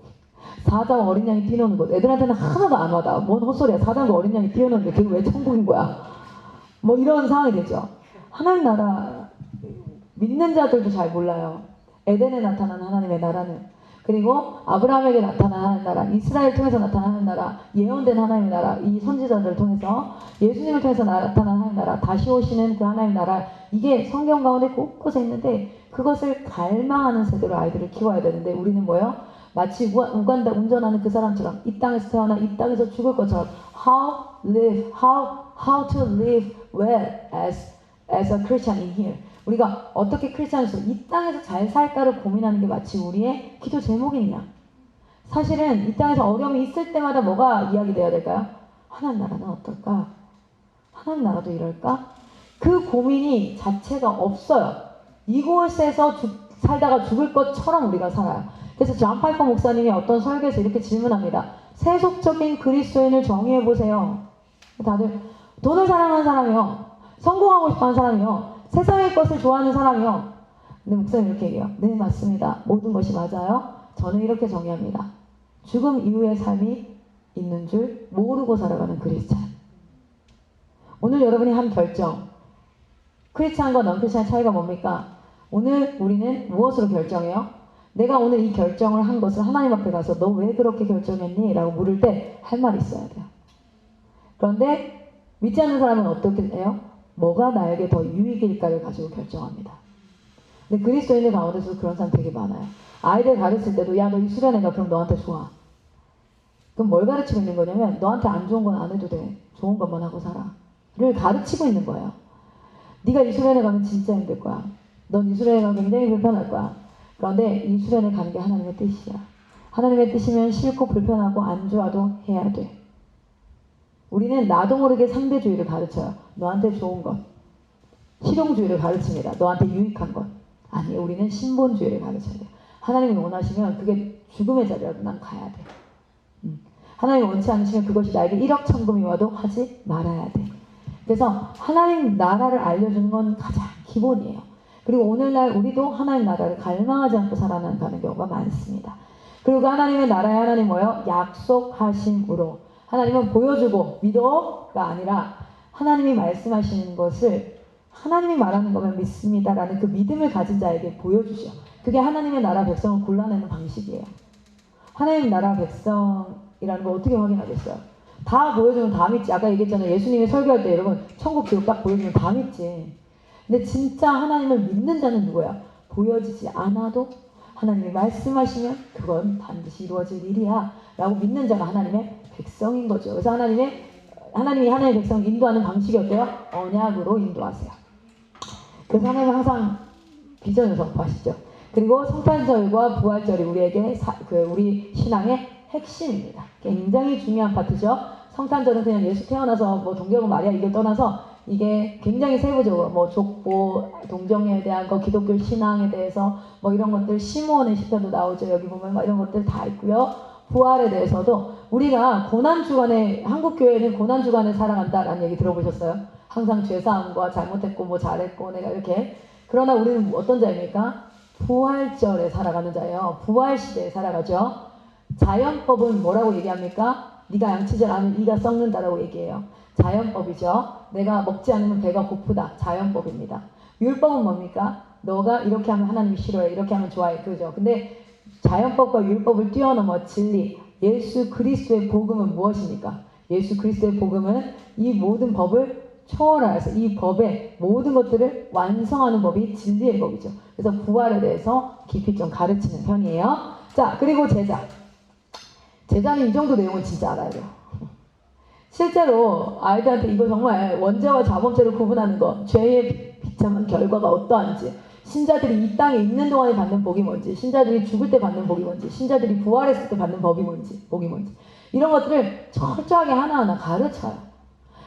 사자와 어린 양이 뛰노는 곳. 애들한테는 하나도 안 와닿아. 뭔 헛소리야. 사자와 어린 양이 뛰어노는데 그게 왜 천국인 거야. 뭐 이런 상황이 되죠. 하나님 나라 믿는 자들도 잘 몰라요. 에덴에 나타난 하나님의 나라는. 그리고 아브라함에게 나타난 하나님 나라, 이스라엘 통해서 나타난 하나님 나라, 예언된 하나님의 나라, 이 선지자들을 통해서 예수님을 통해서 나타난 하나님 나라, 다시 오시는 그 하나님 나라, 이게 성경 가운데 곳곳에 있는데 그것을 갈망하는 세대로 아이들을 키워야 되는데 우리는 뭐예요? 마치 우간다 운전하는 그 사람처럼 이 땅에서 태어나 이 땅에서 죽을 것처럼 how to live well as a Christian in here. 우리가 어떻게 크리스찬으로서 이 땅에서 잘 살까를 고민하는 게 마치 우리의 기도 제목이냐. 사실은 이 땅에서 어려움이 있을 때마다 뭐가 이야기돼야 될까요? 하나님 나라는 어떨까? 하나님 나라도 이럴까? 그 고민이 자체가 없어요. 이곳에서 살다가 죽을 것처럼 우리가 살아요. 그래서 존 파이퍼 목사님이 어떤 설교에서 이렇게 질문합니다. 세속적인 그리스도인을 정의해보세요. 다들 돈을 사랑하는 사람이요. 성공하고 싶어하는 사람이요. 세상의 것을 좋아하는 사람이요. 근데 목사님 이렇게 얘기해요. 네, 맞습니다. 모든 것이 맞아요. 저는 이렇게 정의합니다. 죽음 이후의 삶이 있는 줄 모르고 살아가는 크리스찬. 오늘 여러분이 한 결정. 크리스찬과 넌크리스찬의 차이가 뭡니까? 오늘 우리는 무엇으로 결정해요? 내가 오늘 이 결정을 한 것을 하나님 앞에 가서 너 왜 그렇게 결정했니? 라고 물을 때 할 말이 있어야 돼요. 그런데 믿지 않는 사람은 어떻게 해요? 뭐가 나에게 더 유익일까를 가지고 결정합니다. 근데 그리스도인들 가운데서 그런 사람 되게 많아요. 아이들 가르칠 때도 야 너 이 수련회가 그럼 너한테 좋아. 그럼 뭘 가르치고 있는 거냐면 너한테 안 좋은 건 안 해도 돼. 좋은 것만 하고 살아. 를 가르치고 있는 거예요. 네가 이 수련회 가면 진짜 힘들 거야. 넌 이 수련회 가면 굉장히 불편할 거야. 그런데 이 수련회 가는 게 하나님의 뜻이야. 하나님의 뜻이면 싫고 불편하고 안 좋아도 해야 돼. 우리는 나도 모르게 상대주의를 가르쳐요. 너한테 좋은 것. 실용주의를 가르칩니다. 너한테 유익한 것. 아니, 우리는 신본주의를 가르쳐야 돼요. 하나님이 원하시면 그게 죽음의 자리라도 난 가야 돼. 하나님이 원치 않으시면 그것이 나에게 1억 천금이 와도 하지 말아야 돼. 그래서 하나님 나라를 알려주는 건 가장 기본이에요. 그리고 오늘날 우리도 하나님 나라를 갈망하지 않고 살아가는 경우가 많습니다. 그리고 하나님의 나라에 하나님 뭐예요? 약속하심으로. 하나님은 보여주고 믿어가 아니라 하나님이 말씀하시는 것을 하나님이 말하는 거면 믿습니다라는 그 믿음을 가진 자에게 보여주죠. 그게 하나님의 나라 백성을 골라내는 방식이에요. 하나님 나라 백성이라는 걸 어떻게 확인하겠어요? 다 보여주면 다 믿지. 아까 얘기했잖아요. 예수님이 설교할 때 여러분 천국 지옥 딱 보여주면 다 믿지. 근데 진짜 하나님을 믿는 자는 누구야? 보여지지 않아도 하나님이 말씀하시면 그건 반드시 이루어질 일이야 라고 믿는 자가 하나님의 백성인 거죠. 그래서 하나님이 하나님의 백성을 인도하는 방식이 어때요? 언약으로 인도하세요. 그래서 하나님은 항상 비전을 선포하시죠. 그리고 성탄절과 부활절이 우리에게 우리 신앙의 핵심입니다. 굉장히 중요한 파트죠. 성탄절은 그냥 예수 태어나서 뭐 동정과 마리아 이걸 떠나서 이게 굉장히 세부적으로 뭐 족보, 동정에 대한 거, 기독교 신앙에 대해서 뭐 이런 것들 시므온의 시편도 나오죠. 여기 보면 막 이런 것들 다 있고요. 부활에 대해서도 우리가 고난주간에 한국 교회는 고난주간에 살아간다라는 얘기 들어보셨어요? 항상 죄사함과 잘못했고 뭐 잘했고 내가 이렇게. 그러나 우리는 어떤 자입니까? 부활절에 살아가는 자예요. 부활시대에 살아가죠. 자연법은 뭐라고 얘기합니까? 네가 양치질 않으면 이가 썩는다라고 얘기해요. 자연법이죠. 내가 먹지 않으면 배가 고프다. 자연법입니다. 율법은 뭡니까? 너가 이렇게 하면 하나님이 싫어해. 이렇게 하면 좋아해. 그죠? 근데 자연법과 율법을 뛰어넘어 진리, 예수 그리스도의 복음은 무엇입니까? 예수 그리스도의 복음은 이 모든 법을 초월해서 이 법의 모든 것들을 완성하는 법이 진리의 법이죠. 그래서 부활에 대해서 깊이 좀 가르치는 편이에요. 자, 그리고 제자. 제자는 이 정도 내용을 진짜 알아야 돼요. 실제로 아이들한테 이거 정말 원죄와 자범죄를 구분하는 것, 죄의 비참한 결과가 어떠한지, 신자들이 이 땅에 있는 동안에 받는 복이 뭔지, 신자들이 죽을 때 받는 복이 뭔지, 신자들이 부활했을 때 받는 복이 뭔지, 이런 것들을 철저하게 하나하나 가르쳐요.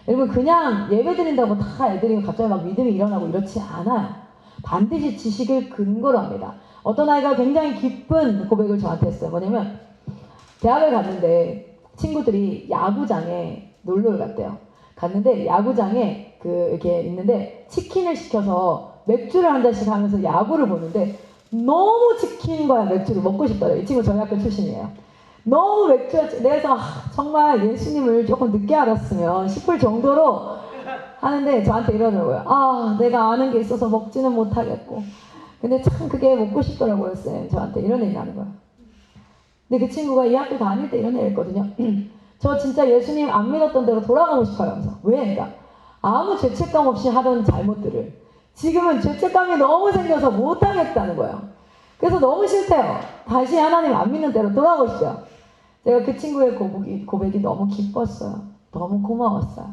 여러분 그냥 예배 드린다고 다 애들이 갑자기 막 믿음이 일어나고 이렇지 않아요. 반드시 지식을 근거로 합니다. 어떤 아이가 굉장히 기쁜 고백을 저한테 했어요. 뭐냐면 대학을 갔는데 친구들이 야구장에 놀러를 갔대요. 갔는데 야구장에 이렇게 있는데 치킨을 시켜서 맥주를 한 잔씩 하면서 야구를 보는데 너무 지킨 거야. 맥주를 먹고 싶더라고요. 이 친구 저희 학교 출신이에요. 너무 맥주가 내가 정말 예수님을 조금 늦게 알았으면 싶을 정도로 하는데 저한테 이러더라고요. 내가 아는 게 있어서 먹지는 못하겠고 근데 참 그게 먹고 싶더라고요. 쌤 저한테 이런 얘기 하는 거야. 근데 그 친구가 이 학교 다닐 때 이런 얘기 했거든요. 저 진짜 예수님 안 믿었던 대로 돌아가고 싶어요. 그래서 왜? 그러니까 아무 죄책감 없이 하던 잘못들을 지금은 죄책감이 너무 생겨서 못하겠다는 거예요. 그래서 너무 싫대요. 다시 하나님 안 믿는 대로 돌아가고 싶어요. 제가 그 친구의 고백이 너무 기뻤어요. 너무 고마웠어요.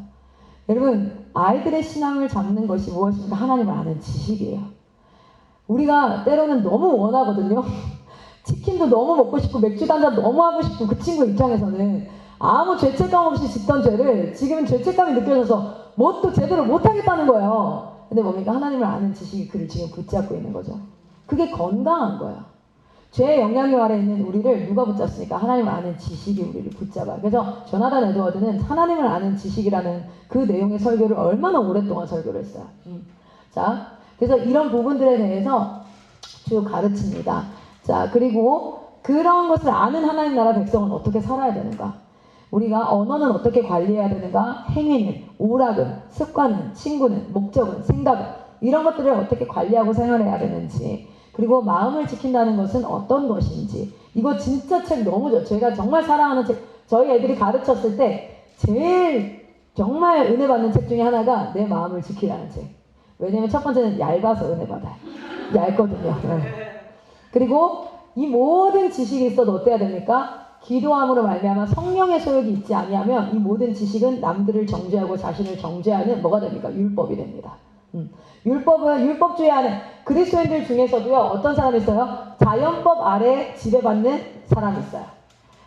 여러분, 아이들의 신앙을 잡는 것이 무엇입니까? 하나님을 아는 지식이에요. 우리가 때로는 너무 원하거든요. 치킨도 너무 먹고 싶고 맥주 한잔 너무 하고 싶고 그 친구 입장에서는 아무 죄책감 없이 짓던 죄를 지금은 죄책감이 느껴져서 뭣도 제대로 못하겠다는 거예요. 근데 뭡니까? 하나님을 아는 지식이 그를 지금 붙잡고 있는 거죠. 그게 건강한 거예요. 죄의 영향력 아래 있는 우리를 누가 붙잡습니까? 하나님을 아는 지식이 우리를 붙잡아요. 그래서 조나단 에드워드는 하나님을 아는 지식이라는 그 내용의 설교를 얼마나 오랫동안 설교를 했어요. 자, 그래서 이런 부분들에 대해서 쭉 가르칩니다. 자, 그리고 그런 것을 아는 하나님 나라 백성은 어떻게 살아야 되는가? 우리가 언어는 어떻게 관리해야 되는가? 행위는, 오락은, 습관은, 친구는, 목적은, 생각은 이런 것들을 어떻게 관리하고 생활해야 되는지, 그리고 마음을 지킨다는 것은 어떤 것인지. 이거 진짜 책 너무 좋아요. 제가 정말 사랑하는 책. 저희 애들이 가르쳤을 때 제일 정말 은혜 받는 책 중에 하나가 내 마음을 지키라는 책. 왜냐면 첫 번째는 얇아서 은혜 받아요. 얇거든요. 그리고 이 모든 지식이 있어도 어때야 됩니까? 기도함으로 말미암아 성령의 소욕이 있지 아니하면 이 모든 지식은 남들을 정죄하고 자신을 정죄하는 뭐가 됩니까? 율법이 됩니다. 율법은 율법주의 안에 그리스도인들 중에서도요 어떤 사람이 있어요? 자연법 아래 지배받는 사람이 있어요.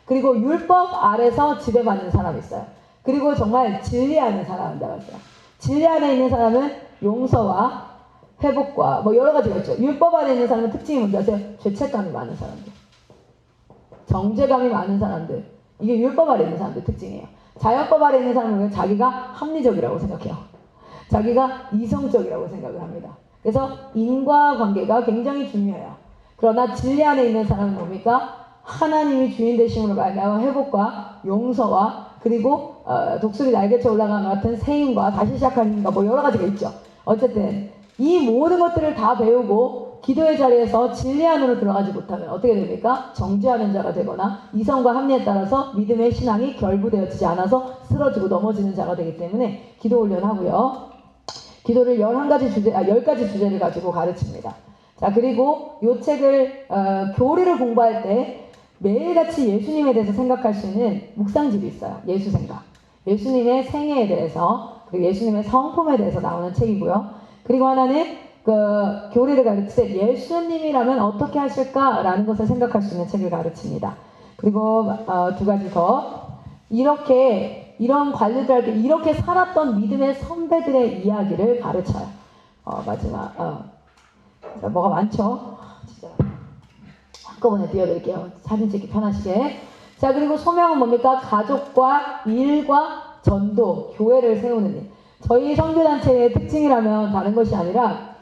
그리고 율법 아래서 지배받는 사람이 있어요. 그리고 정말 진리하는 사람들이 있어요. 진리 안에 있는 사람은 용서와 회복과 뭐 여러 가지가 있죠. 율법 안에 있는 사람은 특징이 뭔지 아세요? 죄책감이 많은 사람들, 정죄감이 많은 사람들. 이게 율법 아래 있는 사람들 특징이에요. 자연법 아래 있는 사람은 자기가 합리적이라고 생각해요. 자기가 이성적이라고 생각을 합니다. 그래서 인과관계가 굉장히 중요해요. 그러나 진리 안에 있는 사람은 뭡니까? 하나님이 주인 되심으로 말미암아 회복과 용서와 그리고 독수리 날개쳐 올라가는 것 같은 세임과 다시 시작하는 힘과 뭐 여러 가지가 있죠. 어쨌든 이 모든 것들을 다 배우고 기도의 자리에서 진리 안으로 들어가지 못하면 어떻게 됩니까? 정죄하는 자가 되거나 이성과 합리에 따라서 믿음의 신앙이 결부되어지지 않아서 쓰러지고 넘어지는 자가 되기 때문에 기도 훈련하고요. 기도를 10가지 주제를 가지고 가르칩니다. 자, 그리고 이 책을 교리를 공부할 때 매일같이 예수님에 대해서 생각할 수 있는 묵상집이 있어요. 예수생각. 예수님의 생애에 대해서 그리고 예수님의 성품에 대해서 나오는 책이고요. 그리고 하나는 그 교리를 가르칠 때 예수님이라면 어떻게 하실까라는 것을 생각할 수 있는 책을 가르칩니다. 그리고 2가지 더 이런 관리들 할 때 이렇게 살았던 믿음의 선배들의 이야기를 가르쳐요. 마지막 뭐가 많죠. 진짜 한꺼번에 띄워드릴게요. 사진 찍기 편하시게. 자, 그리고 소명은 뭡니까? 가족과 일과 전도, 교회를 세우는 일. 저희 선교단체의 특징이라면 다른 것이 아니라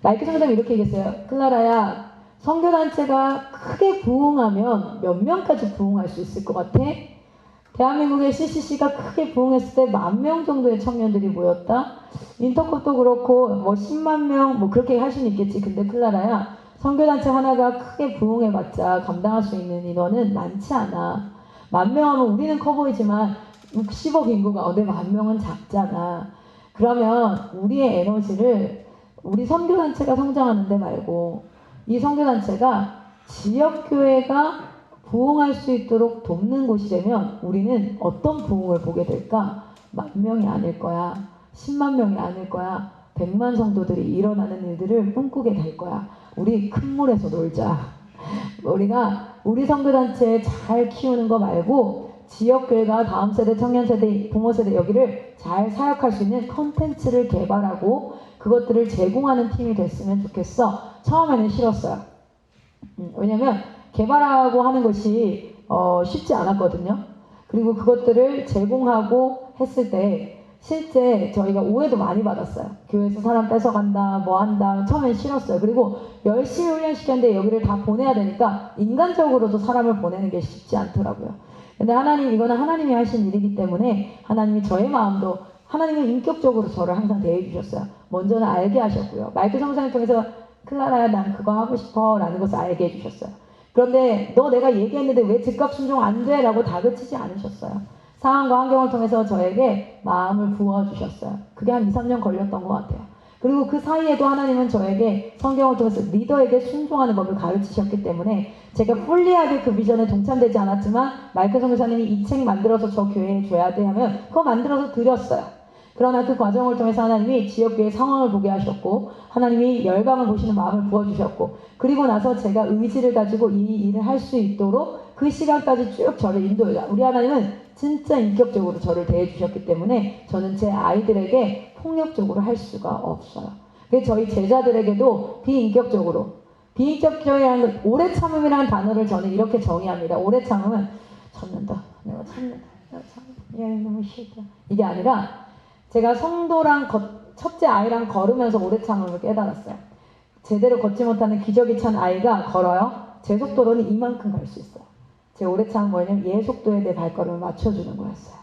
마이크 선생님이 이렇게 얘기했어요. 클라라야, 선교단체가 크게 부흥하면 몇 명까지 부흥할 수 있을 것 같아? 대한민국의 CCC가 크게 부흥했을 때 10,000명 정도의 청년들이 모였다. 인터컵도 그렇고 뭐 10만 명 뭐 그렇게 할 수는 있겠지. 근데 클라라야, 선교단체 하나가 크게 부흥해봤자 감당할 수 있는 인원은 많지 않아. 10,000명 하면 우리는 커 보이지만 60억 인구가 어디 10,000명은 작잖아. 그러면 우리의 에너지를 우리 선교단체가 성장하는 데 말고 이 선교단체가 지역교회가 부흥할 수 있도록 돕는 곳이 되면 우리는 어떤 부흥을 보게 될까? 10,000명이 아닐 거야. 10만 명이 아닐 거야. 100만 성도들이 일어나는 일들을 꿈꾸게 될 거야. 우리 큰 물에서 놀자. 우리가 우리 선교단체 잘 키우는 거 말고 지역교회가 다음 세대, 청년 세대, 부모 세대 여기를 잘 사역할 수 있는 컨텐츠를 개발하고 그것들을 제공하는 팀이 됐으면 좋겠어. 처음에는 싫었어요. 왜냐면 개발하고 하는 것이 쉽지 않았거든요. 그리고 그것들을 제공하고 했을 때 실제 저희가 오해도 많이 받았어요. 교회에서 사람 뺏어간다, 뭐 한다, 처음엔 싫었어요. 그리고 열심히 훈련시켰는데 여기를 다 보내야 되니까 인간적으로도 사람을 보내는 게 쉽지 않더라고요. 근데 이거는 하나님이 하신 일이기 때문에 하나님이 저의 마음도 하나님은 인격적으로 저를 항상 대해 주셨어요. 먼저는 알게 하셨고요. 마이크 성사를 통해서 클라라야 난 그거 하고 싶어 라는 것을 알게 해주셨어요. 그런데 너 내가 얘기했는데 왜 즉각 순종 안 돼? 라고 다그치지 않으셨어요. 상황과 환경을 통해서 저에게 마음을 부어주셨어요. 그게 한 2, 3년 걸렸던 것 같아요. 그리고 그 사이에도 하나님은 저에게 성경을 통해서 리더에게 순종하는 법을 가르치셨기 때문에 제가 풀리하게 그 비전에 동참되지 않았지만 마이크 선교사님이 이 책 만들어서 저 교회에 줘야 돼 하면 그거 만들어서 드렸어요. 그러나 그 과정을 통해서 하나님이 지역교회 상황을 보게 하셨고 하나님이 열방을 보시는 마음을 부어주셨고 그리고 나서 제가 의지를 가지고 이 일을 할 수 있도록 그 시간까지 쭉 저를 인도해요. 우리 하나님은 진짜 인격적으로 저를 대해주셨기 때문에 저는 제 아이들에게 폭력적으로 할 수가 없어요. 그래서 저희 제자들에게도 비인격적이라는 건 오래 참음이라는 단어를 저는 이렇게 정의합니다. 오래 참음은 참는다. 내가 참는다. 야, 너무 싫다. 이게 아니라 제가 성도랑 첫째 아이랑 걸으면서 오래 참음을 깨달았어요. 제대로 걷지 못하는 기저귀 찬 아이가 걸어요. 제 속도로는 이만큼 갈 수 있어요. 제 오래 참은 뭐냐면 얘 속도에 내 발걸음을 맞춰주는 거였어요.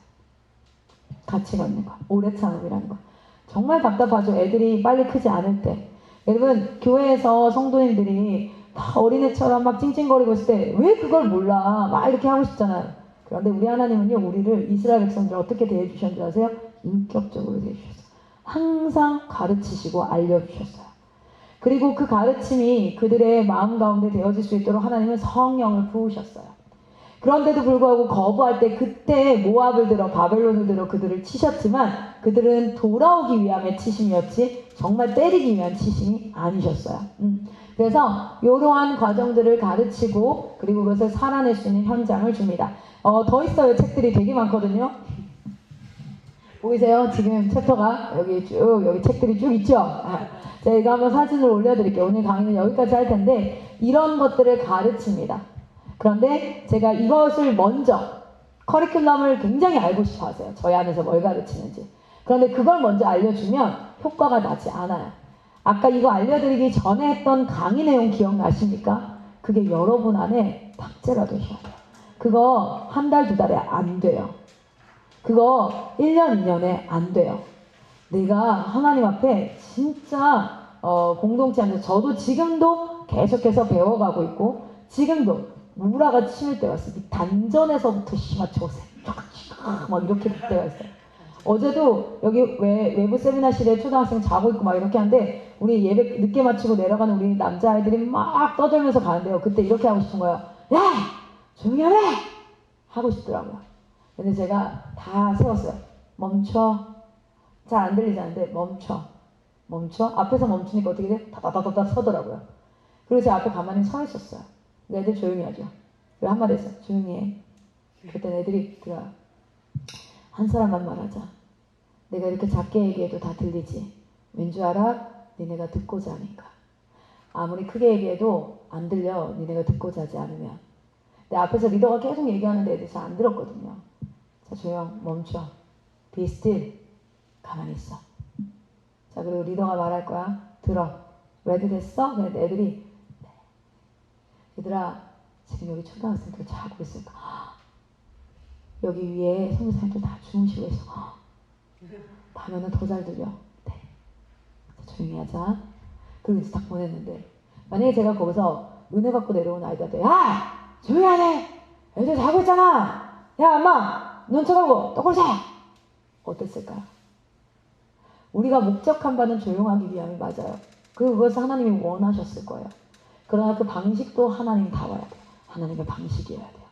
같이 걷는 거. 오래 참음이라는 거. 정말 답답하죠. 애들이 빨리 크지 않을 때. 여러분 교회에서 성도님들이 다 어린애처럼 막 찡찡거리고 있을 때 왜 그걸 몰라? 막 이렇게 하고 싶잖아요. 그런데 우리 하나님은요. 우리를 이스라엘 백성들을 어떻게 대해주셨는지 아세요? 인격적으로 대해주셨어요. 항상 가르치시고 알려주셨어요. 그리고 그 가르침이 그들의 마음 가운데 되어질 수 있도록 하나님은 성령을 부으셨어요. 그런데도 불구하고 거부할 때 그때 모압을 들어 바벨론을 들어 그들을 치셨지만 그들은 돌아오기 위함의 치심이었지 정말 때리기 위한 치심이 아니셨어요. 그래서 이러한 과정들을 가르치고 그리고 그것을 살아낼 수 있는 현장을 줍니다. 더 있어요. 책들이 되게 많거든요. 보이세요? 지금 챕터가 여기 책들이 쭉 있죠? 제가 이거 한번 사진을 올려드릴게요. 오늘 강의는 여기까지 할 텐데 이런 것들을 가르칩니다. 그런데 제가 이것을 먼저 커리큘럼을 굉장히 알고 싶어 하세요. 저희 안에서 뭘 가르치는지. 그런데 그걸 먼저 알려주면 효과가 나지 않아요. 아까 이거 알려드리기 전에 했던 강의 내용 기억나십니까? 그게 여러분 안에 탑재가 되셔야 돼요. 그거 한 달, 두 달에 안 돼요. 그거 1년, 2년에 안 돼요. 내가 하나님 앞에 진짜 공동체 안에서 저도 지금도 계속해서 배워가고 있고 지금도 무라가 치밀 때가 있어요. 단전에서부터 심하죠. 막 이렇게 될 때가 있어요. 어제도 여기 외부 세미나실에 초등학생 자고 있고 막 이렇게 하는데 우리 예배 늦게 마치고 내려가는 우리 남자아이들이 막 떠들면서 가는데요. 그때 이렇게 하고 싶은 거예요. 야! 조용히 하래! 하고 싶더라고요. 근데 제가 다 세웠어요. 멈춰. 잘 안 들리지 않는데 멈춰. 앞에서 멈추니까 어떻게 돼? 다다다다다 서더라고요. 그리고 제 앞에 가만히 서 있었어요. 근데 애들 조용히 하죠. 그리고 한마디 했어요. 조용히 해. 그때 애들이 들어요. 한 사람만 말하자. 내가 이렇게 작게 얘기해도 다 들리지. 왠줄 알아? 니네가 듣고자 하니까. 아무리 크게 얘기해도 안 들려. 니네가 듣고자 하지 않으면. 내 앞에서 리더가 계속 얘기하는데 애들이 잘 안 들었거든요. 자, 조용, 멈춰. Be still. 가만히 있어. 자, 그리고 리더가 말할 거야. 들어. 레디 됐어? 근데 애들이 네. 얘들아, 지금 여기 초등학생들 자고 있을까? 여기 위에 선생님들 다 주무시고 있어. 밤에는 더 잘 들려. 네. 자, 조용히 하자. 그리고 이제 딱 보냈는데 만약에 제가 거기서 은혜 받고 내려온 아이들한테 야! 조용히 하네! 애들 자고 있잖아! 야, 엄마! 눈 쳐다보고 똑바로 자! 어땠을까요? 우리가 목적한 바는 조용하기 위함이 맞아요. 그리고 그것을 하나님이 원하셨을 거예요. 그러나 그 방식도 하나님 다워야 돼요. 하나님의 방식이어야 돼요.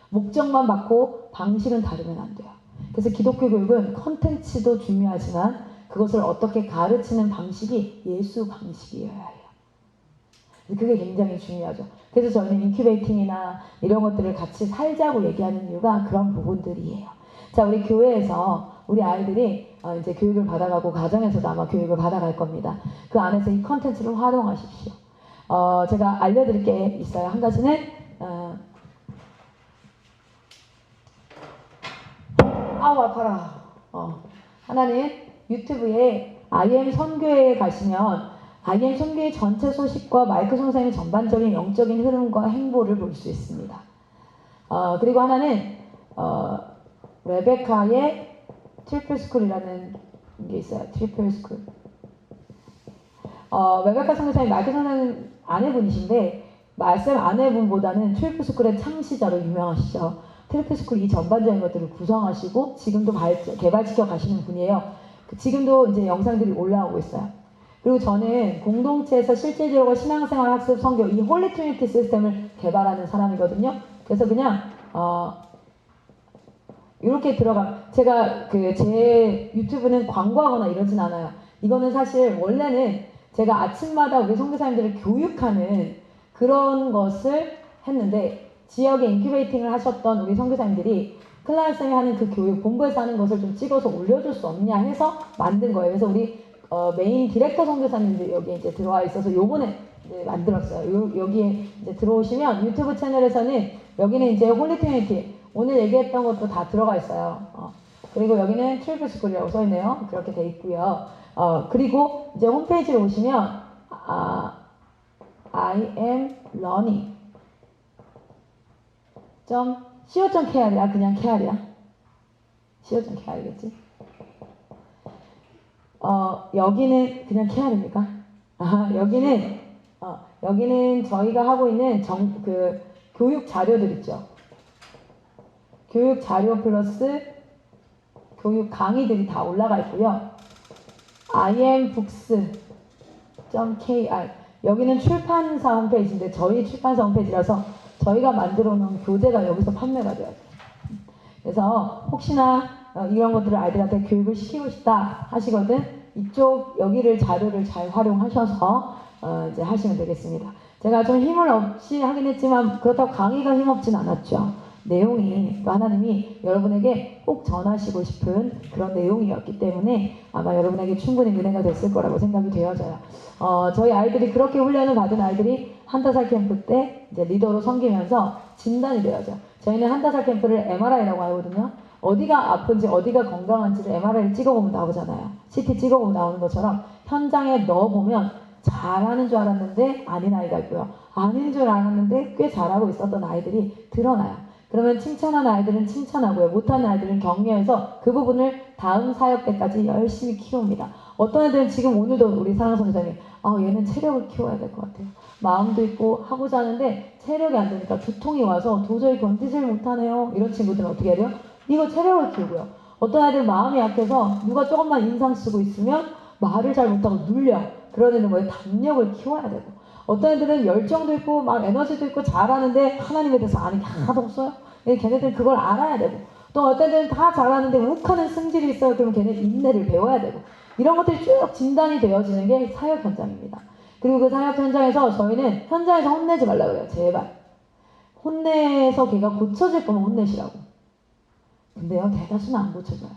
목적만 받고 방식은 다르면 안 돼요. 그래서 기독교 교육은 컨텐츠도 중요하지만 그것을 어떻게 가르치는 방식이 예수 방식이어야 해요. 그게 굉장히 중요하죠. 그래서 저희는 인큐베이팅이나 이런 것들을 같이 살자고 얘기하는 이유가 그런 부분들이에요. 자, 우리 교회에서 우리 아이들이 이제 교육을 받아가고 가정에서도 아마 교육을 받아갈 겁니다. 그 안에서 이 컨텐츠를 활용하십시오. 제가 알려드릴 게 있어요. 한 가지는 아우 아파라. 하나는 유튜브에 IM 선교회에 가시면 IM 선교회 전체 소식과 마이크 선생님의 전반적인 영적인 흐름과 행보를 볼 수 있습니다. 그리고 하나는 레베카의 트리플 스쿨이라는 게 있어요. 트리플 스쿨. 레베카 선교사님 마이크 선생님 아내분이신데 말씀 아내분보다는 트리플 스쿨의 창시자로 유명하시죠. 트리플 스쿨 이 전반적인 것들을 구성하시고 지금도 개발시켜 가시는 분이에요. 지금도 이제 영상들이 올라오고 있어요. 그리고 저는 공동체에서 실제적으로 신앙생활 학습 선교 이 홀리 트리니티 시스템을 개발하는 사람이거든요. 그래서 그냥 이렇게 제가 제 유튜브는 광고하거나 이러진 않아요. 이거는 사실 원래는 제가 아침마다 우리 선교사님들을 교육하는 그런 것을 했는데 지역에 인큐베이팅을 하셨던 우리 선교사님들이 클라이쌤이 하는 그 교육 본부에서 하는 것을 좀 찍어서 올려줄 수 없냐 해서 만든 거예요. 그래서 우리 메인 디렉터 선교사님들 여기 이제 들어와 있어서 요번에 이제 만들었어요. 여기에 이제 들어오시면 유튜브 채널에서는 여기는 이제 홀리 트리니티 오늘 얘기했던 것도 다 들어가 있어요. 그리고 여기는 트리플 스쿨이라고 써 있네요. 그렇게 돼 있고요. 그리고 이제 홈페이지로 오시면 I am learning co.kr이야. 그냥 kr이야. co.kr이겠지. 여기는 그냥 kr입니까? 여기는 저희가 하고 있는 교육 자료들 있죠. 교육 자료 플러스 교육 강의들이 다 올라가 있고요. imbooks.kr 여기는 출판사 홈페이지인데 저희 출판사 홈페이지라서 저희가 만들어 놓은 교재가 여기서 판매가 돼요. 그래서 혹시나 이런 것들을 아이들한테 교육을 시키고 싶다 하시거든 이쪽 여기를 자료를 잘 활용하셔서 이제 하시면 되겠습니다. 제가 좀 힘을 없이 하긴 했지만 그렇다고 강의가 힘없진 않았죠. 내용이 또 하나님이 여러분에게 꼭 전하시고 싶은 그런 내용이었기 때문에 아마 여러분에게 충분히 은혜가 됐을 거라고 생각이 되어져요. 저희 아이들이 그렇게 훈련을 받은 아이들이 한다살 캠프 때 이제 리더로 섬기면서 진단이 되어져. 저희는 한다살 캠프를 MRI라고 하거든요. 어디가 아픈지 어디가 건강한지를 MRI를 찍어보면 나오잖아요. CT 찍어보면 나오는 것처럼 현장에 넣어보면 잘하는 줄 알았는데 아닌 아이가 있고요. 아닌 줄 알았는데 꽤 잘하고 있었던 아이들이 드러나요. 그러면 칭찬한 아이들은 칭찬하고요. 못하는 아이들은 격려해서 그 부분을 다음 사역 때까지 열심히 키웁니다. 어떤 애들은 지금 오늘도 우리 사랑 선생님이 얘는 체력을 키워야 될 것 같아요. 마음도 있고 하고자 하는데 체력이 안 되니까 두통이 와서 도저히 견디질 못하네요. 이런 친구들은 어떻게 해야 돼요? 이거 체력을 키우고요. 어떤 아이들 마음이 약해서 누가 조금만 인상 쓰고 있으면 말을 잘 못하고 눌려. 그런 애는 뭐예요? 담력을 키워야 되고. 어떤 애들은 열정도 있고 막 에너지도 있고 잘하는데 하나님에 대해서 아는 게 하나도 없어요. 걔네들은 그걸 알아야 되고 또 어떤 애들은 다 잘하는데 욱하는 승질이 있어요. 그러면 걔네 인내를 배워야 되고 이런 것들이 쭉 진단이 되어지는 게 사역 현장입니다. 그리고 그 사역 현장에서 저희는 현장에서 혼내지 말라고 그래요. 제발 혼내서 걔가 고쳐질 거면 혼내시라고. 근데요 대다수는 안 고쳐져요.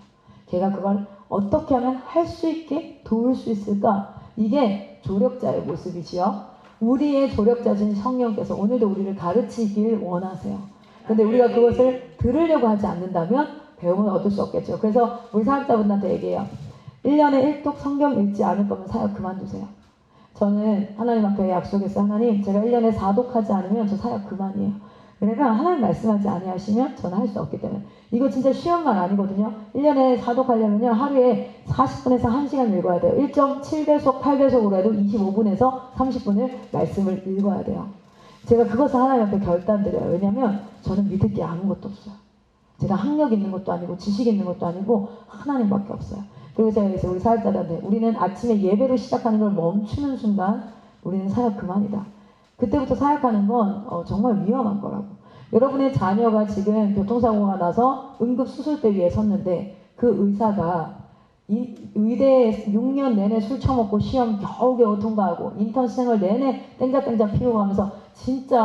걔가 그걸 어떻게 하면 할 수 있게 도울 수 있을까? 이게 조력자의 모습이지요. 우리의 조력자신 성령께서 오늘도 우리를 가르치길 원하세요. 근데 우리가 그것을 들으려고 하지 않는다면 배움을 얻을 수 없겠죠. 그래서 우리 사역자분들한테 얘기해요. 1년에 1독 성경 읽지 않을 거면 사역 그만두세요. 저는 하나님 앞에 약속했어요. 하나님 제가 1년에 4독 하지 않으면 저 사역 그만이에요. 왜냐면 하나님 말씀하지 아니하시면 저는 할 수 없기 때문에. 이거 진짜 쉬운 말 아니거든요. 1년에 4독 하려면요 하루에 40분에서 1시간 읽어야 돼요. 1.7배속 8배속으로 해도 25분에서 30분을 말씀을 읽어야 돼요. 제가 그것을 하나님 앞에 결단드려요. 왜냐면 저는 믿을 게 아무것도 없어요. 제가 학력 있는 것도 아니고 지식 있는 것도 아니고 하나님밖에 없어요. 그리고 제가 그래서 우리 사역자들한테 우리는 아침에 예배로 시작하는 걸 멈추는 순간 우리는 사역 그만이다. 그때부터 사역하는 건 정말 위험한 거라고. 여러분의 자녀가 지금 교통사고가 나서 응급수술대 위에 섰는데 그 의사가 의대에 6년 내내 술 처먹고 시험 겨우겨우 통과하고 인턴 생활 내내 땡자땡자 피우고 하면서 진짜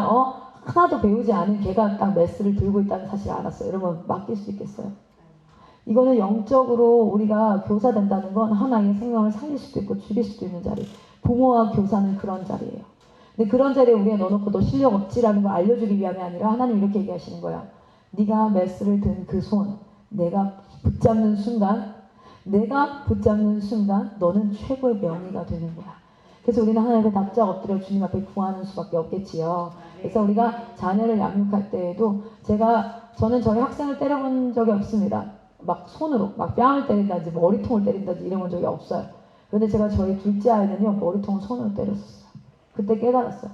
하나도 배우지 않은 걔가 딱 메스를 들고 있다는 사실을 알았어요. 여러분 맡길 수 있겠어요? 이거는 영적으로 우리가 교사 된다는 건 하나의 생명을 살릴 수도 있고 죽일 수도 있는 자리. 부모와 교사는 그런 자리예요. 근데 그런 자리에 우리가 넣어놓고 너 실력 없지라는 걸 알려주기 위함이 아니라 하나님 이렇게 얘기하시는 거야. 네가 메스를 든 그 손 내가 붙잡는 순간 내가 붙잡는 순간 너는 최고의 명의가 되는 거야. 그래서 우리는 하나님 앞에 납작 엎드려 주님 앞에 구하는 수밖에 없겠지요. 그래서 우리가 자녀를 양육할 때에도 저는 저희 학생을 때려본 적이 없습니다. 막 손으로 막 뺨을 때린다든지 머리통을 때린다든지 이런 적이 없어요. 그런데 제가 저희 둘째 아이는요 머리통을 손으로 때렸었어요. 그때 깨달았어요.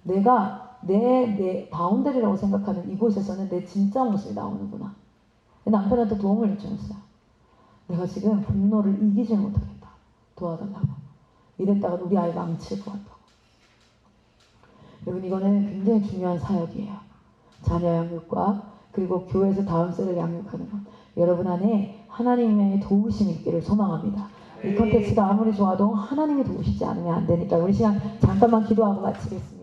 내가 내 바운더리라고 생각하는 이곳에서는 내 진짜 모습이 나오는구나. 남편한테 도움을 요청했어요. 내가 지금 분노를 이기지 못하겠다. 도와달라고. 이랬다가 우리 아이 망칠 것 같다고. 여러분 이거는 굉장히 중요한 사역이에요. 자녀 양육과 그리고 교회에서 다음 세대를 양육하는 것. 여러분 안에 하나님의 도우심이 있기를 소망합니다. 이 컨텐츠가 아무리 좋아도 하나님이 도우시지 않으면 안 되니까 우리 시간 잠깐만 기도하고 마치겠습니다.